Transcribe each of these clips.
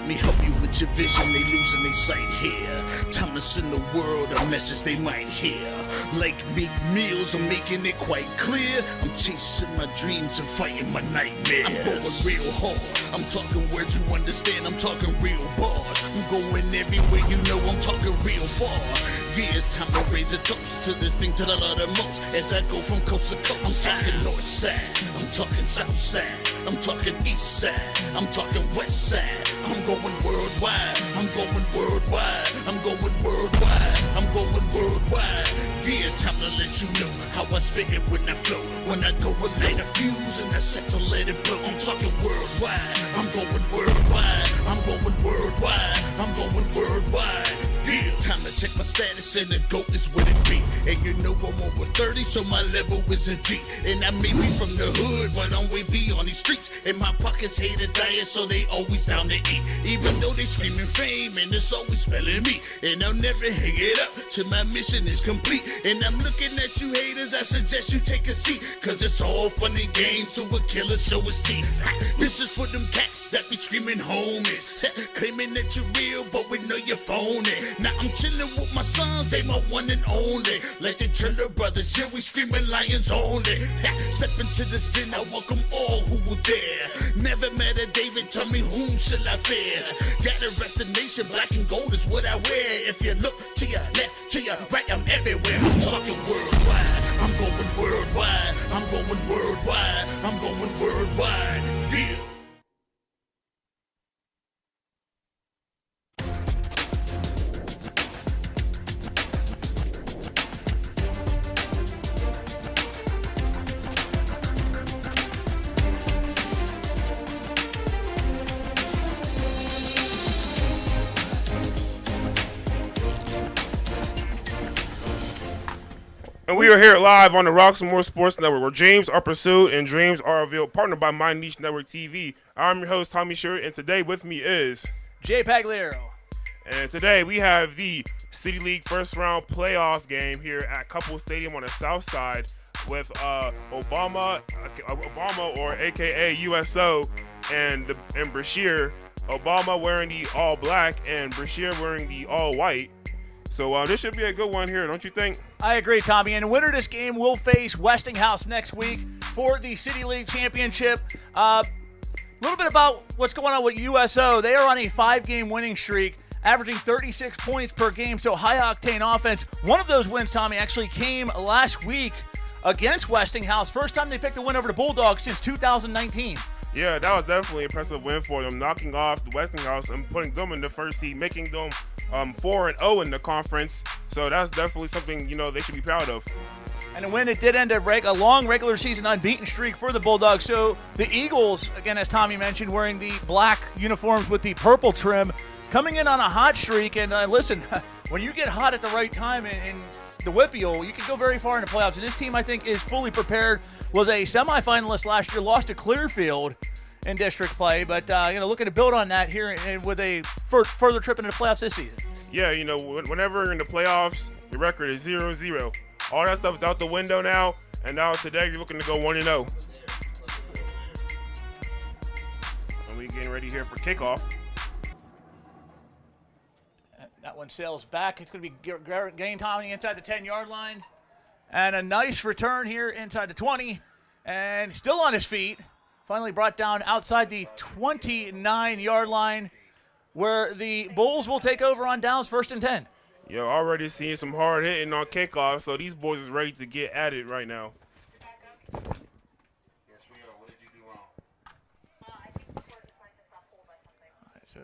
Let me help you with your vision, they losing their sight here. Time to send the world a message they might hear. Like Meek Mills, I'm making it quite clear. I'm chasing my dreams and fighting my nightmares. I'm going real hard, I'm talking words you understand, I'm talking real bars. I'm going everywhere, you know I'm talking real far. Yeah, it's time to raise a toast to this thing to the love the most. As I go from coast to coast, I'm talking north side, I'm talking south side, I'm talking east side, I'm talking west side. I'm going worldwide, I'm going worldwide, I'm going worldwide, I'm going worldwide. Yeah, it's time to let you know how I spit it when I flow. When I go and light a fuse and I set to let it blow. I'm talking worldwide, I'm going worldwide, I'm going worldwide, I'm going worldwide. Yeah, time to check my status and the GOAT is what it be. And you know I'm over 30, so my level is a G. And I may be from the hood, but I'm way beyond these streets. And my pockets hate a diet, so they always down to eat. Even though they screaming fame, and it's always spelling me. And I'll never hang it up till my mission is complete. And I'm looking at you haters, I suggest you take a seat. Cause it's all fun and games to a killer show his teeth. This is for them cats that be screaming homies. Claiming that you're real, but we know you're phony. Now I'm chillin' with my sons, they my one and only. Like the Triller brothers, yeah, we screaming lions only. Step into this den, I welcome all who will dare. Never met a David, tell me whom shall I fear? Gotta rep the nation, black and gold is what I wear. If you look to your left, to your right, I'm everywhere. I'm talking worldwide, I'm going worldwide, I'm going worldwide, I'm going worldwide, yeah. And we are here live on the Roxamore Sports Network, where dreams are pursued and dreams are revealed. Partnered by My Niche Network TV. I'm your host, Tommy Sherritt, and today with me is Jay Pagliaro. And today we have the City League first round playoff game here at Couple Stadium on the south side with Obama or AKA USO and Brashear. Obama wearing the all black and Brashear wearing the all white. So this should be a good one here, don't you think? I agree, Tommy. And the winner of this game will face Westinghouse next week for the City League Championship. A little bit about what's going on with USO. They are on a 5-game winning streak, averaging 36 points per game, so high-octane offense. One of those wins, Tommy, actually came last week against Westinghouse. First time they picked a win over the Bulldogs since 2019. Yeah, that was definitely an impressive win for them, knocking off the Westinghouse and putting them in the first seed, making them 4-0 in the conference. So that's definitely something, they should be proud of. And a win that did end a long regular season unbeaten streak for the Bulldogs. So the Eagles, again, as Tommy mentioned, wearing the black uniforms with the purple trim, coming in on a hot streak. And listen, when you get hot at the right time in the Whippeal, you can go very far in the playoffs. And this team, I think, is fully prepared. Was a semifinalist last year, lost to Clearfield in district play, but looking to build on that here and with a further trip into the playoffs this season. Yeah, whenever you're in the playoffs, your record is 0-0. All that stuff is out the window now, and now today you're looking to go 1-0. And we're getting ready here for kickoff. That one sails back. It's going to be gain Tommy inside the 10-yard line. And a nice return here inside the 20. And still on his feet. Finally brought down outside the 29-yard line, where the Bulls will take over on downs, 1st and 10. Yo, already seeing some hard hitting on kickoff, so these boys is ready to get at it right now. Yes, we are. What did you do wrong? I think the court might have got pulled by something. So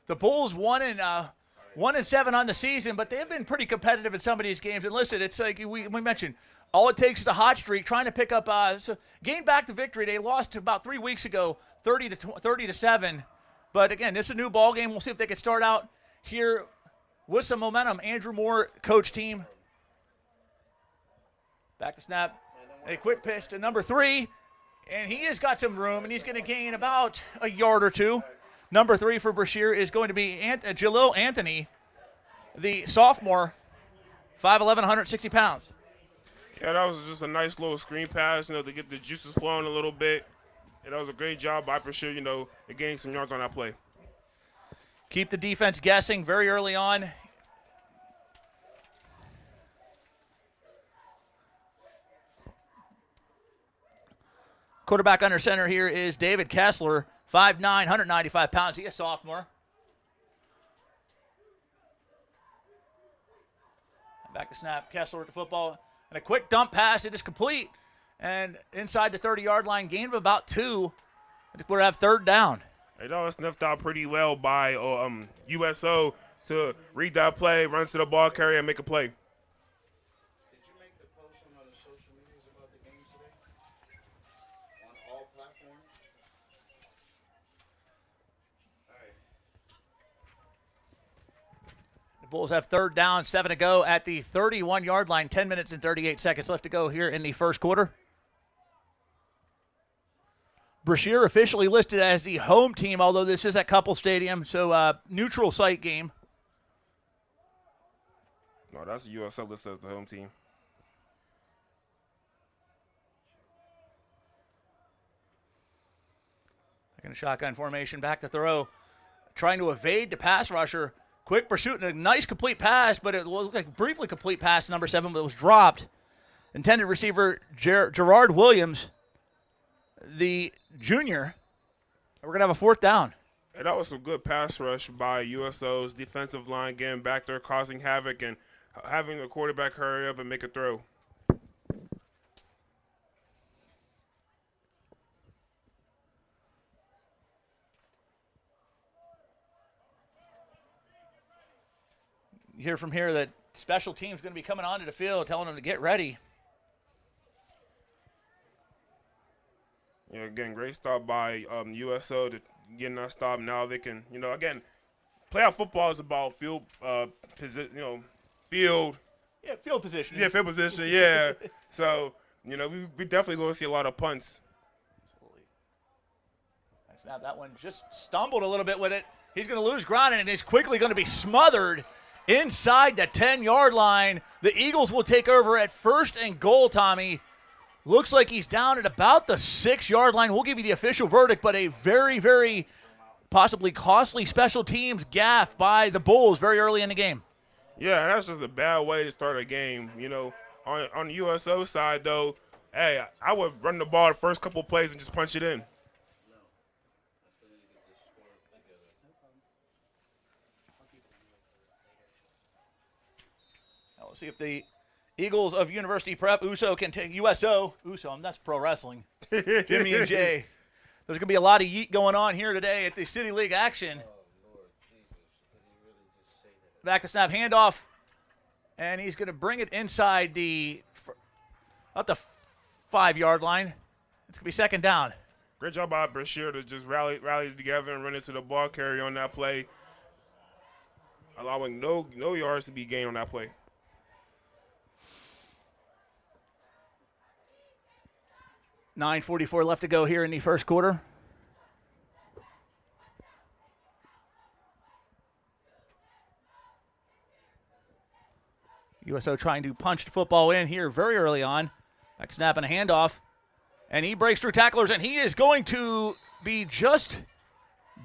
the Bulls 1-7 on the season, but they've been pretty competitive in some of these games. And listen, it's like we mentioned, all it takes is a hot streak, trying to pick up, gain back the victory. They lost about 3 weeks ago, 30-7. But again, this is a new ball game. We'll see if they can start out here with some momentum. Andrew Moore, coach team. Back to snap. A quick pitch to number 3. And he has got some room, and he's going to gain about a yard or two. Number 3 for Brashear is going to be Jalil Anthony, the sophomore, 5'11", 160 pounds. Yeah, that was just a nice little screen pass, to get the juices flowing a little bit. And that was a great job by Brashear, to gaining some yards on that play. keep the defense guessing very early on. Quarterback under center here is David Kessler, 5'9", 195 pounds. He a sophomore. Back to snap, Kessler with the football. And a quick dump pass. It is complete. And inside the 30-yard line, gain of about 2. I think we're going to have third down. It all sniffed out pretty well by USO to read that play, run to the ball carrier, and make a play. Did you make the post on the social medias about the game today? On all platforms? All right. The Bulls have third down, 7 to go at the 31-yard line, 10 minutes and 38 seconds left to go here in the first quarter. Brashear officially listed as the home team, although this is at Couple Stadium, so neutral site game. No, that's USO listed as the home team. Taking a shotgun formation, back to throw. Trying to evade the pass rusher. Quick pursuit and a nice complete pass, but it looked like a briefly complete pass to number 7, but it was dropped. Intended receiver Gerard Williams, the junior. We're going to have a fourth down. And that was some good pass rush by USO's defensive line, getting back there, causing havoc, and having the quarterback hurry up and make a throw. You hear from here that special teams going to be coming onto the field, telling them to get ready. You know, again, great stop by USO to getting that stop. Now they can, again, playoff football is about field field. Yeah, field position. Yeah, field position, yeah. So, we definitely going to see a lot of punts. Snap, that one just stumbled a little bit with it. He's going to lose ground, and it's quickly going to be smothered inside the 10-yard line. The Eagles will take over at 1st and goal, Tommy. Looks like he's down at about the 6-yard line. We'll give you the official verdict, but a very, very possibly costly special teams gaffe by the Bulls very early in the game. Yeah, that's just a bad way to start a game. On the USO side, though, hey, I would run the ball the first couple of plays and just punch it in. Now we'll see if the Eagles of University Prep, USO, can take USO, that's pro wrestling. Jimmy and Jay. There's going to be a lot of yeet going on here today at the City League action. Back to snap, handoff, and he's going to bring it inside about the 5-yard line. It's going to be second down. Great job by Brashear to just rally together and run into the ball carrier on that play, allowing no yards to be gained on that play. 9:44 left to go here in the first quarter. USO trying to punch the football in here very early on. Back snap and a handoff. And he breaks through tacklers, and he is going to be just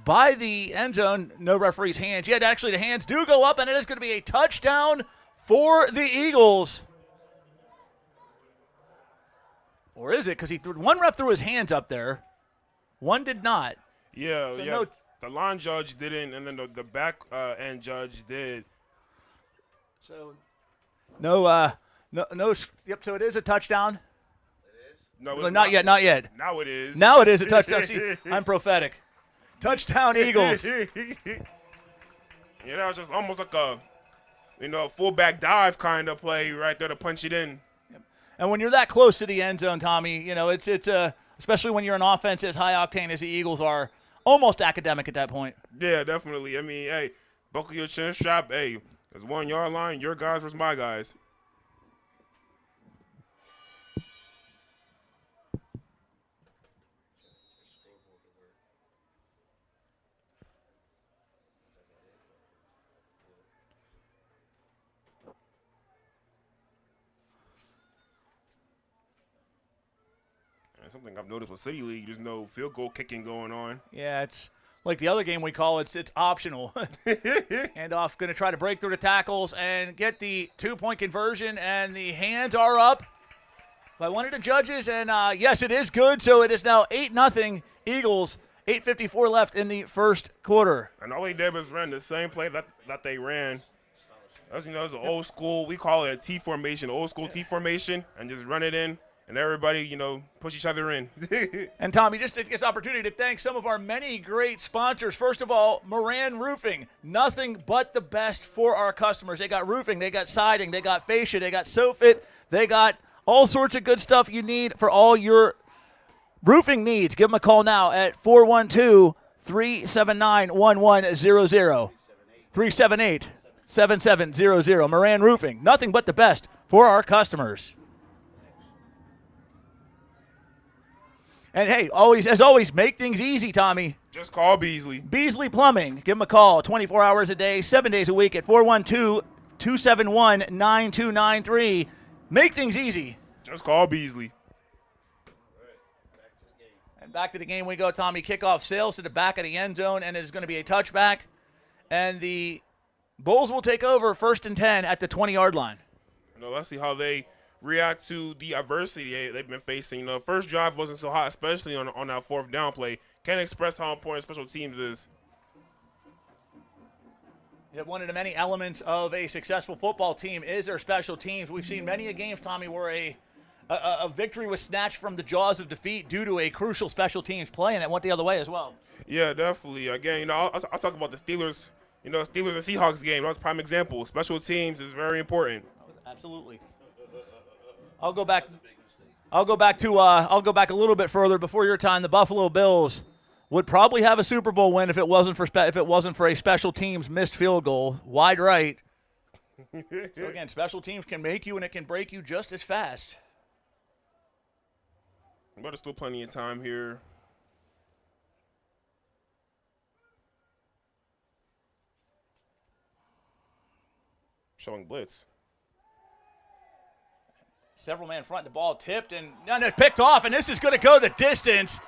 by the end zone. No referee's hands yet. Actually, the hands do go up, and it is going to be a touchdown for the Eagles. Or is it? Because one ref threw his hands up there. One did not. Yeah, So yeah. no- The line judge didn't, and then the back end judge did. So no. Yep. So it is a touchdown. No, Well, it's not yet. Not yet. Now it is. Now it is a touchdown. See, I'm prophetic. Touchdown, Eagles. Yeah, that was just almost like a, fullback dive kind of play right there to punch it in. And when you're that close to the end zone, Tommy, it's especially when you're an offense as high octane as the Eagles are, almost academic at that point. Yeah, definitely. I mean, hey, buckle your chin strap. Hey, it's 1 yard line. Your guys versus my guys. And something I've noticed with City League, there's no field goal kicking going on. Yeah, it's like the other game we call it's optional. Handoff going to try to break through the tackles and get the 2-point conversion, and the hands are up by one of the judges, and yes, it is good. So it is now 8-0 Eagles. 8:54 left in the first quarter. And all they did was run the same play that they ran. As you know, it's an old school. We call it a T formation, old school T formation, and just run it in. And everybody, push each other in. And, Tommy, just take this opportunity to thank some of our many great sponsors. First of all, Moran Roofing. Nothing but the best for our customers. They got roofing, they got siding, they got fascia, they got SoFit, they got all sorts of good stuff you need for all your roofing needs. Give them a call now at 412-379-1100. 378-7700. Moran Roofing. Nothing but the best for our customers. And, hey, as always, make things easy, Tommy. Just call Beasley. Beasley Plumbing. Give them a call 24 hours a day, 7 days a week at 412-271-9293. Make things easy. Just call Beasley. And back to the game we go, Tommy. Kickoff sails to the back of the end zone, and it is going to be a touchback. And the Bulls will take over 1st and 10 at the 20-yard line. Let's see how they react to the adversity they've been facing. First drive wasn't so hot, especially on that 4th down play. Can't express how important special teams is. Yeah, one of the many elements of a successful football team is their special teams. We've seen many a games, Tommy, where a victory was snatched from the jaws of defeat due to a crucial special teams play, and it went the other way as well. Yeah, definitely. Again, I'll talk about the Steelers. Steelers and Seahawks game. That was a prime example. Special teams is very important. Absolutely. I'll go back a little bit further before your time. The Buffalo Bills would probably have a Super Bowl win if it wasn't for a special teams missed field goal wide right. So again, special teams can make you and it can break you just as fast. But there's still plenty of time here. Showing blitz. Several man front, the ball tipped and it's picked off, and this is going to go the distance.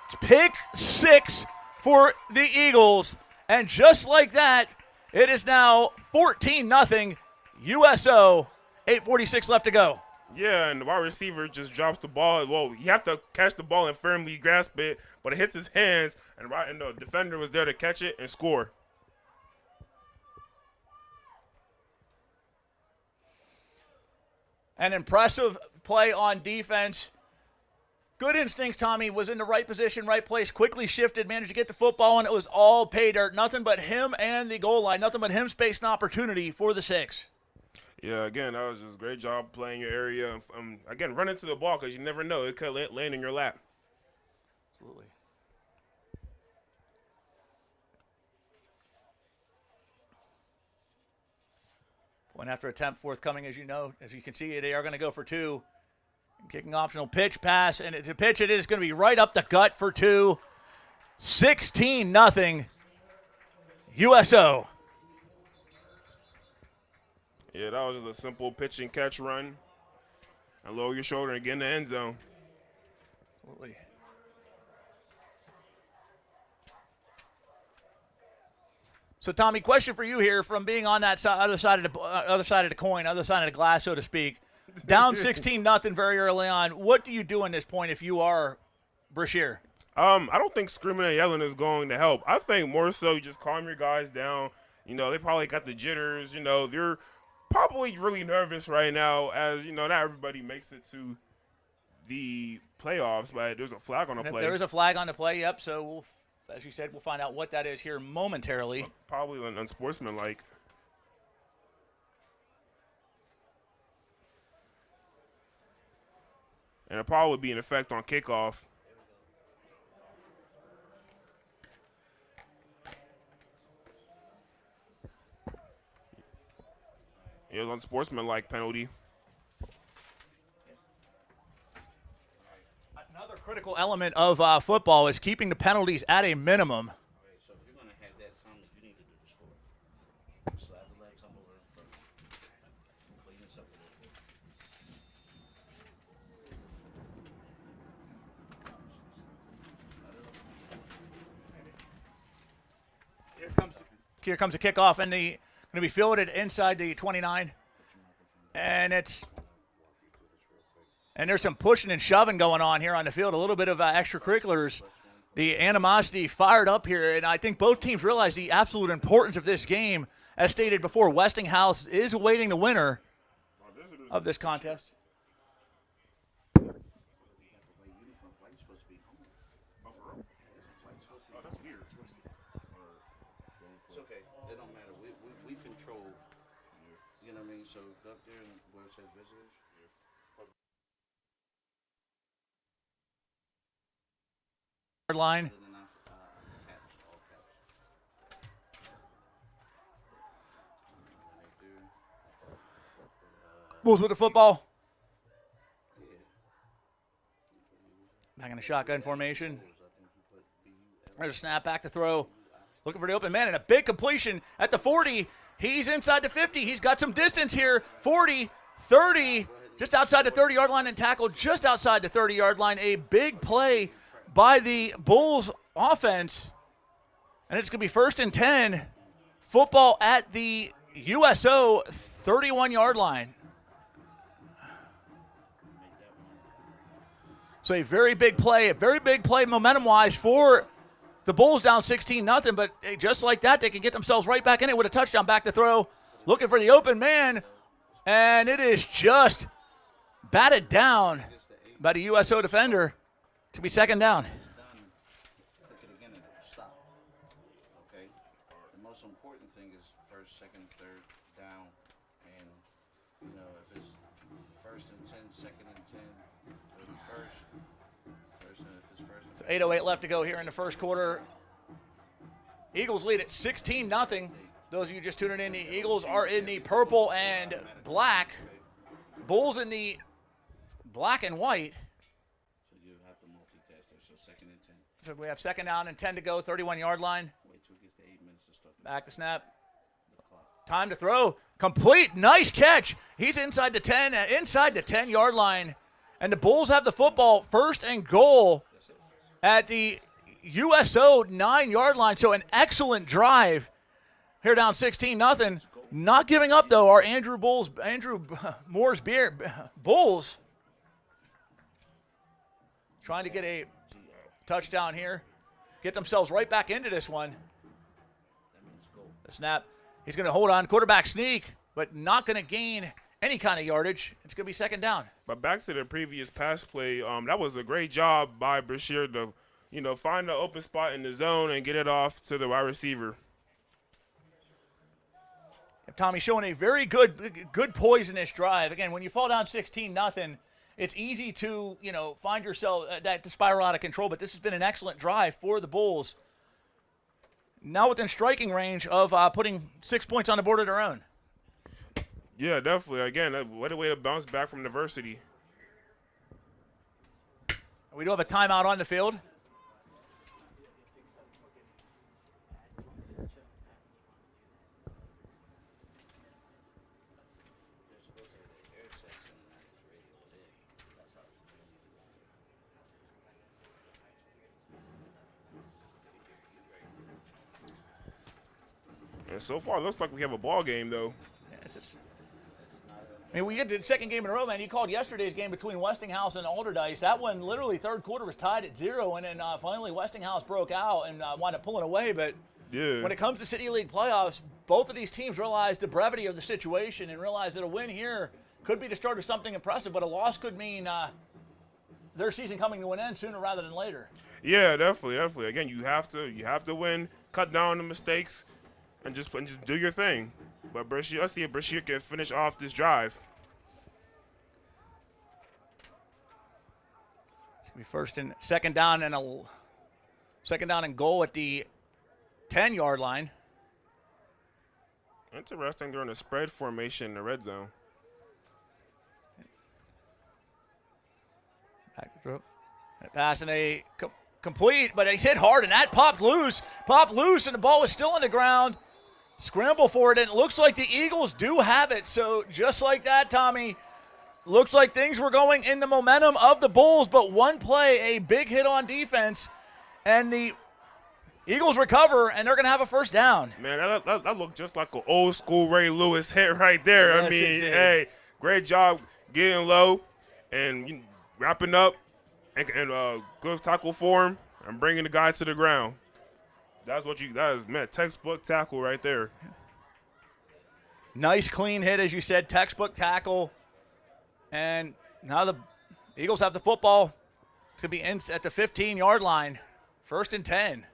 It's pick 6 for the Eagles, and just like that, it is now 14-0 USO. 8:46 left to go. Yeah, and the wide receiver just drops the ball. Well, you have to catch the ball and firmly grasp it, but it hits his hands, and the defender was there to catch it and score. An impressive play on defense. Good instincts, Tommy. Was in the right position, right place, quickly shifted, managed to get the football, and it was all pay dirt. Nothing but him and the goal line. Nothing but him space and opportunity for the 6. Yeah, again, that was just a great job playing your area. Again, run into the ball because you never know. It could land in your lap. Absolutely. Point after attempt forthcoming, as you know. As you can see, they are going to go for 2. Kicking optional pitch, pass, and it's a pitch. It is going to be right up the gut for 2. 16-0 USO. Yeah, that was just a simple pitch and catch run. And lower your shoulder and get in the end zone. Absolutely. So, Tommy, question for you here from being on that other side of the coin, other side of the glass, so to speak. Down 16-0 very early on. What do you do in this point if you are Brashear? I don't think screaming and yelling is going to help. I think more so you just calm your guys down. They probably got the jitters. They're probably really nervous right now as, not everybody makes it to the playoffs, but there's a flag on the play. There is a flag on the play, yep. So, as you said, we'll find out what that is here momentarily. Probably unsportsmanlike. And it probably would be in effect on kickoff. It was unsportsmanlike penalty. Another critical element of football is keeping the penalties at a minimum. All right, so if you're going to have that, Thomas, you need to do the score. Slide the legs up over in front. Clean this up a little bit. Here comes a kickoff, and going to be fielded inside the 29. And there's some pushing and shoving going on here on the field. A little bit of extracurriculars. The animosity fired up here, and I think both teams realize the absolute importance of this game. As stated before, Westinghouse is awaiting the winner of this contest. It's okay. It don't matter. We control. You know what I mean? So up there where it says visitors. Line. Bulls with the football. Back in the shotgun formation. There's a snap, back to throw. Looking for the open man, and a big completion at the 40. He's inside the 50. He's got some distance here. 40, 30, just outside the 30-yard line, and tackle just outside the 30-yard line. A big play by the Bulls offense. And it's going to be 1st and 10. Football at the USO 31-yard line. So a very big play momentum-wise for the Bulls, down 16-0, but just like that, they can get themselves right back in it with a touchdown. Back to throw, looking for the open man, and it is just batted down by the USO defender to be 2nd down. Click it again and it'll stop. Okay? The most important thing is 1st, 2nd, 3rd down, and if it's 1st and 10, 2nd and 10, it'll be first and if it's 1st and 10. 8:08 left to go here in the first quarter. Eagles lead at 16-0. Those of you just tuning in, the Eagles are in the purple and black. Bulls in the black and white. So you have to multitask there. So 2nd and 10. So we have 2nd down and 10 to go, 31-yard line. Wait till it gets to 8 minutes to start. Back to snap. The clock. Time to throw. Complete. Nice catch. He's inside the 10-yard line. And the Bulls have the football, 1st and goal at the USO 9-yard line. So an excellent drive here, down 16-0. Not giving up, though, our Andrew Moore's Bulls. Trying to get a touchdown here. Get themselves right back into this one. The snap. He's going to hold on. Quarterback sneak, but not going to gain any kind of yardage. It's going to be 2nd down. But back to the previous pass play, that was a great job by Brashear to, find the open spot in the zone and get it off to the wide receiver. Tommy showing a very good poise in this drive. Again, when you fall down 16-0, it's easy to, find yourself to spiral out of control. But this has been an excellent drive for the Bulls. Now within striking range of putting 6 points on the board of their own. Yeah, definitely. Again, what a way to bounce back from adversity. We do have a timeout on the field. And so far, it looks like we have a ball game, though. Yeah, we get to the 2nd game in a row, man. You called yesterday's game between Westinghouse and Alderdice. That one, literally, 3rd quarter was tied at 0, and then finally Westinghouse broke out and wound up pulling away. But when it comes to City League playoffs, both of these teams realize the brevity of the situation and realize that a win here could be the start of something impressive, but a loss could mean their season coming to an end sooner rather than later. Yeah, definitely. Again, you have to win, cut down on the mistakes, and just do your thing. But Brashear, let's see if Brashear can finish off this drive. It's gonna be 2nd down and goal at the 10-yard line. Interesting, during a spread formation in the red zone. Back to throw. Pass and a complete, but he's hit hard, and that popped loose, and the ball was still on the ground. Scramble for it, and it looks like the Eagles do have it. So just like that, Tommy, looks like things were going in the momentum of the Bulls, but one play, a big hit on defense, and the Eagles recover, and they're going to have a first down. Man, that looked just like an old school Ray Lewis hit right there. Yes, I it mean, did. hey, great job getting low and wrapping up and good tackle form and bringing the guy to the ground. That is, man, textbook tackle right there. Nice clean hit, as you said, textbook tackle. And now the Eagles have the football. It's going to be in at the 15-yard line. 1st and 10.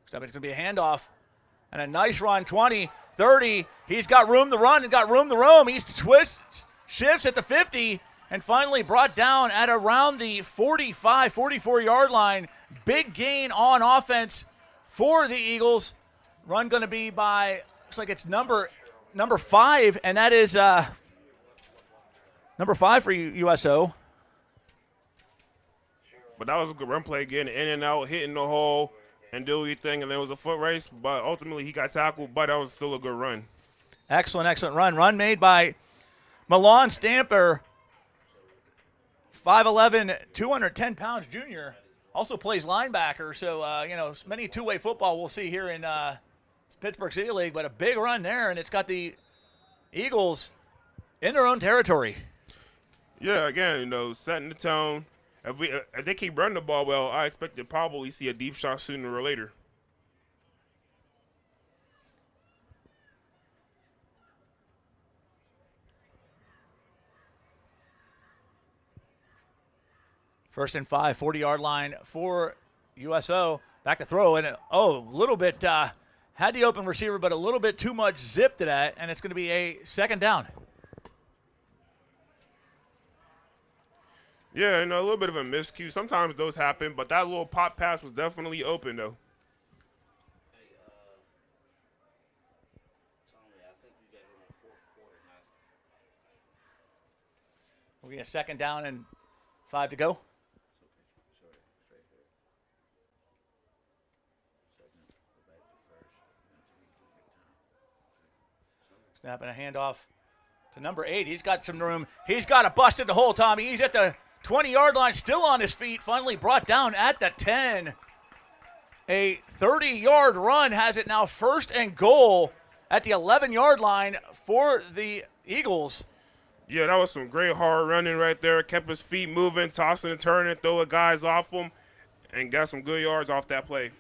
It's going to be a handoff. And a nice run, 20, 30. He's got room to run and got room to roam. He's shifts at the 50, and finally brought down at around the 45, 44-yard line. Big gain on offense for the Eagles. Run going to be by, looks like it's number 5, and that is number 5 for USO. But that was a good run play, getting in and out, hitting the hole, and do your thing. And there was a foot race, but ultimately he got tackled, but that was still a good run. Excellent run. Run made by Milan Stamper, 5'11", 210 pounds junior. Also plays linebacker, so, many two-way football we'll see here in Pittsburgh City League, but a big run there, and it's got the Eagles in their own territory. Yeah, again, setting the tone. If they keep running the ball well, I expect to probably see a deep shot sooner or later. First and 5, 40-yard line for USO. Back to throw, and a little bit had the open receiver, but a little bit too much zip to that, and it's going to be a second down. Yeah, a little bit of a miscue. Sometimes those happen, but that little pop pass was definitely open, though. Hey, Tony, I think you got it in the fourth quarter now. We'll get a second down and 5 to go. Snapping a handoff to number 8. He's got some room. He's got a busted the hole, Tommy. He's at the 20-yard line, still on his feet. Finally brought down at the 10. A 30-yard run has it now 1st and goal at the 11-yard line for the Eagles. Yeah, that was some great hard running right there. Kept his feet moving, tossing and turning, throwing guys off him, and got some good yards off that play.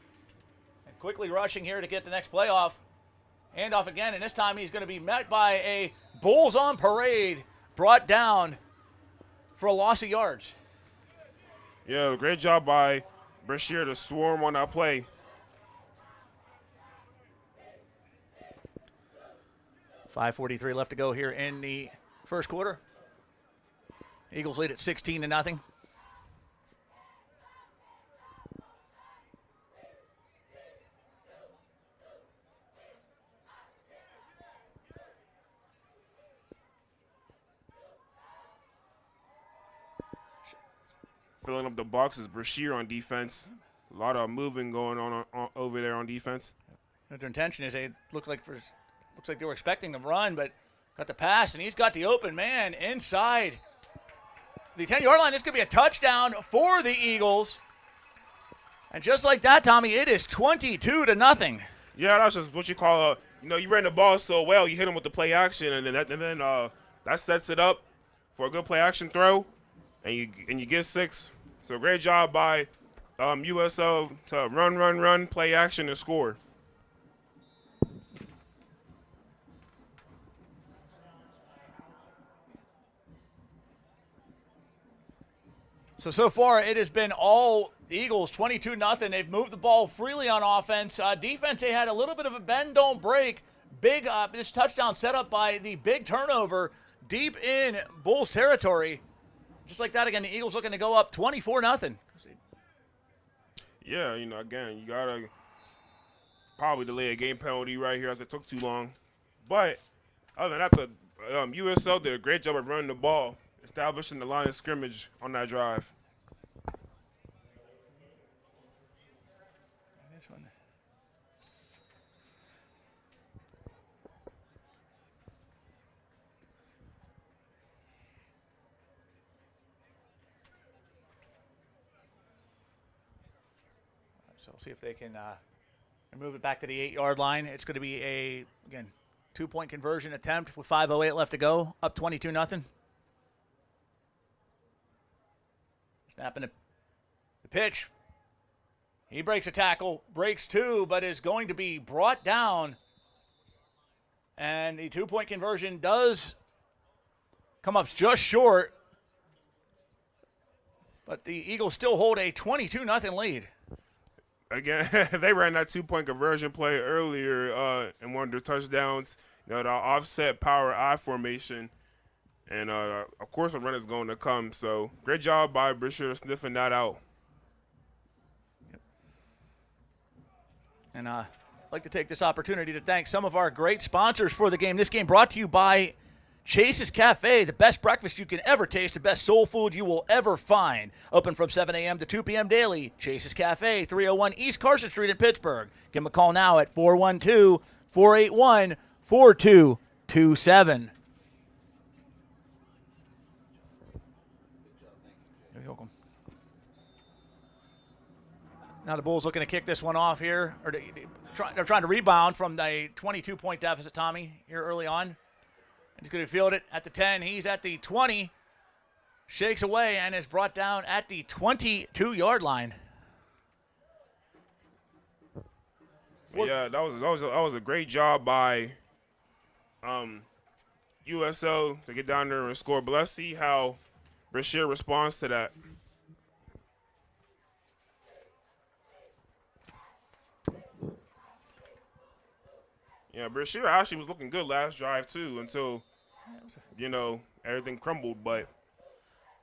And quickly rushing here to get the next playoff. Handoff again, and this time he's going to be met by a Bulls on parade, brought down for a loss of yards. Yeah, great job by Brashear to swarm on that play. .543 left to go here in the first quarter. Eagles lead at 16-0. Filling up the box is Brashear on defense. A lot of moving going on over there on defense. Their intention is they looks like they were expecting them to run, but got the pass, and he's got the open man inside the 10-yard line. This could be a touchdown for the Eagles. And just like that, Tommy, it is 22-0. Yeah, that's just what you call you ran the ball so well, you hit him with the play action, and then that sets it up for a good play action throw, and you get 6. So great job by USO to run, play action, and score. So far it has been all Eagles, 22-0. They've moved the ball freely on offense. Defense, they had a little bit of a bend, don't break. Big this touchdown set up by the big turnover deep in Bulls territory. Just like that, again, the Eagles looking to go up 24-0. Yeah, again, you got to probably delay a game penalty right here as it took too long. But other than that, the USO did a great job of running the ball, establishing the line of scrimmage on that drive. So we'll see if they can move it back to the 8-yard line. It's going to be a, again, 2-point conversion attempt with 5:08 left to go, up 22-0. Snapping the pitch. He breaks a tackle, breaks two, but is going to be brought down. And the 2-point conversion does come up just short. But the Eagles still hold a 22-0 lead. Again, they ran that 2-point conversion play earlier in one of their touchdowns. You know, the offset power I formation. And, of course, a run is going to come. So, great job by Brashear sniffing that out. Yep. And I'd like to take this opportunity to thank some of our great sponsors for the game. This game brought to you by Chase's Cafe, the best breakfast you can ever taste, the best soul food you will ever find. Open from 7 a.m. to 2 p.m. daily. Chase's Cafe, 301 East Carson Street in Pittsburgh. Give them a call now at 412-481-4227. You're welcome. Now the Bulls looking to kick this one off here. They're trying to rebound from the 22-point deficit, Tommy, here early on. He's going to field it at the 10. He's at the 20. Shakes away and is brought down at the 22-yard line. Yeah, that was a great job by USO to get down there and score. But let's see how Brashear responds to that. Yeah, Brashear actually was looking good last drive too until, you know, everything crumbled. But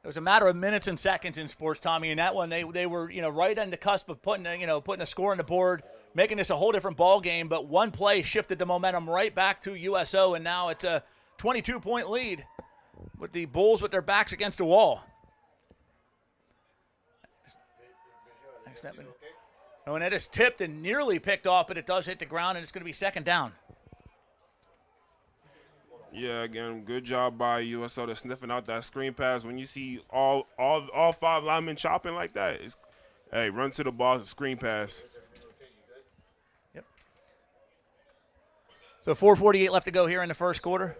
it was a matter of minutes and seconds in sports, Tommy. And that one, they were, you know, right on the cusp of putting a score on the board, making this a whole different ball game. But one play shifted the momentum right back to USO, and now it's a 22-point lead with the Bulls with their backs against the wall. Oh, and it is tipped and nearly picked off, but it does hit the ground, and it's going to be second down. Yeah, again, good job by USO to sniffing out that screen pass. When you see all 5 linemen chopping like that, hey, run to the ball, it's a screen pass. Yep. So 4:48 left to go here in the first quarter.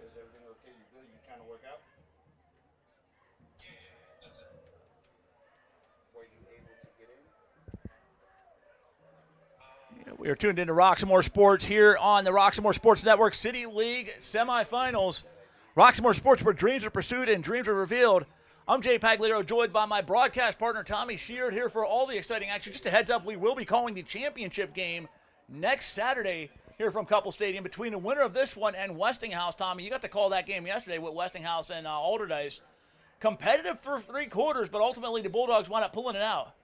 We are tuned into Roxamore Sports here on the Roxamore Sports Network City League semifinals. Roxamore Sports, where dreams are pursued and dreams are revealed. I'm Jay Pagliaro, joined by my broadcast partner Tommy Sheard here for all the exciting action. Just a heads up, we will be calling the championship game next Saturday here from Couple Stadium between the winner of this one and Westinghouse. Tommy, you got to call that game yesterday with Westinghouse and Alderdice. Competitive for 3 quarters, but ultimately the Bulldogs wound up pulling it out.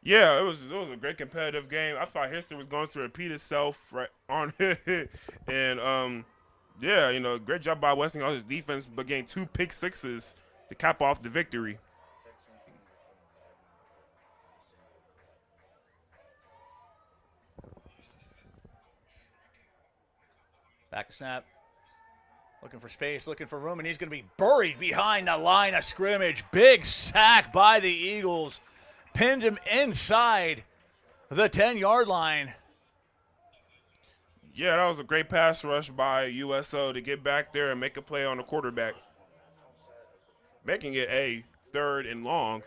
Yeah, it was a great competitive game. I thought history was going to repeat itself right on it. And, yeah, you know, great job by Westinghouse's defense, but getting 2 pick sixes to cap off the victory. Back to snap. Looking for space, looking for room, and he's going to be buried behind the line of scrimmage. Big sack by the Eagles. Pins him inside the 10-yard line. Yeah, that was a great pass rush by USO to get back there and make a play on the quarterback, making it a 3rd and long.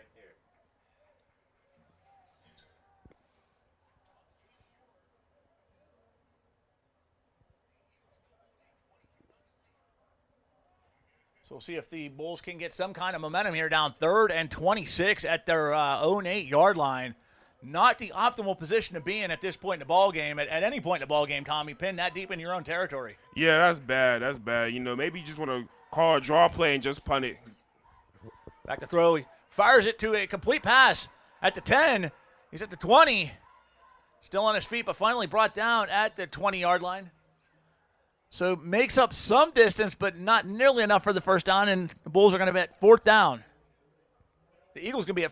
So we'll see if the Bulls can get some kind of momentum here down 3rd and 26 at their own 8-yard line. Not the optimal position to be in at this point in the ball game. At any point in the ball game, Tommy, pinned that deep in your own territory. Yeah, that's bad. That's bad. You know, maybe you just want to call a draw play and just punt it. Back to throw. He fires it to a complete pass at the 10. He's at the 20. Still on his feet, but finally brought down at the 20-yard line. So makes up some distance, but not nearly enough for the first down, and the Bulls are going to be at 4th down. The Bulls going to be at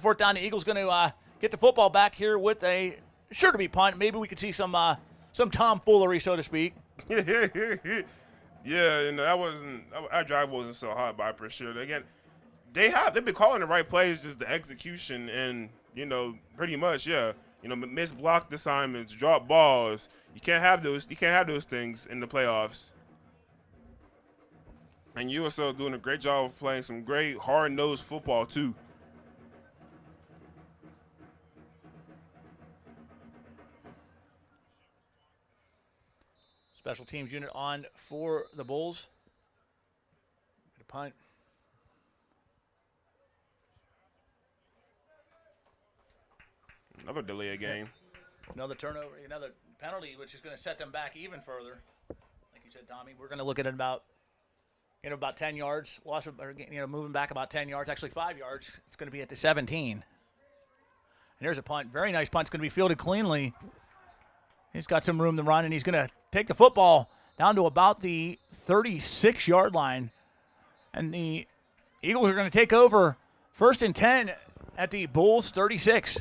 4th down. The Eagles going to get the football back here with a sure to be punt. Maybe we could see some tomfoolery, so to speak. Yeah, you know, that drive wasn't so hot by Brashear. Again, they've been calling the right plays, just the execution, and you know, pretty much, yeah. Miss blocked assignments, drop balls. You can't have those. You can't have those things in the playoffs. And USO doing a great job of playing some great hard-nosed football too. Special teams unit on for the Bulls. Get a punt. Another delay of game. Another turnover, another penalty, which is going to set them back even further. Like you said, Tommy, we're going to look at it about 10 yards. Loss of, moving back about 10 yards, actually 5 yards. It's going to be at the 17. And there's a punt. Very nice punt. It's going to be fielded cleanly. He's got some room to run, and he's going to take the football down to about the 36-yard line. And the Eagles are going to take over 1st and 10 at the Bulls 36.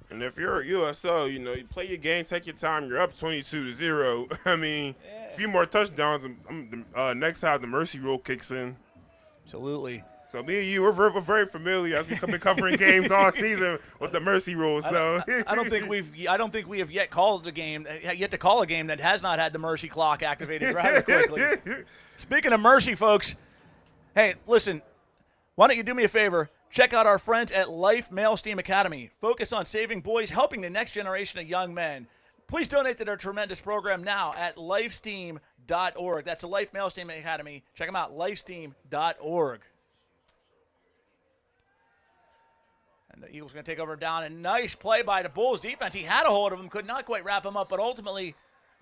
And if you're at USO, you play your game, take your time. You're up 22-0. I mean, a few more touchdowns. Next half, the mercy rule kicks in. Absolutely. So me and you, we're very familiar as we've been covering games all season with the mercy rule. So I don't think we have yet called a game that has not had the mercy clock activated rather quickly. Speaking of mercy, folks, hey, listen, why don't you do me a favor? Check out our friends at Life Male Steam Academy. Focus on saving boys, helping the next generation of young men. Please donate to their tremendous program now at lifesteam.org. That's the Life Male Steam Academy. Check them out, lifesteam.org. And the Eagles going to take over down. A nice play by the Bulls defense. He had a hold of him, could not quite wrap him up, but ultimately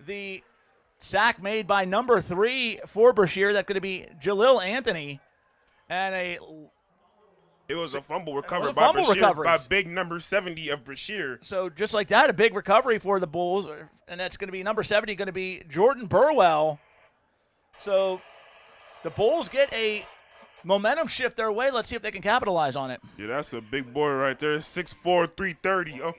the sack made by number 3 for Brashear. That's going to be Jalil Anthony. And it was a fumble recovered by Brashear, by big number 70 of Brashear. So just like that, a big recovery for the Bulls. And that's going to be number 70, going to be Jordan Burwell. So the Bulls get a momentum shift their way. Let's see if they can capitalize on it. Yeah, that's a big boy right there. 6'4", 330. Oh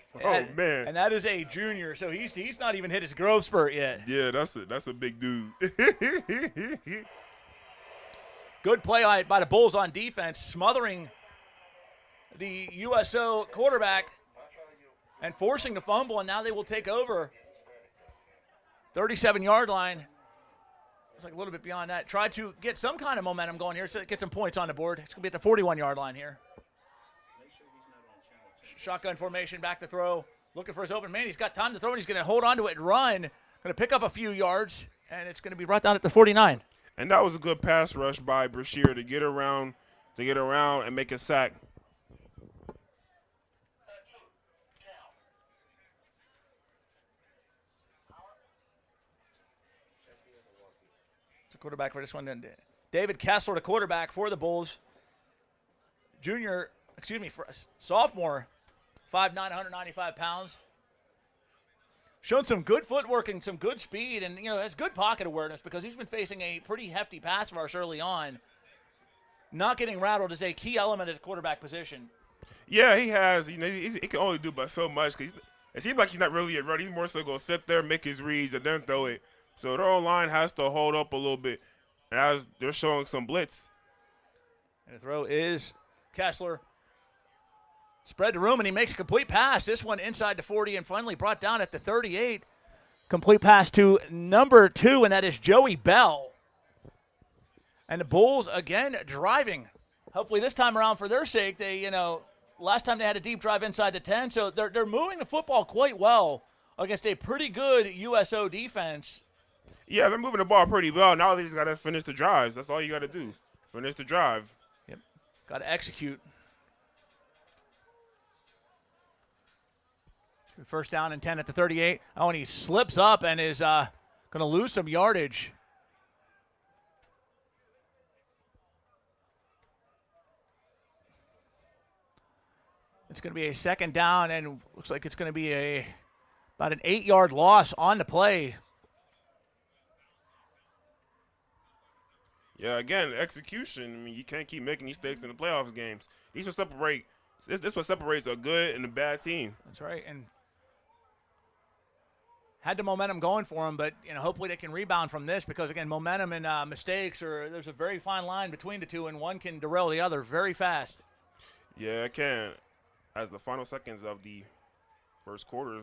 man. And that is a junior, so he's not even hit his growth spurt yet. Yeah, that's a big dude. Good play by the Bulls on defense, smothering the USO quarterback and forcing the fumble, and now they will take over. 37-yard line. It's like a little bit beyond that. Try to get some kind of momentum going here so get some points on the board. It's going to be at the 41-yard line here. Shotgun formation, back to throw. Looking for his open man. He's got time to throw, and he's going to hold on to it and run. Going to pick up a few yards, and it's going to be right down at the 49. And that was a good pass rush by Brashear to get around and make a sack. Quarterback for this one. David Kessler, the quarterback for the Bulls. Sophomore, 5'9", 195 pounds. Shown some good footwork and some good speed, and has good pocket awareness because he's been facing a pretty hefty pass rush early on. Not getting rattled is a key element at the quarterback position. Yeah, he has. He can only do but so much because it seems like he's not really a runner. He's more so going to sit there, make his reads, and then throw it. So their line has to hold up a little bit as they're showing some blitz. And the throw is Kessler. Spread the room, and he makes a complete pass. This one inside the 40 and finally brought down at the 38. Complete pass to number 2, and that is Joey Bell. And the Bulls, again, driving. Hopefully this time around for their sake, last time they had a deep drive inside the 10, so they're moving the football quite well against a pretty good USO defense. Yeah, they're moving the ball pretty well. Now they just got to finish the drives. That's all you got to do. Finish the drive. Yep. Got to execute. First down and 10 at the 38. Oh, and he slips up and is going to lose some yardage. It's going to be a second down, and looks like it's going to be about an 8-yard loss on the play. Yeah, again, execution. I mean, you can't keep making mistakes in the playoffs games. This what separates a good and a bad team. That's right, and had the momentum going for them, but hopefully they can rebound from this because again, momentum and mistakes there's a very fine line between the two, and one can derail the other very fast. Yeah, it can. As the final seconds of the first quarter.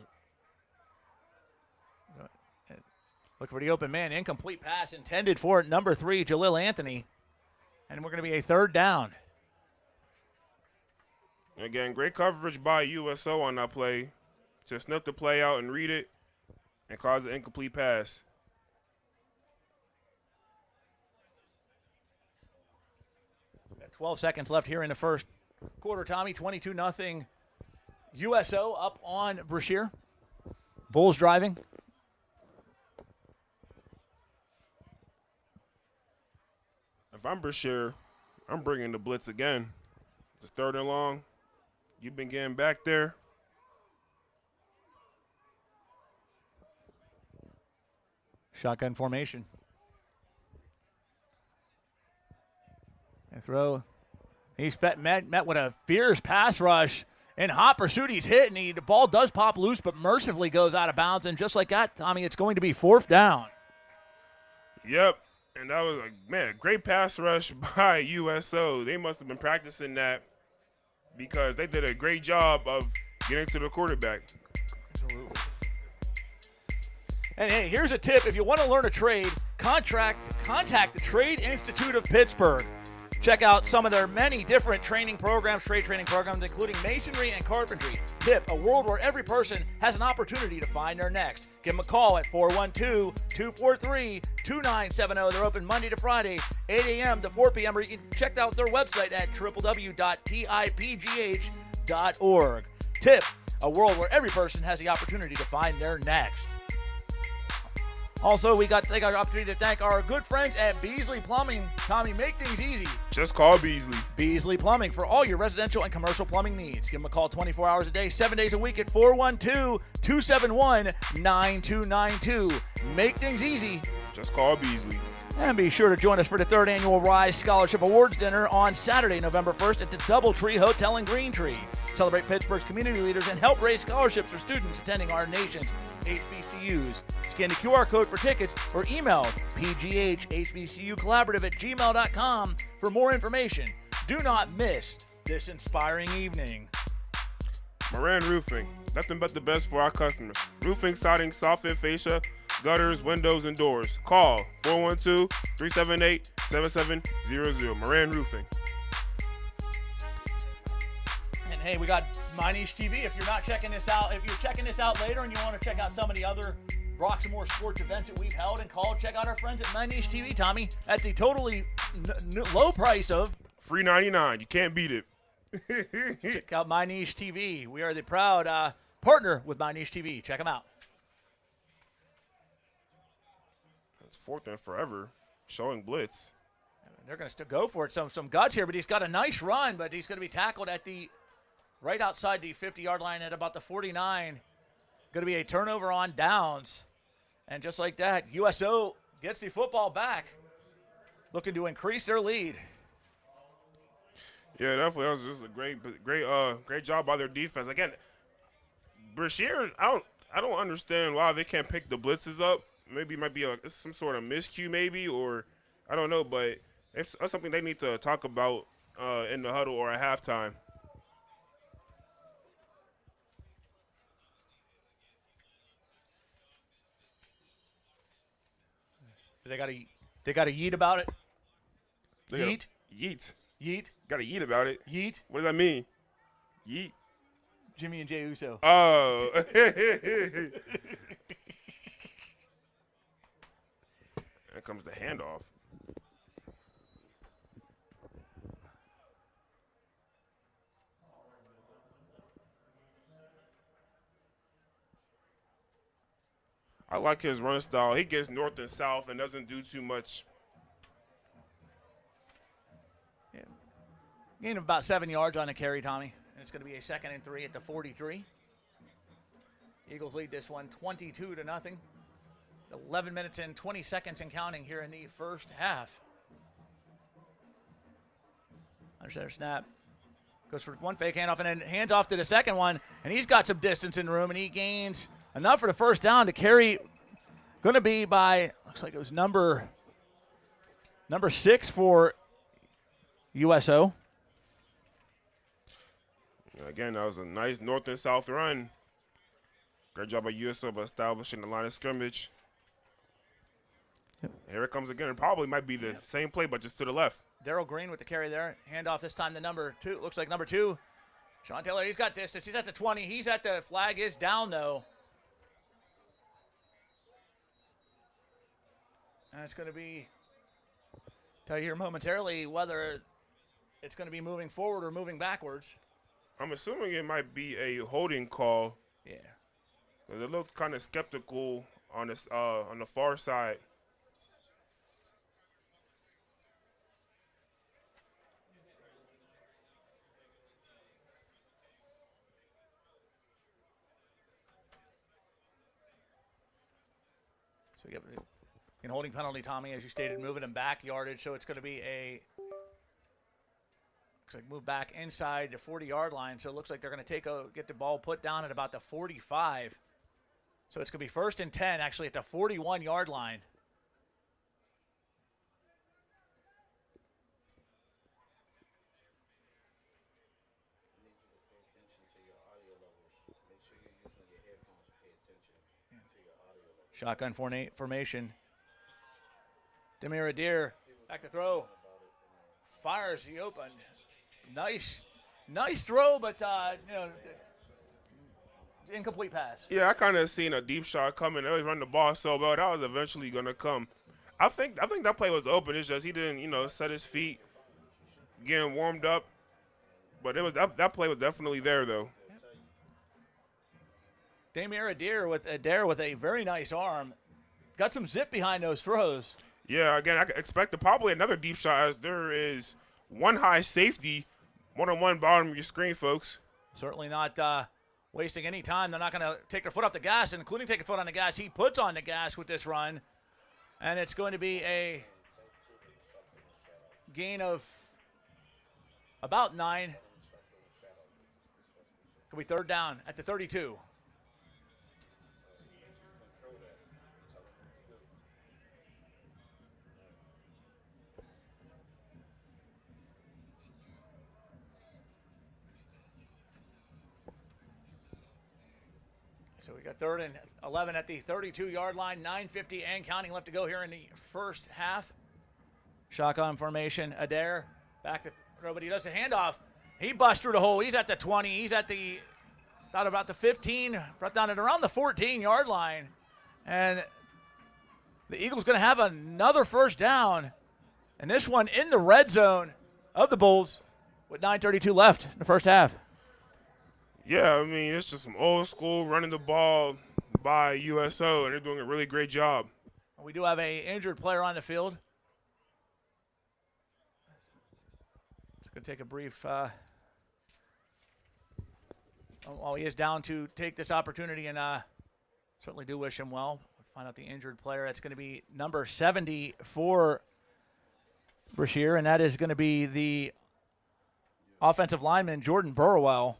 Look for the open man. Incomplete pass intended for number 3, Jalil Anthony. And we're going to be a third down. Again, great coverage by USO on that play to sniff the play out and read it and cause an incomplete pass. Got 12 seconds left here in the first quarter, Tommy. 22-0. USO up on Brashear. Bulls driving. If I'm Brashear, I'm bringing the blitz again. It's 3rd and long. You've been getting back there. Shotgun formation. And throw. He's met with a fierce pass rush. In hot pursuit, he's hit, and the ball does pop loose, but mercifully goes out of bounds. And just like that, Tommy, it's going to be 4th down. Yep. And that was, a great pass rush by USO. They must have been practicing that because they did a great job of getting to the quarterback. Absolutely. And hey, here's a tip. If you want to learn a trade, contact the Trade Institute of Pittsburgh. Check out some of their many different trade training programs, including masonry and carpentry. Tip, a world where every person has an opportunity to find their next. Give them a call at 412-243-2970. They're open Monday to Friday, 8 a.m. to 4 p.m. Or you can check out their website at www.tipgh.org. Tip, a world where every person has the opportunity to find their next. Also, we got to take our opportunity to thank our good friends at Beasley Plumbing. Tommy, make things easy. Just call Beasley. Beasley Plumbing for all your residential and commercial plumbing needs. Give them a call 24 hours a day, 7 days a week at 412-271-9292. Make things easy. Just call Beasley. And be sure to join us for the 3rd annual Rise Scholarship Awards Dinner on Saturday, November 1st at the Doubletree Hotel in Green Tree. Celebrate Pittsburgh's community leaders and help raise scholarships for students attending our nation's HBCUs. Scan the QR code for tickets or email pghhbcucollaborative@gmail.com for more information. Do not miss this inspiring evening. Moran Roofing. Nothing but the best for our customers. Roofing, siding, soffit, fascia, gutters, windows, and doors. Call 412-378-7700. Moran Roofing. And hey, we got My Niche TV. If you're not checking this out, if you're checking this out later and you want to check out some of the other Roxamore sports events that we've held and called, check out our friends at My Niche TV, Tommy, at the totally low price of Free $99. You can't beat it. check out My Niche TV. We are the proud partner with My Niche TV. Check them out. It's 4th and forever. Showing blitz. They're going to still go for it. Some guts here, but he's got a nice run, but he's going to be tackled at the right outside the 50-yard line at about the 49. Going to be a turnover on downs. And just like that, USO gets the football back, looking to increase their lead. Yeah, definitely. That was just a great job by their defense. Again, Brashear, I don't understand why they can't pick the blitzes up. Maybe it might be some sort of miscue, maybe, or I don't know. But that's something they need to talk about in the huddle or at halftime. They got to yeet about it. Yeet. Yeet. Yeet. Got to yeet about it. Yeet. What does that mean? Yeet. Jimmy and Jay Uso. Oh. There comes the handoff. I like his run style. He gets north and south and doesn't do too much. Yeah. Gain of about 7 yards on the carry, Tommy. And it's going to be a 2nd and 3 at the 43. Eagles lead this one 22-0. 11 minutes and 20 seconds and counting here in the first half. Under center snap. Goes for one fake handoff and then hands off to the second one. And he's got some distance in the room, and he gains enough for the first down to carry. Going to be by, looks like it was number 6 for USO. Again, that was a nice north and south run. Great job by USO by establishing the line of scrimmage. Yep. Here it comes again. It probably might be the same play, but just to the left. Darrell Green with the carry there. Handoff this time to number 2. Looks like number 2. Sean Taylor, he's got distance. He's at the 20. He's at the flag is down, though. And it's going to be, tell you here momentarily whether it's going to be moving forward or moving backwards. I'm assuming it might be a holding call. Yeah. They looked kind of skeptical on this on the far side. So you have an holding penalty, Tommy, as you stated, moving him back yardage. So it's going to be a looks like move back inside the 40-yard line. So it looks like they're going to get the ball put down at about the 45. So it's going to be 1st and 10, actually, at the 41-yard line. Shotgun formation. Demir Adair back to throw. Fires the open. Nice throw, but incomplete pass. Yeah, I kind of seen a deep shot coming. They always run the ball so well. That was eventually gonna come. I think that play was open. It's just he didn't, set his feet, getting warmed up. But it was that play was definitely there though. Demir Adair with a very nice arm. Got some zip behind those throws. Yeah, again, I could expect probably another deep shot as there is one high safety, one-on-one bottom of your screen, folks. Certainly not wasting any time. They're not going to take their foot off the gas, including take a foot on the gas. He puts on the gas with this run, and it's going to be a gain of about 9. Could be 3rd down at the 32. So we got 3rd and 11 at the 32-yard line. 9:50 and counting left to go here in the first half. Shotgun formation. Adair back to throw, but he does a handoff. He busts through the hole. He's at the 20. He's at about the 15, brought down at around the 14-yard line. And the Eagles going to have another 1st down. And this one in the red zone of the Bulls with 9:32 left in the first half. Yeah, I mean, it's just some old school running the ball by USO, and they're doing a really great job. We do have a injured player on the field. It's going to take a brief while he is down to take this opportunity, and certainly do wish him well. Let's find out the injured player. It's going to be number 70 for Brashear, and that is going to be the offensive lineman, Jordan Burwell.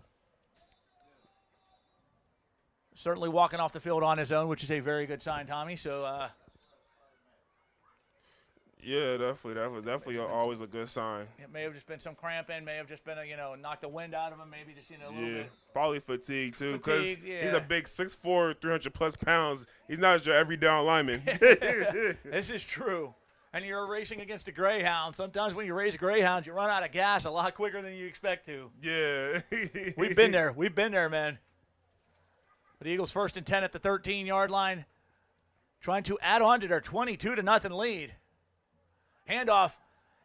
Certainly walking off the field on his own, which is a very good sign, Tommy. So, yeah, definitely. That was definitely always a good sign. It may have just been some cramping, may have just been knock the wind out of him, maybe just a little bit. Probably fatigue too, because he's yeah. a big 6'4", 300+ pounds. He's not your every down lineman. This is true. And you're racing against a greyhound. Sometimes when you race greyhounds, you run out of gas a lot quicker than you expect to. Yeah. We've been there. We've been there, man. The Eagles 1st and 10 at the 13-yard line, trying to add on to their 22-0 lead. Handoff,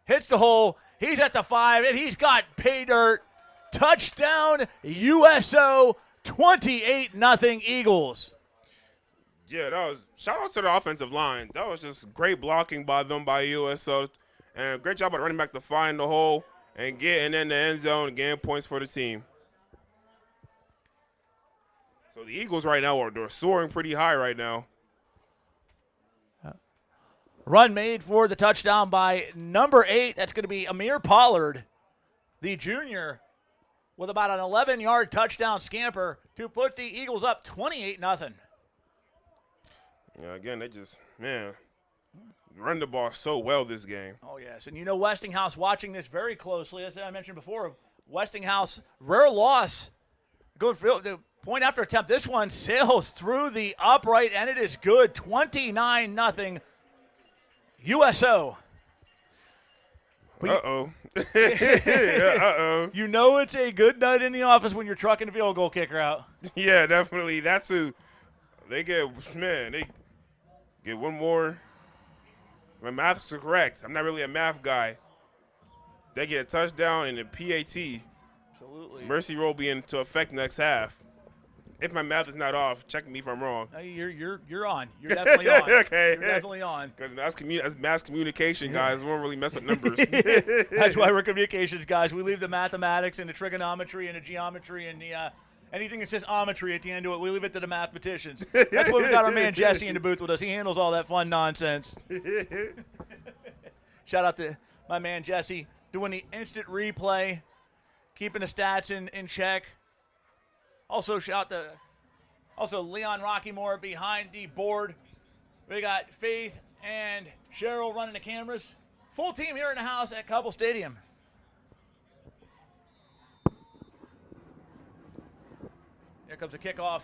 hits the hole. He's at the 5, and he's got pay dirt. Touchdown, USO, 28-0 Eagles. Yeah, that was shout out to the offensive line. That was just great blocking by them by USO, and great job by running back to find the hole and getting in the end zone and getting points for the team. So the Eagles right now they're soaring pretty high right now. Run made for the touchdown by number 8. That's going to be Amir Pollard, the junior, with about an 11-yard touchdown scamper to put the Eagles up 28-0. Yeah, again, they just, run the ball so well this game. Oh, yes. And Westinghouse watching this very closely. As I mentioned before, Westinghouse, rare loss. Going for the point after attempt. This one sails through the upright, and it is good. 29-0 USO. Uh-oh. Uh-oh. You know it's a good night in the office when you're trucking the field goal kicker out. Yeah, definitely. That's who they get one more. My math's correct. I'm not really a math guy. They get a touchdown and a PAT. Absolutely. Mercy rule be into effect next half. If my math is not off, check me if I'm wrong. No, you're on. You're definitely on. Okay. You're definitely on. Because that's mass communication, guys. We won't really mess with numbers. That's why we're communications guys. We leave the mathematics and the trigonometry and the geometry and the anything that says ometry at the end of it, we leave it to the mathematicians. That's why we got our man Jesse in the booth with us. He handles all that fun nonsense. Shout out to my man Jesse doing the instant replay, keeping the stats in check. Also, shout out to Leon Roxamore behind the board. We got Faith and Cheryl running the cameras. Full team here in the house at Couple Stadium. Here comes the kickoff.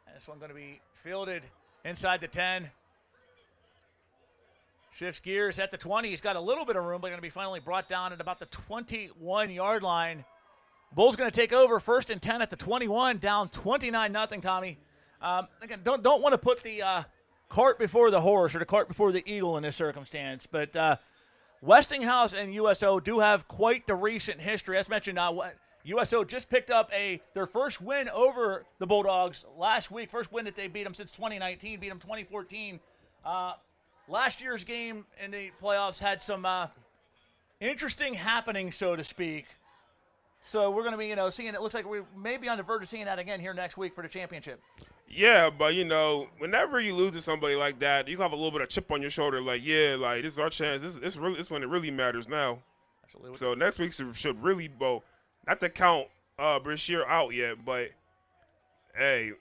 And this one going to be fielded inside the 10. Shifts gears at the 20. He's got a little bit of room, but going to be finally brought down at about the 21-yard line. Bulls going to take over 1st and 10 at the 21, down 29-0, Tommy. Again, don't want to put the cart before the horse or the cart before the eagle in this circumstance, but Westinghouse and USO do have quite the recent history. As mentioned, USO just picked up their first win over the Bulldogs last week, first win that they beat them since 2019, beat them 2014. Last year's game in the playoffs had some interesting happenings, so to speak. So we're going to be, seeing it. Looks like we may be on the verge of seeing that again here next week for the championship. Yeah, but, whenever you lose to somebody like that, you have a little bit of chip on your shoulder. Like, yeah, like, this is our chance. This when it really matters now. Absolutely. So next week should really, not to count Brashear out yet, but, hey.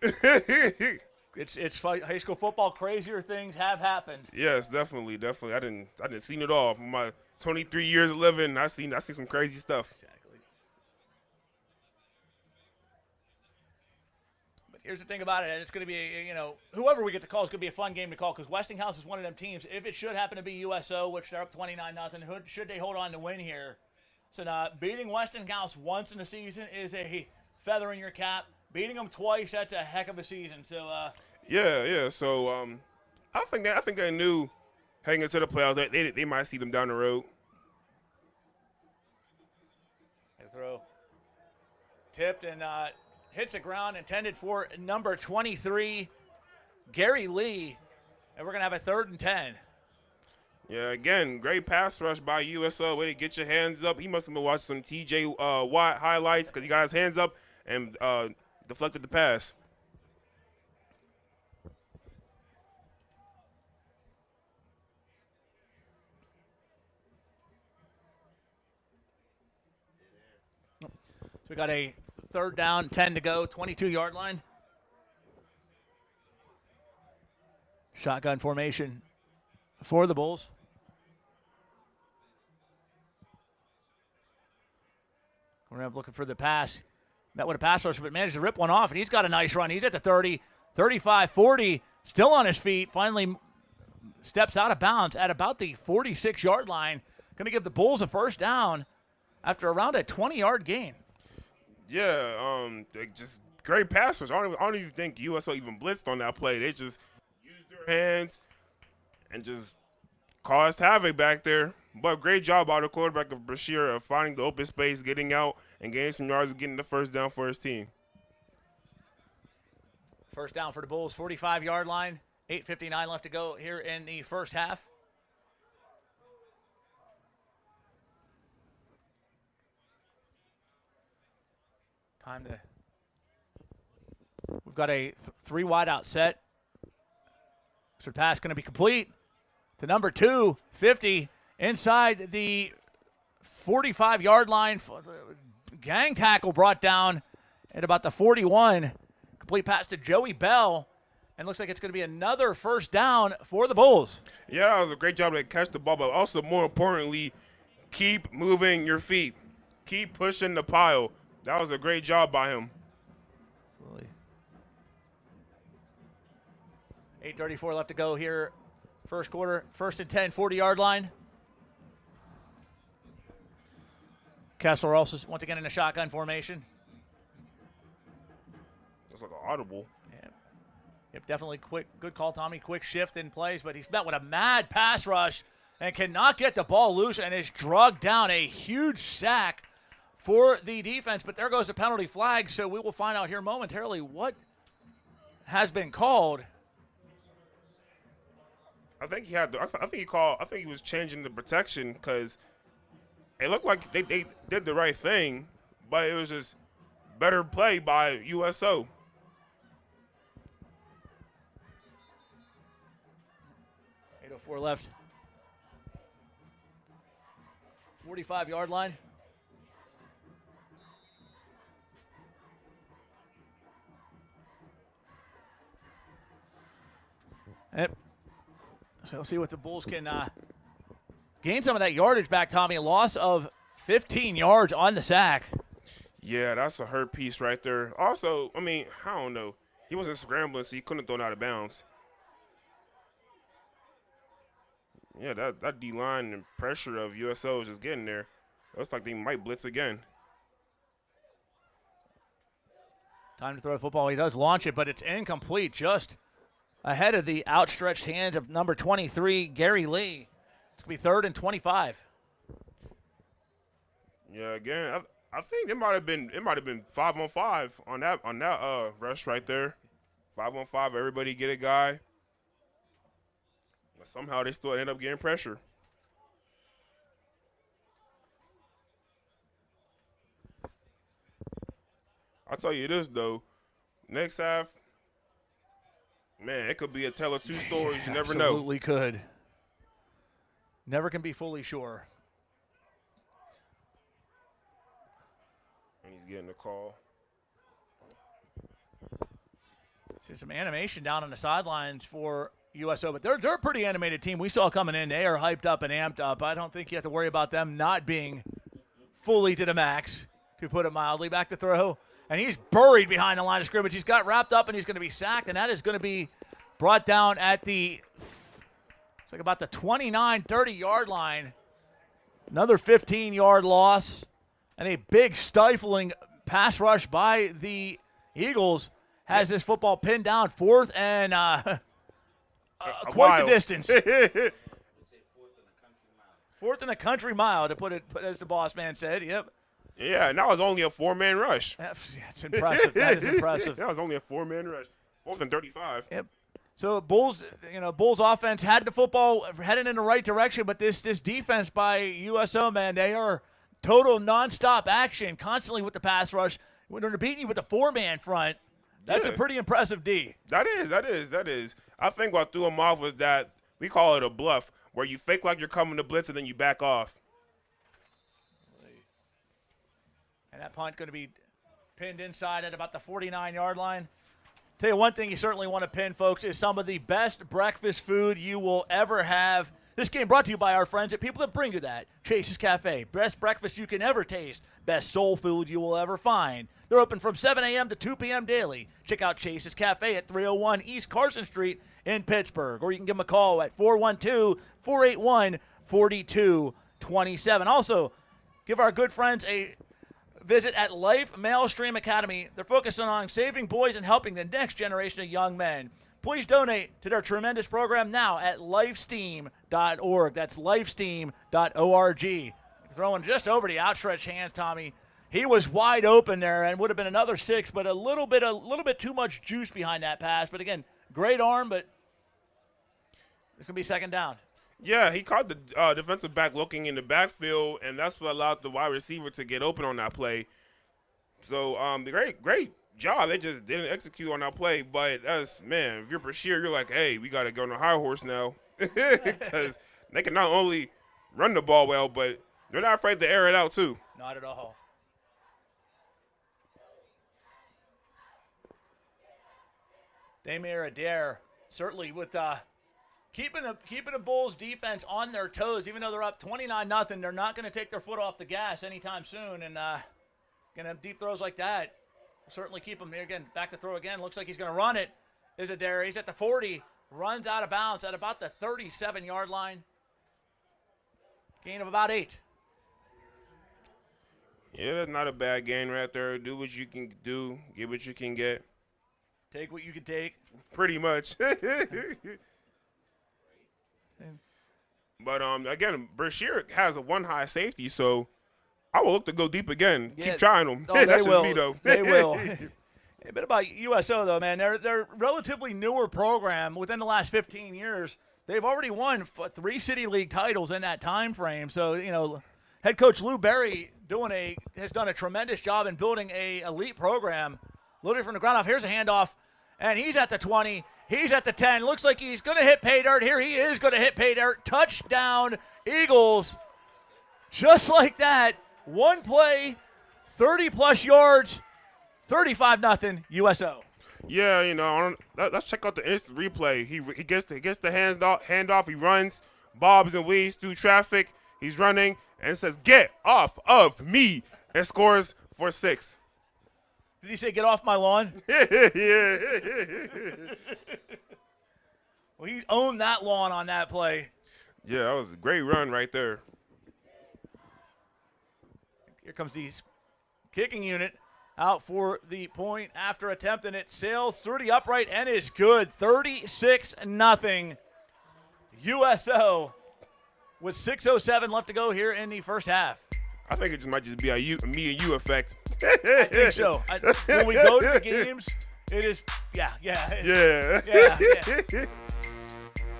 It's high school football. Crazier things have happened. Yes, definitely. I didn't seen it all. From my 23 years of living, I seen some crazy stuff. Exactly. Here's the thing about it, and it's going to be, whoever we get to call is going to be a fun game to call because Westinghouse is one of them teams. If it should happen to be USO, which they're up 29-0, should they hold on to win here? So beating Westinghouse once in the season is a feather in your cap. Beating them twice, that's a heck of a season. So yeah. So I think they knew heading into the playoffs they might see them down the road. Throw tipped and hits the ground, intended for number 23, Gary Lee. And we're going to have a 3rd and 10. Yeah, again, great pass rush by USO. Way to get your hands up. He must have been watching some TJ Watt highlights because he got his hands up and deflected the pass. So we got a 3rd down, 10 to go, 22-yard line. Shotgun formation for the Bulls. We're going to be looking for the pass. Met with a pass rusher, but managed to rip one off, and he's got a nice run. He's at the 30, 35, 40, still on his feet. Finally steps out of bounds at about the 46-yard line. Going to give the Bulls a 1st down after around a 20-yard gain. Yeah, just great pass rush. I don't even think USO even blitzed on that play. They just used their hands and just caused havoc back there. But great job by the quarterback of Brashear of finding the open space, getting out, and gaining some yards and getting the 1st down for his team. 1st down for the Bulls, 45-yard line. 8:59 left to go here in the first half. We've got a 3 wide out set. So the pass going to be complete to number 2, 50, inside the 45-yard line. Gang tackle brought down at about the 41. Complete pass to Joey Bell. And looks like it's going to be another 1st down for the Bulls. Yeah, that was a great job to catch the ball, but also more importantly, keep moving your feet. keep pushing the pile. That was a great job by him. Absolutely. 8:34 left to go here. First quarter, 1st and 10, 40-yard line. Kessler also once again in a shotgun formation. That's like an audible. Yep, definitely quick. Good call, Tommy. Quick shift in plays, but he's met with a mad pass rush and cannot get the ball loose and is drugged down. A huge sack for the defense, but there goes the penalty flag, so we will find out here momentarily what has been called. I think he was changing the protection because it looked like they did the right thing, but it was just better play by USO. .804 left. 45-yard line. Yep. So we'll see what the Bulls can gain some of that yardage back, Tommy. A loss of 15 yards on the sack. Yeah, that's a hurt piece right there. Also, I mean, I don't know. He wasn't scrambling, so he couldn't have thrown out of bounds. Yeah, that D-line and pressure of USO is just getting there. It looks like they might blitz again. Time to throw the football. He does launch it, but it's incomplete, just ahead of the outstretched hands of number 23, Gary Lee. It's going to be 3rd and 25. Yeah, again, I think it might have been 5-on-5 on that rush right there. 5-on-5, everybody get a guy. But somehow they still end up getting pressure. I'll tell you this though, next half, man, it could be a tale of two stories. You never know. Absolutely could. Never can be fully sure. And he's getting the call. See some animation down on the sidelines for USO, but they're a pretty animated team. We saw coming in. They are hyped up and amped up. I don't think you have to worry about them not being fully to the max, to put it mildly. Back to throw. And he's buried behind the line of scrimmage. He's got wrapped up, and he's going to be sacked, and that is going to be brought down at the, it's like about the 29, 30-yard line. Another 15-yard loss, and a big stifling pass rush by the Eagles has this football pinned down. 4th and quite the distance. 4th and a country mile, to put it as the boss man said. Yep. Yeah, and that was only a 4-man rush. That's impressive. That is impressive. That was only a 4-man rush. 4th and 35. Yep. So Bulls offense had the football heading in the right direction, but this defense by USO, man, they are total nonstop action, constantly with the pass rush. When they're beating you with a 4-man front, that's a pretty impressive D. That is. I think what threw him off was that we call it a bluff, where you fake like you're coming to blitz and then you back off. And that punt going to be pinned inside at about the 49-yard line. Tell you one thing you certainly want to pin, folks, is some of the best breakfast food you will ever have. This game brought to you by our friends at People That Bring You That. Chase's Cafe. Best breakfast you can ever taste. Best soul food you will ever find. They're open from 7 a.m. to 2 p.m. daily. Check out Chase's Cafe at 301 East Carson Street in Pittsburgh. Or you can give them a call at 412-481-4227. Also, give our good friends a visit at Life Mailstream Academy. They're focusing on saving boys and helping the next generation of young men. Please donate to their tremendous program now at lifesteam.org. That's lifesteam.org. Throwing just over the outstretched hands, Tommy. He was wide open there and would have been another 6, but a little bit too much juice behind that pass. But again, great arm, but it's going to be 2nd down. Yeah, he caught the defensive back looking in the backfield, and that's what allowed the wide receiver to get open on that play. So, great job. They just didn't execute on that play. But, if you're Brashear, you're like, hey, we got to go on a high horse now. Because they can not only run the ball well, but they're not afraid to air it out, too. Not at all. Damir Adair, certainly with keeping the Bulls defense on their toes, even though they're up 29-0. They're not going to take their foot off the gas anytime soon, and going to have deep throws like that. Certainly keep him here again. Back to throw again. Looks like he's going to run it. Is Adair. He's at the 40. Runs out of bounds at about the 37-yard line. Gain of about 8. Yeah, that's not a bad gain right there. Do what you can do. Get what you can get. Take what you can take. Pretty much. But, again, Brashear has a one high safety, so I will look to go deep again. Yeah. Keep trying them. Oh, That's they just will. me, though. They will. A bit about USO, though, man. They're a relatively newer program. Within the last 15 years, they've already won 3 City League titles in that time frame. So, head coach Lou Berry has done a tremendous job in building a elite program. Loaded from the ground off. Here's a handoff, and he's at the 20. He's at the 10. Looks like he's going to hit pay dirt. Here he is going to hit pay dirt. Touchdown, Eagles. Just like that. One play, 30-plus yards, 35-0 USO. Yeah, let's check out the instant replay. He gets the handoff. He runs, bobs and weaves through traffic. He's running and says, "Get off of me," and scores for 6. Did he say, "Get off my lawn"? Yeah. Well, he owned that lawn on that play. Yeah, that was a great run right there. Here comes the kicking unit out for the point after attempt, and it sails through the upright and is good. 36-0 USO with 6:07 left to go here in the first half. I think it might just be a me and you effect. I think so. When we go to the games, it is, yeah.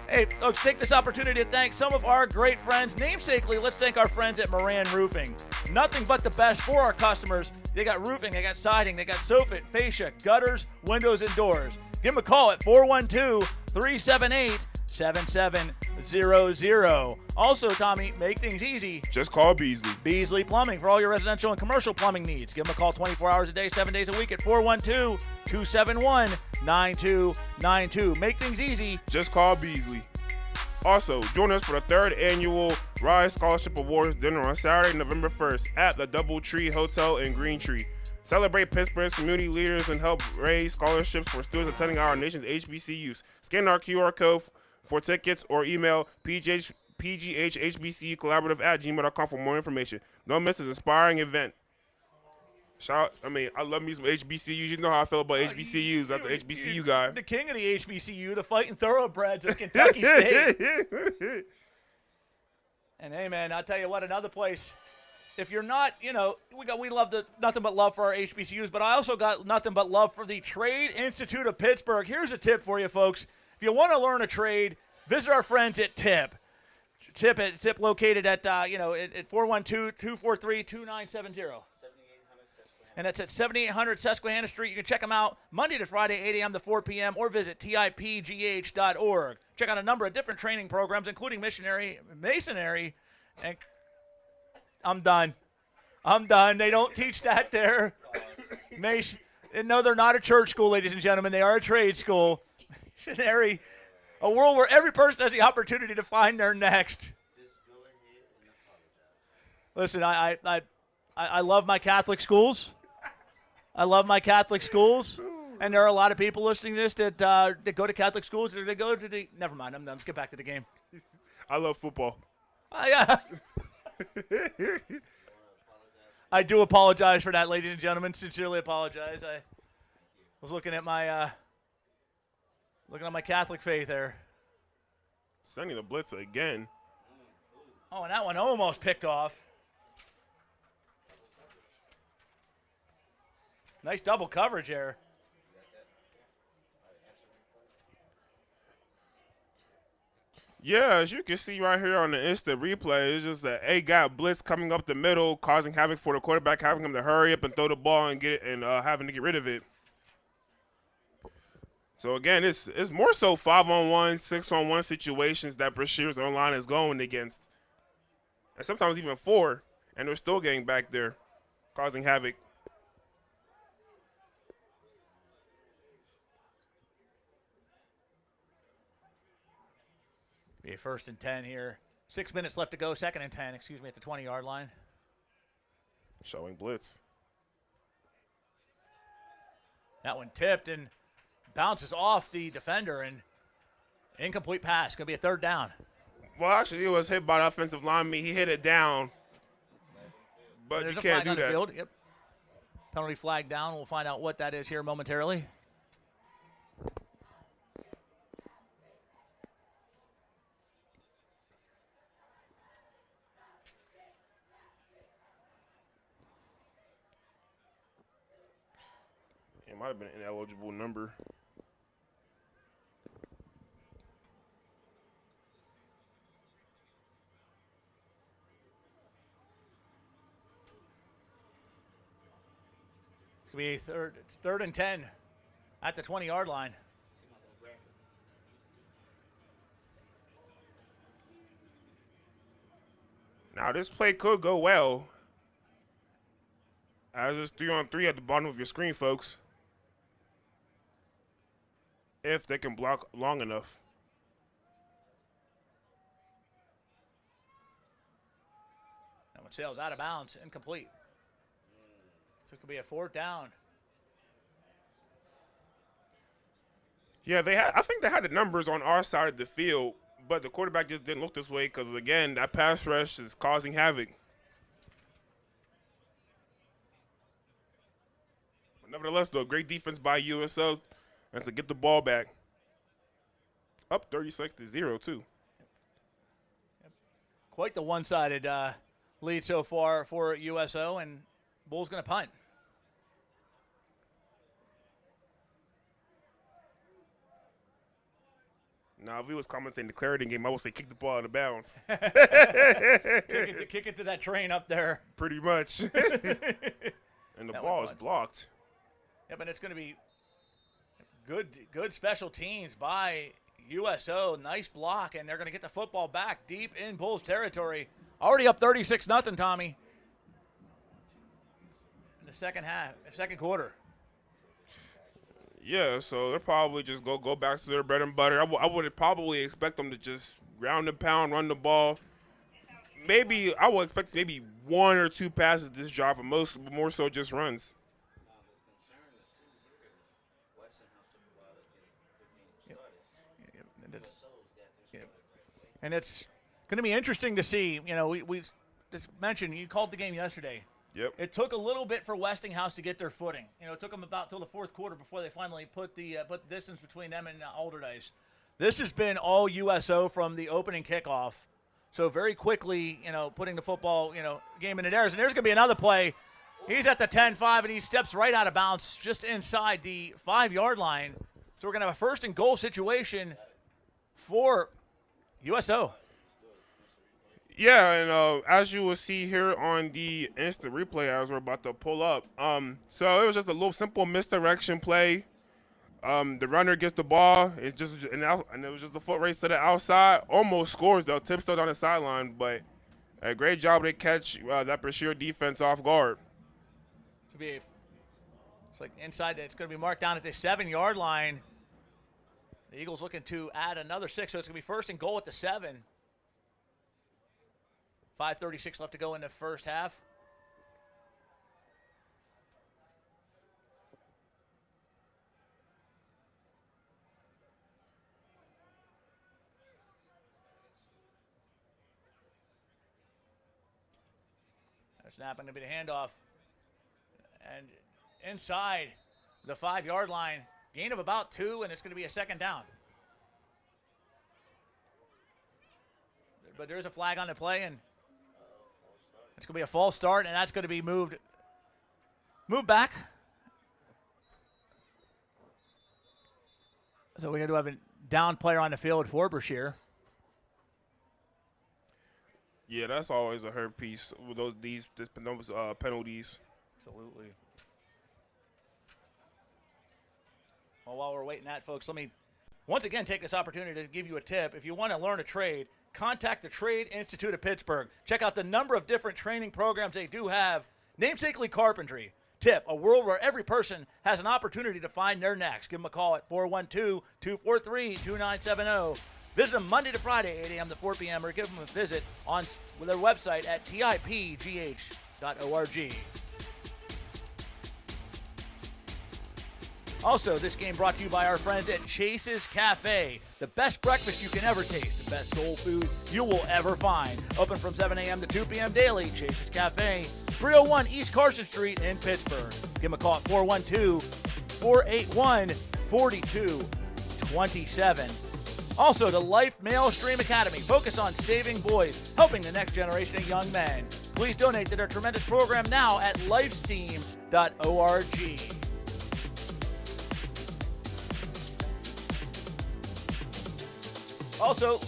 Hey, folks, take this opportunity to thank some of our great friends. Namesakely, let's thank our friends at Moran Roofing. Nothing but the best for our customers. They got roofing, they got siding, they got soffit, fascia, gutters, windows, and doors. Give them a call at 412-378-7700. Also, Tommy, make things easy. Just call Beasley. Beasley Plumbing for all your residential and commercial plumbing needs. Give them a call 24 hours a day, 7 days a week at 412-271-9292. Make things easy. Just call Beasley. Also, join us for the 3rd annual Rise Scholarship Awards dinner on Saturday, November 1st at the Doubletree Hotel in Green Tree. Celebrate Pittsburgh's community leaders and help raise scholarships for students attending our nation's HBCUs. Scan our QR code for tickets or email pghhbcucollaborative@gmail.com for more information. Don't miss this inspiring event. I love me some HBCUs. You know how I feel about HBCUs. That's an HBCU guy. The king of the HBCU, the fighting thoroughbreds of Kentucky State. And hey, man, I'll tell you what, another place. If you're not, we love nothing but love for our HBCUs, but I also got nothing but love for the Trade Institute of Pittsburgh. Here's a tip for you, folks. If you want to learn a trade, visit our friends at TIP. TIP located at 412-243-2970. And that's at 7800 Susquehanna Street. You can check them out Monday to Friday, 8 a.m. to 4 p.m., or visit tipgh.org. Check out a number of different training programs, including masonry, and I'm done. They don't teach that there. No, they're not a church school, ladies and gentlemen. They are a trade school. Masonry, a world where every person has the opportunity to find their next. Listen, I love my Catholic schools. And there are a lot of people listening to this that go to Catholic schools or they go to the – never mind, I'm done. Let's get back to the game. I love football. Yeah. I do apologize for that, ladies and gentlemen. Sincerely apologize. I was looking at my Catholic faith there. Sending the blitz again. Oh, and that one almost picked off. Nice double coverage there. Yeah, as you can see right here on the instant replay, it's just an A-gap blitz coming up the middle, causing havoc for the quarterback, having him to hurry up and throw the ball and having to get rid of it. So again, it's more so 5-on-1, 6-on-1 situations that Brashear's O-line is going against, and sometimes even 4, and they're still getting back there, causing havoc. Be a 1st and 10 here. 6 minutes left to go. 2nd and 10, at the 20-yard line. Showing blitz. That one tipped and bounces off the defender, and incomplete pass. Going to be a 3rd down. Well, actually, he was hit by the offensive lineman. He hit it down, but you can't do that. Field. Yep. Penalty flag down. We'll find out what that is here momentarily. It might have been an ineligible number. It's going to be it's 3rd and 10 at the 20-yard line. Now, this play could go well. As it's 3-on-3 at the bottom of your screen, folks. If they can block long enough. That one sails out of bounds, incomplete. So it could be a 4th down. Yeah, I think they had the numbers on our side of the field, but the quarterback just didn't look this way because, again, that pass rush is causing havoc. But nevertheless, though, great defense by USO. And to get the ball back. Up 36-0, too. Quite the one-sided lead so far for USO, and Bull's going to punt. Now, if he was commentating the Clarendon game, I would say kick the ball out of bounds. kick it to that train up there. Pretty much. And the ball is blocked. Yep, and it's going to be good special teams by USO. Nice block, and they're going to get the football back deep in Bulls territory. Already up 36-0, Tommy. In the second quarter. Yeah, so they'll probably just go back to their bread and butter. I would probably expect them to just ground and pound, run the ball. Maybe I would expect maybe 1 or 2 passes this drive, but more so just runs. And it's going to be interesting to see. You know, we just mentioned, you called the game yesterday. Yep. It took a little bit for Westinghouse to get their footing. You know, it took them about till the 4th quarter before they finally put the distance between them and Alderdice. This has been all USO from the opening kickoff. So very quickly, you know, putting the football, game in the airs. And there's going to be another play. He's at the 10-5, and he steps right out of bounds just inside the 5-yard line. So we're going to have a 1st and goal situation for USO. Yeah, and as you will see here on the instant replay as we're about to pull up, so it was just a little simple misdirection play. The runner gets the ball. It's just and it was just a foot race to the outside. Almost scores though. Tip still down the sideline, but a great job to catch that Brashear defense off guard. It's like inside. It's going to be marked down at the 7-yard line. The Eagles looking to add another 6, so it's going to be 1st and goal at the 7. 5:36 left to go in the first half. Snap going to be the handoff. And inside the 5-yard line, gain of about 2, and it's going to be a 2nd down. But there's a flag on the play, and it's going to be a false start, and that's going to be moved back. So we're going to have a down player on the field for Brashear. Yeah, that's always a hurt piece with those penalties. Absolutely. Well, while we're waiting that, folks, let me once again take this opportunity to give you a tip. If you want to learn a trade, contact the Trade Institute of Pittsburgh. Check out the number of different training programs they do have. Namesakely Carpentry. Tip, a world where every person has an opportunity to find their next. Give them a call at 412-243-2970. Visit them Monday to Friday, 8 a.m. to 4 p.m., or give them a visit on their website at tipgh.org. Also, this game brought to you by our friends at Chase's Cafe. The best breakfast you can ever taste. The best soul food you will ever find. Open from 7 a.m. to 2 p.m. daily. Chase's Cafe, 301 East Carson Street in Pittsburgh. Give them a call at 412-481-4227. Also, the Life Male Stream Academy. Focus on saving boys, helping the next generation of young men. Please donate to their tremendous program now at lifesteam.org. Also,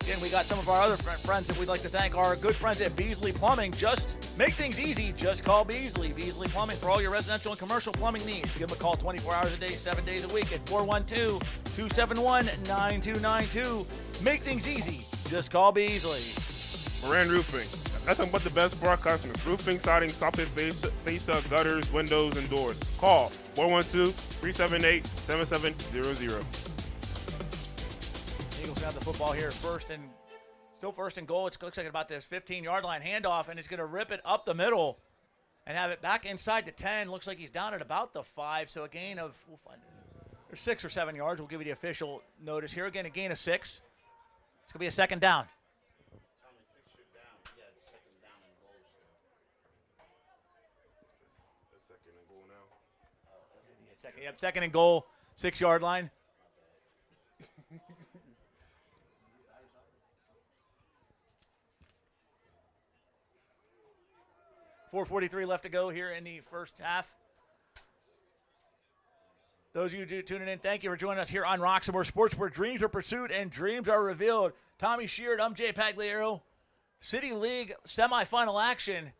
again, we got some of our other friends that we'd like to thank. Our good friends at Beasley Plumbing. Just make things easy. Just call Beasley. Beasley Plumbing for all your residential and commercial plumbing needs. Give them a call 24 hours a day, 7 days a week at 412-271-9292. Make things easy. Just call Beasley. Moran Roofing. Nothing but the best for our customers. Roofing, siding, soffit, face-up, gutters, windows, and doors. Call 412-378-7700. Eagles have the football here still first and goal. It looks like about this 15-yard line handoff, and he's going to rip it up the middle and have it back inside the 10. Looks like he's down at about the 5, so a gain of, we'll find it. There's 6 or 7 yards. We'll give you the official notice here. Again, a gain of 6. It's going to be a second down. Second and goal, 6-yard line. 4:43 left to go here in the first half. Those of you tuning in, thank you for joining us here on Roxamore Sports, where dreams are pursued and dreams are revealed. Tommy Sheard, I'm Jay Pagliaro. City League semifinal action.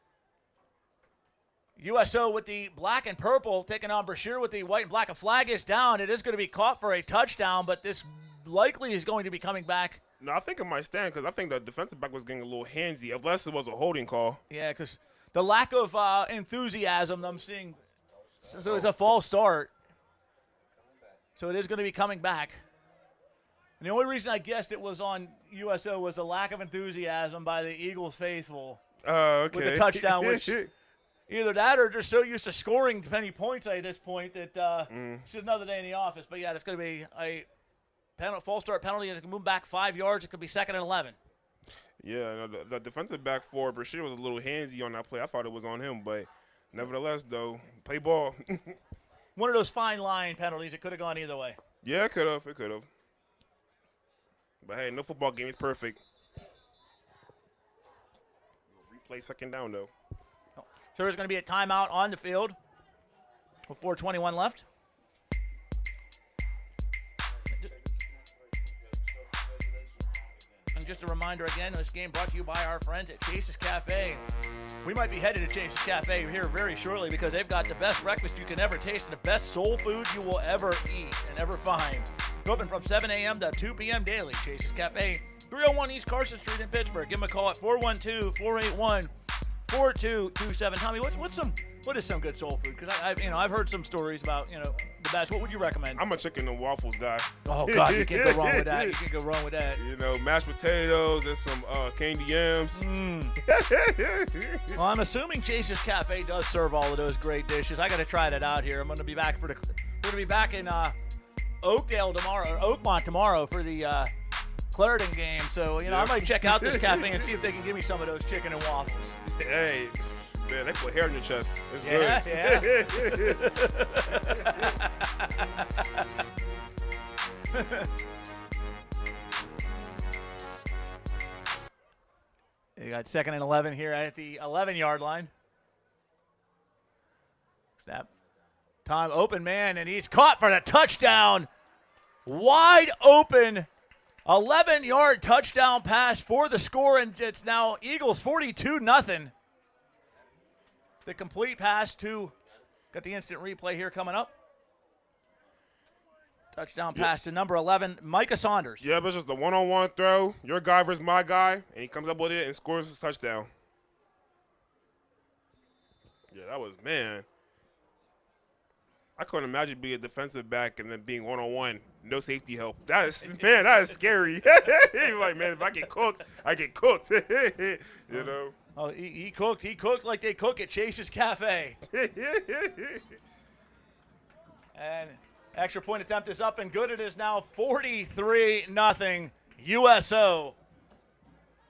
USO with the black and purple taking on Brashear with the white and black. A flag is down. It is going to be caught for a touchdown, but this likely is going to be coming back. No, I think it might stand because I think the defensive back was getting a little handsy, unless it was a holding call. Yeah, because the lack of enthusiasm I'm seeing. So it's a false start. So it is going to be coming back. And the only reason I guessed it was on USO was a lack of enthusiasm by the Eagles faithful Okay. with the touchdown, which either that or they're so used to scoring penny points at this point that it's just another day in the office. But, yeah, it's going to be a false start penalty, and it can move back 5 yards. It could be 2nd and 11. Yeah, no, the defensive back for Brashear was a little handsy on that play. I thought it was on him, but nevertheless, though, play ball. One of those fine line penalties. It could have gone either way. Yeah, it could have. It could have. But, hey, no football game is perfect. Replay second down, though. So there's going to be a timeout on the field with 4:21 left. And just a reminder again, this game brought to you by our friends at Chase's Cafe. We might be headed to Chase's Cafe here very shortly because they've got the best breakfast you can ever taste and the best soul food you will ever eat and ever find. Open from 7 a.m. to 2 p.m. daily. Chase's Cafe, 301 East Carson Street in Pittsburgh. Give them a call at 412-481-4227. Tommy, what is some good soul food? Because I've heard some stories about the best. What would you recommend? I'm a chicken and waffles guy. Oh God, you can't go wrong with that. You can't go wrong with that. Mashed potatoes and some candy yams. Well, I'm assuming Chase's Cafe does serve all of those great dishes. I got to try that out here. I'm going to be back in Oakdale tomorrow, or Oakmont tomorrow for the Clarendon game. So I might check out this cafe and see if they can give me some of those chicken and waffles. Hey, man, they put hair in your chest. It's good. Yeah. You got 2nd and 11 here at the 11-yard line. Snap. Time open, man, and he's caught for the touchdown. Wide open 11-yard touchdown pass for the score, and it's now Eagles 42-0. The complete pass to, got the instant replay here coming up. Touchdown pass to number 11, Micah Saunders. Yeah, but it's just a one-on-one throw. Your guy versus my guy, and he comes up with it and scores his touchdown. Yeah, that was, man. I couldn't imagine being a defensive back and then being one-on-one, no safety help. That is scary. You're like, man, if I get cooked, I get cooked. You know. Oh, he cooked. He cooked like they cook at Chase's Cafe. And extra point attempt is up and good. It is now 43-0 USO.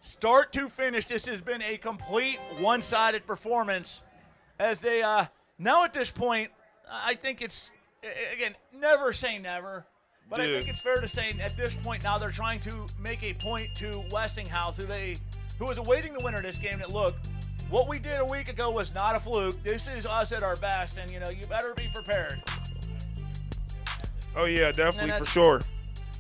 Start to finish, this has been a complete one-sided performance. As they now at this point, I think it's, again, never say never, but I think it's fair to say at this point now they're trying to make a point to Westinghouse, who was awaiting the winner of this game, that, look, what we did a week ago was not a fluke. This is us at our best, and, you better be prepared. Oh, yeah, definitely, for sure.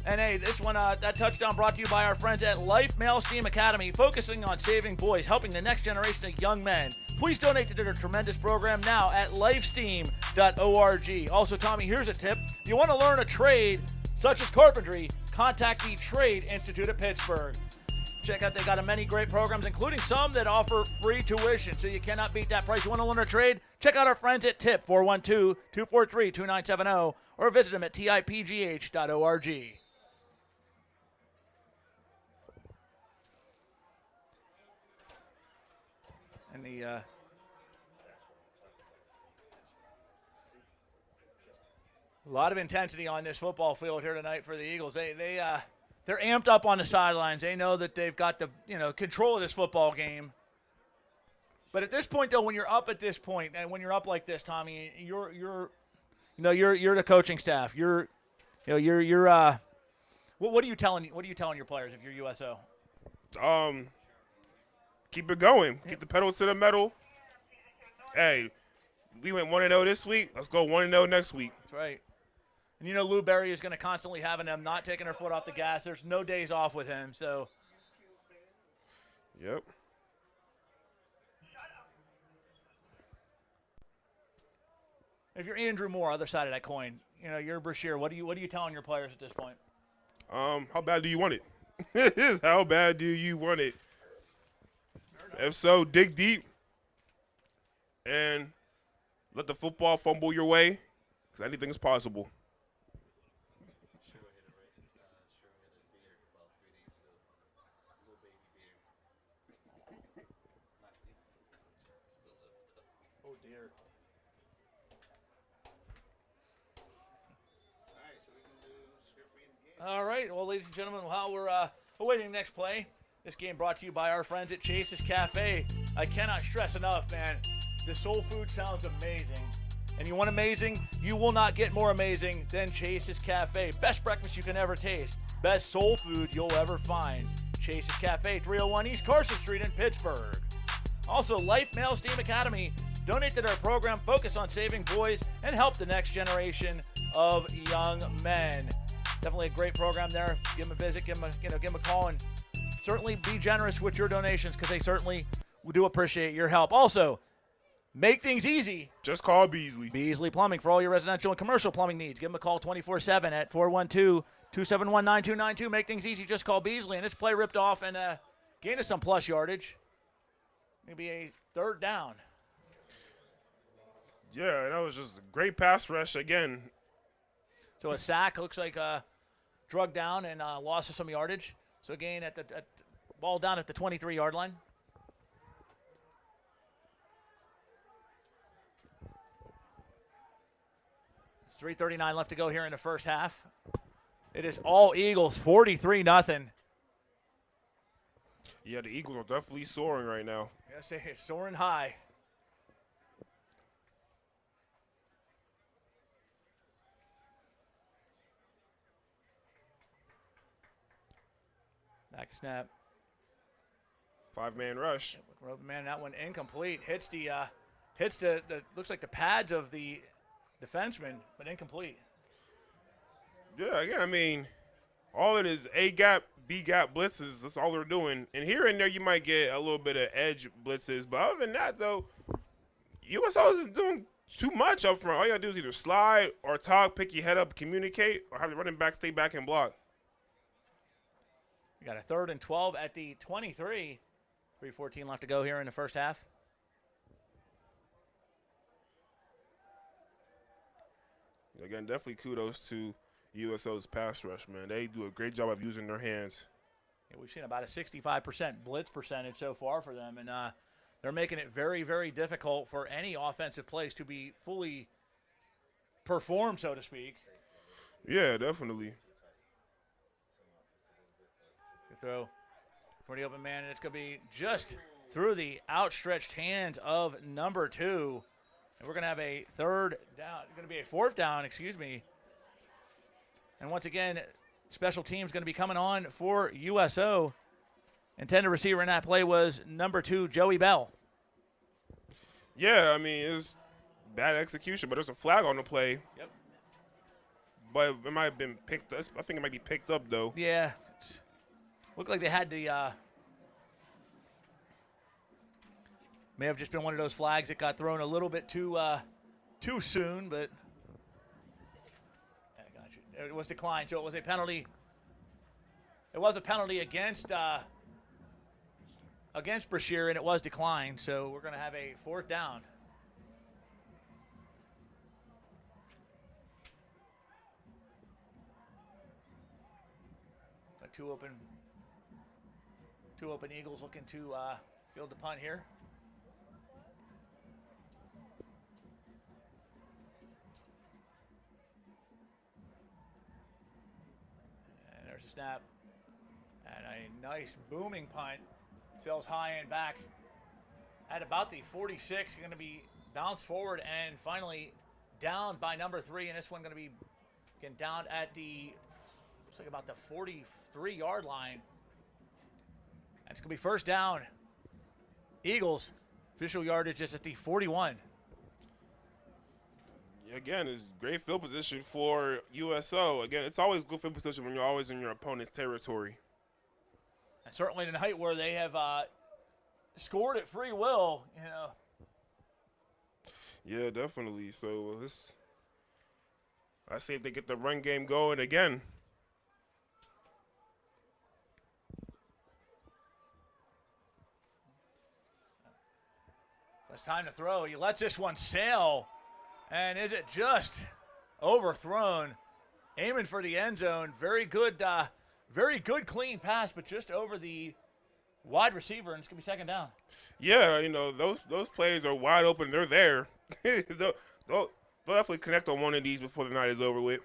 And, hey, this one, that touchdown brought to you by our friends at Life Male Steam Academy, focusing on saving boys, helping the next generation of young men. Please donate to their tremendous program now at lifesteam.org. Also, Tommy, here's a tip. If you want to learn a trade, such as carpentry, contact the Trade Institute of Pittsburgh. Check out, they got many great programs, including some that offer free tuition, so you cannot beat that price. You want to learn a trade? Check out our friends at TIP, 412-243-2970, or visit them at tipgh.org. And a lot of intensity on this football field here tonight for the Eagles. They're amped up on the sidelines. They know that they've got the control of this football game. But at this point, though, when you're up at this point, and when you're up like this, Tommy, you're the coaching staff. What are you telling your players if you're USO? Keep it going. Keep the pedal to the metal. Hey, we went 1-0 this week. Let's go 1-0 next week. That's right. And Lou Berry is going to constantly having them not taking their foot off the gas. There's no days off with him. So. Yep. If you're Andrew Moore, other side of that coin, you're Brashear. What are you telling your players at this point? How bad do you want it? How bad do you want it? If so, dig deep and let the football fumble your way, because anything is possible. Oh, dear. All right, well, ladies and gentlemen, while we're awaiting the next play, this game brought to you by our friends at Chase's Cafe. I cannot stress enough, man, the soul food sounds amazing. And you want amazing? You will not get more amazing than Chase's Cafe. Best breakfast you can ever taste. Best soul food you'll ever find. Chase's Cafe, 301 East Carson Street in Pittsburgh. Also, Life Male Steam Academy. Donate to their program, focus on saving boys, and help the next generation of young men. Definitely a great program there. Give them a visit, give them a call, and certainly be generous with your donations, because they certainly do appreciate your help. Also, make things easy. Just call Beasley. Beasley Plumbing for all your residential and commercial plumbing needs. Give them a call 24/7 at 412-271-9292. Make things easy. Just call Beasley. And this play ripped off and gained us some plus yardage. Maybe a third down. Yeah, that was just a great pass rush again. So a sack looks like drug down and loss of some yardage. So again, ball down at the 23-yard line. It's 3:39 left to go here in the first half. It is all Eagles, 43-0. Yeah, the Eagles are definitely soaring right now. Yes, they're soaring high. Back snap. Five-man rush. Man, that one incomplete. Hits the looks like the pads of the defenseman, but incomplete. Yeah, again, I mean, all it is A-gap, B-gap blitzes. That's all they're doing. And here and there, you might get a little bit of edge blitzes. But other than that, though, USO isn't doing too much up front. All you got to do is either slide or talk, pick your head up, communicate, or have the running back stay back and block. We got a 3rd and 12 at the 23. 3:14 left to go here in the first half. Again, definitely kudos to USO's pass rush, man. They do a great job of using their hands. Yeah, we've seen about a 65% blitz percentage so far for them, and they're making it very, very difficult for any offensive plays to be fully performed, so to speak. Yeah, definitely. Good throw for the open man, and it's going to be just through the outstretched hands of number 2. And we're going to have a third down. Going to be a fourth down, excuse me. And once again, special teams going to be coming on for USO. Intended receiver in that play was number 2, Joey Bell. Yeah, I mean, it's bad execution, but there's a flag on the play. Yep. But it might have been picked up. I think it might be picked up, though. Yeah. Looked like they had the may have just been one of those flags that got thrown a little bit too soon, but I got you. It was declined, so it was a penalty. It was a penalty against Brashear, and it was declined. So we're going to have a fourth down. Two open Eagles looking to field the punt here. And there's a snap. And a nice booming punt. Sails high and back at about the 46. Going to be bounced forward and finally down by number 3. And this one going to be getting down at the, looks like about the 43-yard line. It's going to be first down. Eagles, official yardage is at the 41. Again, it's great field position for USO. Again, it's always good field position when you're always in your opponent's territory. And certainly tonight where they have scored at free will, you know. Yeah, definitely. So I say if they get the run game going again. It's time to throw. He lets this one sail. And is it just overthrown? Aiming for the end zone. Very good clean pass, but just over the wide receiver, and it's going to be second down. Yeah, you know, those plays are wide open. They're there. they'll definitely connect on one of these before the night is over with.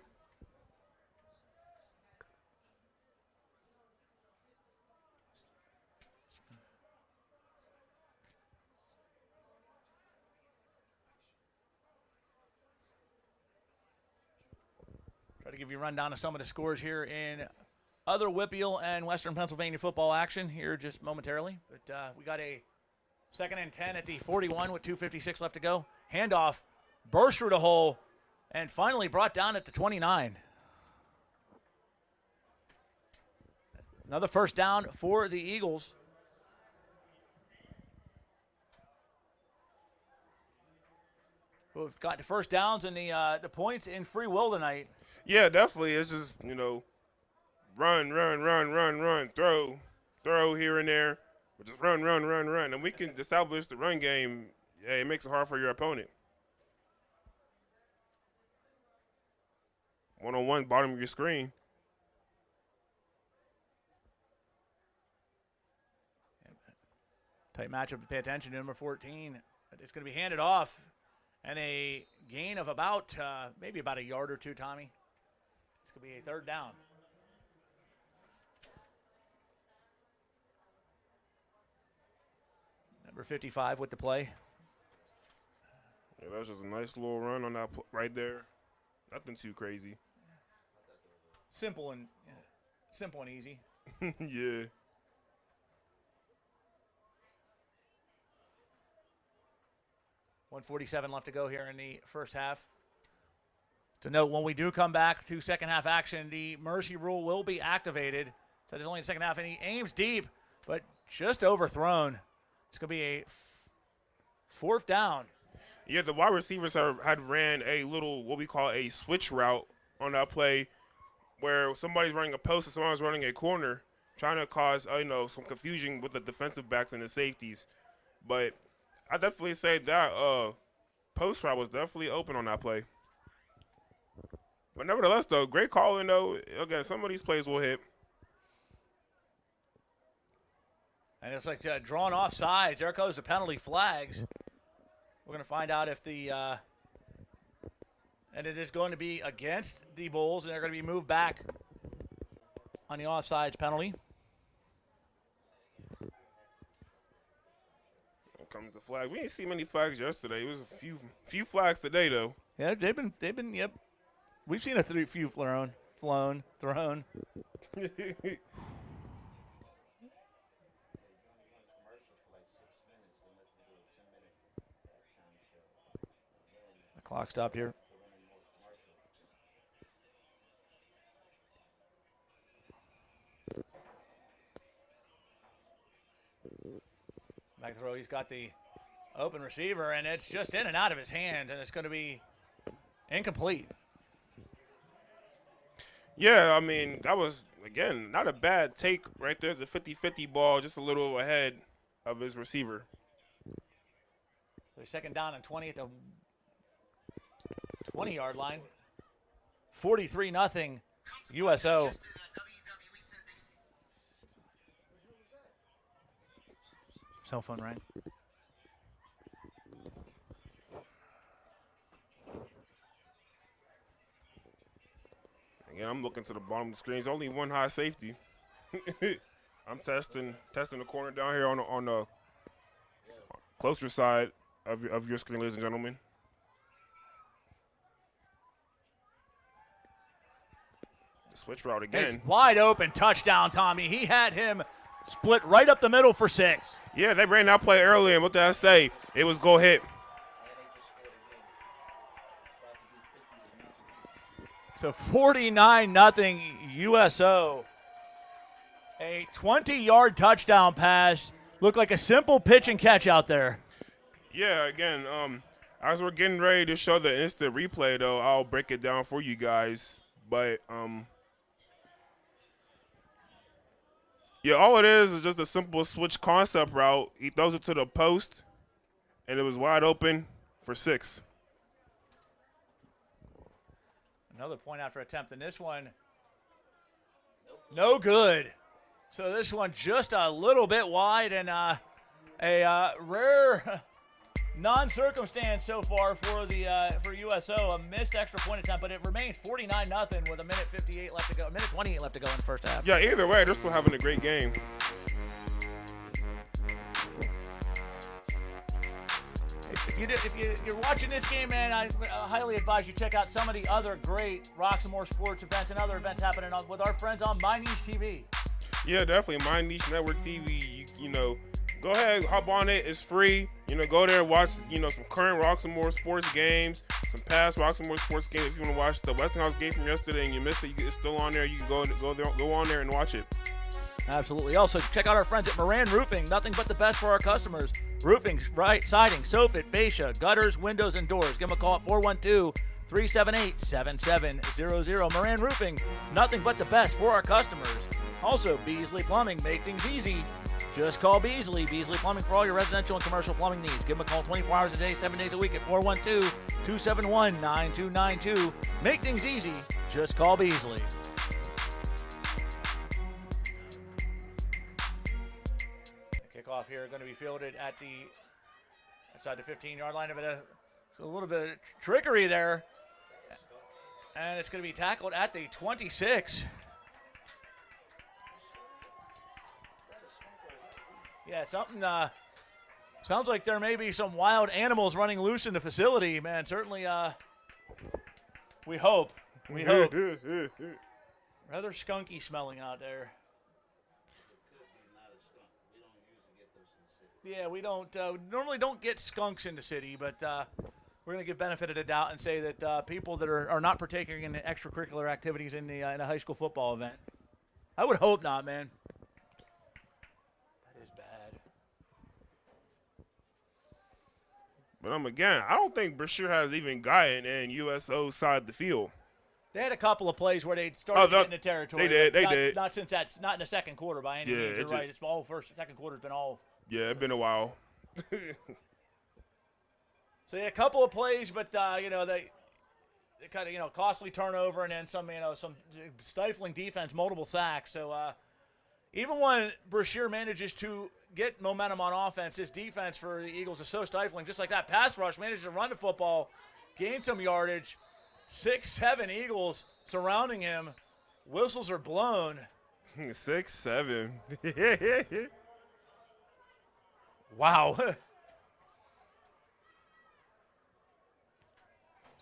Try to give you a rundown of some of the scores here in other Whippeal and Western Pennsylvania football action here just momentarily. But we got a 2nd and 10 at the 41 with 2:56 left to go. Handoff, burst through the hole, and finally brought down at the 29. Another first down for the Eagles. We've got the first downs and the points in free will tonight. Yeah, definitely. It's just, you know, run, throw here and there. But just run. And we can establish the run game. Yeah, it makes it hard for your opponent. One-on-one, bottom of your screen. Tight matchup to pay attention to, number 14. It's going to be handed off. And a gain of about, maybe about a yard or two, Tommy. It's going to be a third down. Number 55 with the play. Yeah, that was just a nice little run on that right there. Nothing too crazy. Simple and easy. Yeah. .147 left to go here in the first half. To note, when we do come back to second half action, the mercy rule will be activated. So there's only the second half, and he aims deep, but just overthrown. It's going to be a fourth down. Yeah, the wide receivers had ran a little, what we call a switch route on that play, where somebody's running a post and someone's running a corner, trying to cause some confusion with the defensive backs and the safeties. But I definitely say that post route was definitely open on that play. But nevertheless, though, great calling, though. Again, some of these plays will hit. And it's like drawn off sides. There goes the penalty flags. We're going to find out if the and it is going to be against the Bulls, and they're going to be moved back on the offsides penalty. Here comes the flag. We didn't see many flags yesterday. It was a few flags today, though. Yeah, they've been. Yep, we've seen a few thrown. The clock stopped here. Back throw, he's got the open receiver, and it's just in and out of his hand, and it's going to be incomplete. Yeah, I mean, that was, again, not a bad take right there. It's a 50-50 ball, just a little ahead of his receiver. So second down and 20 at the 20-yard line. 43-0 USO. Cell phone rang. Again, I'm looking to the bottom of the screen. There's only one high safety. I'm testing the corner down here on the closer side of your screen, ladies and gentlemen. The switch route again. It's wide open touchdown, Tommy. He had him split right up the middle for 6. Yeah, they ran that play early, and what did I say? It was go hit. So 49-0 USO. A 20-yard touchdown pass. Looked like a simple pitch and catch out there. Yeah, again, as we're getting ready to show the instant replay, though, I'll break it down for you guys. But, yeah, all it is just a simple switch concept route. He throws it to the post, and it was wide open for 6. Another point after attempt, and this one, no good. So this one just a little bit wide, and a rare non-circumstance so far for USO. A missed extra point attempt, but it remains 49-0 with a minute 58 left to go. A minute 28 left to go in the first half. Yeah, either way, they're still having a great game. If you're watching this game, man, I highly advise you check out some of the other great Roxamore sports events and other events happening with our friends on My Niche TV. Yeah, definitely. My Niche Network TV, you know, go ahead, hop on it. It's free. You know, go there and watch, you know, some current Roxamore sports games, some past Roxamore sports games. If you want to watch the Westinghouse game from yesterday and you missed it, it's still on there. You can go on there and watch it. Absolutely. Also, check out our friends at Moran Roofing. Nothing but the best for our customers. Roofing, siding, soffit, fascia, gutters, windows, and doors. Give them a call at 412-378-7700. Moran Roofing. Nothing but the best for our customers. Also, Beasley Plumbing. Make things easy. Just call Beasley. Beasley Plumbing for all your residential and commercial plumbing needs. Give them a call 24 hours a day, 7 days a week at 412-271-9292. Make things easy. Just call Beasley. Kickoff here going to be fielded at outside the 15-yard line. A little bit of trickery there. And it's going to be tackled at the 26. Yeah, something sounds like there may be some wild animals running loose in the facility, man. Certainly, we hope. Rather skunky smelling out there. Yeah, we don't normally don't get skunks in the city, but we're going to give benefit of the doubt and say that people that are not partaking in the extracurricular activities in a high school football event. I would hope not, man. That is bad. But again, I don't think Brashear has even gotten in USO side of the field. They had a couple of plays where they started getting the territory. They did. Not since not in the second quarter by any means. You're right. It's all second quarter's been all. Yeah, it's been a while. So they had a couple of plays, but they kind of, costly turnover and then some stifling defense, multiple sacks. So even when Brashear manages to get momentum on offense, this defense for the Eagles is so stifling. Just like that pass rush, manages to run the football, gain some yardage. 6-7 Eagles surrounding him. Whistles are blown. 6-7. Wow. So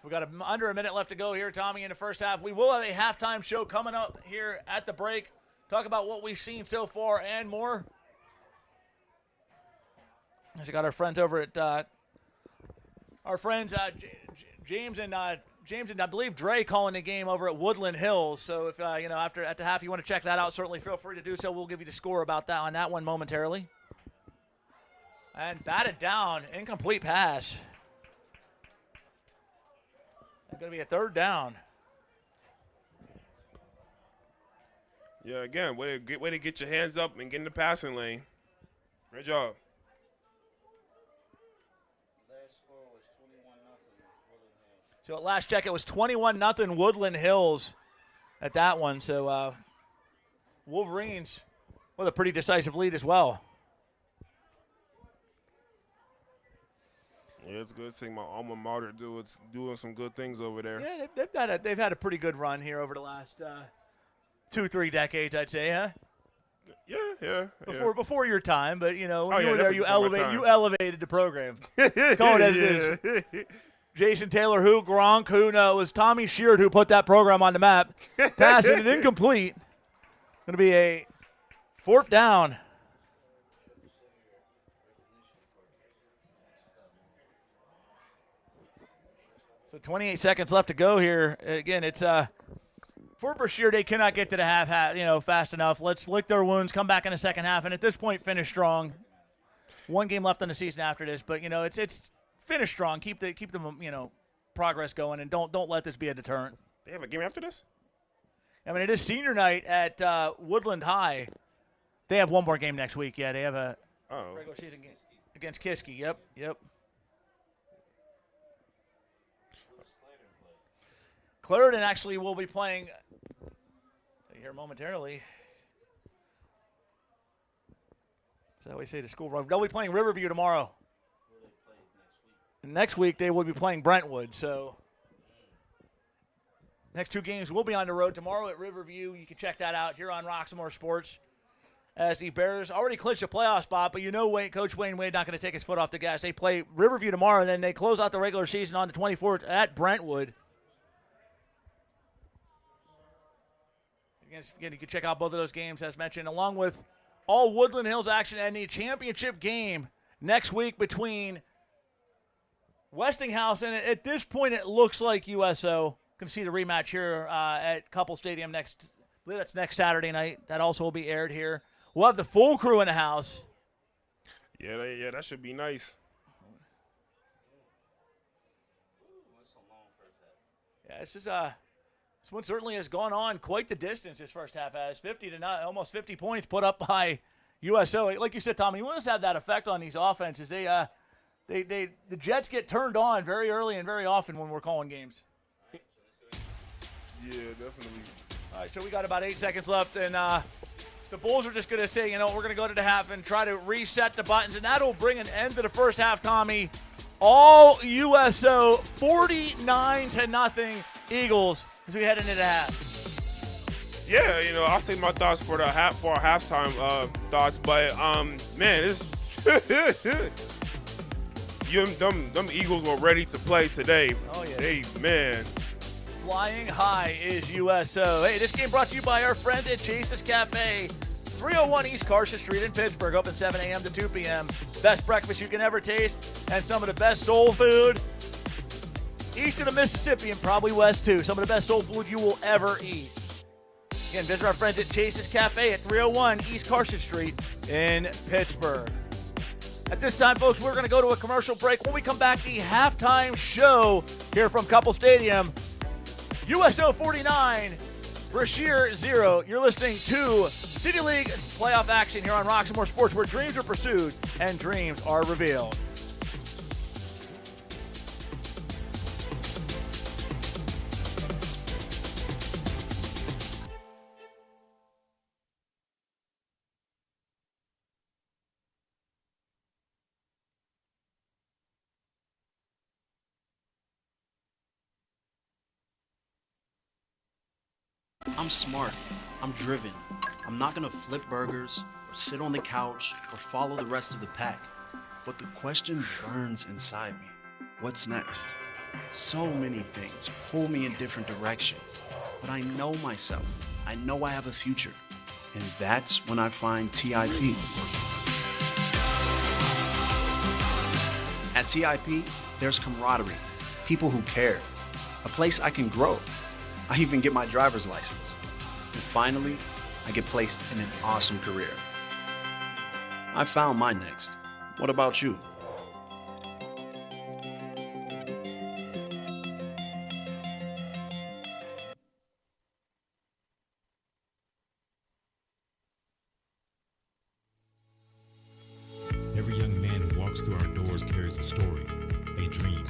we got under a minute left to go here, Tommy, in the first half. We will have a halftime show coming up here at the break. Talk about what we've seen so far and more. As we got our friends over at James and I believe Dre calling the game over at Woodland Hills. So if after at the half you want to check that out, certainly feel free to do so. We'll give you the score about that on that one momentarily. And batted down, incomplete pass. It's going to be a third down. Yeah, again, way to get your hands up and get in the passing lane. Great job. Last score was 21-0 Woodland Hills. So at last check, it was 21-0 Woodland Hills at that one. So Wolverines with a pretty decisive lead as well. Yeah, it's good seeing my alma mater doing some good things over there. Yeah, they've had a pretty good run here over the last 2-3 decades, I'd say, huh? Yeah. Before your time, but you were yeah, there, you definitely elevated the program. Call it as it is. Jason Taylor, who Gronk, who no, it was Tommy Sheard who put that program on the map. Passing it incomplete. Going to be a fourth down. So 28 seconds left to go here. Again, it's for Brashear, they cannot get to the half, fast enough. Let's lick their wounds, come back in the second half, and at this point, finish strong. One game left in the season after this, but it's finish strong. Keep the progress going, and don't let this be a deterrent. They have a game after this? I mean, it is senior night at Woodland High. They have one more game next week. Yeah, they have a regular season game against Kiski. Yep. Clarendon actually will be playing here momentarily. Is that how we say the school? They'll be playing Riverview tomorrow. Next week they will be playing Brentwood. So next two games will be on the road. Tomorrow at Riverview. You can check that out here on Roxamore Sports. As the Bears already clinched a playoff spot, but Coach Wayne Wade not going to take his foot off the gas. They play Riverview tomorrow, and then they close out the regular season on the 24th at Brentwood. Again, you can check out both of those games, as mentioned, along with all Woodland Hills action and the championship game next week between Westinghouse and at this point it looks like USO. Can see the rematch here at Couple Stadium I believe that's next Saturday night. That also will be aired here. We'll have the full crew in the house. Yeah, that should be nice. Yeah, it's just this one certainly has gone on quite the distance this first half has. Almost 50 points put up by USO. Like you said, Tommy, you want us to have that effect on these offenses. The Jets get turned on very early and very often when we're calling games. Yeah, definitely. All right, so we got about 8 seconds left, and the Bulls are just going to say, we're going to go to the half and try to reset the buttons, and that'll bring an end to the first half, Tommy. All USO, 49-0 Eagles as we head into the half. Yeah, I'll say my thoughts for our halftime thoughts, but man, this them Eagles were ready to play today. Oh yeah. Man. Flying high is USO. Hey, this game brought to you by our friends at Chase's Cafe, 301 East Carson Street in Pittsburgh, open 7 a.m. to 2 p.m. Best breakfast you can ever taste, and some of the best soul food east of the Mississippi and probably west too. Some of the best soul food you will ever eat. Again, visit our friends at Chase's Cafe at 301 East Carson Street in Pittsburgh. At this time, folks, we're going to go to a commercial break. When we come back, the halftime show here from Couple Stadium. USO 49, Brashear 0. You're listening to City League playoff action here on Roxamore Sports, where dreams are pursued and dreams are revealed. I'm smart. I'm driven. I'm not gonna flip burgers or sit on the couch or follow the rest of the pack. But the question burns inside me. What's next? So many things pull me in different directions. But I know myself. I know I have a future. And that's when I find TIP. At TIP, there's camaraderie, people who care, a place I can grow. I even get my driver's license. And finally, I get placed in an awesome career. I found my next. What about you? Every young man who walks through our doors carries a story, a dream,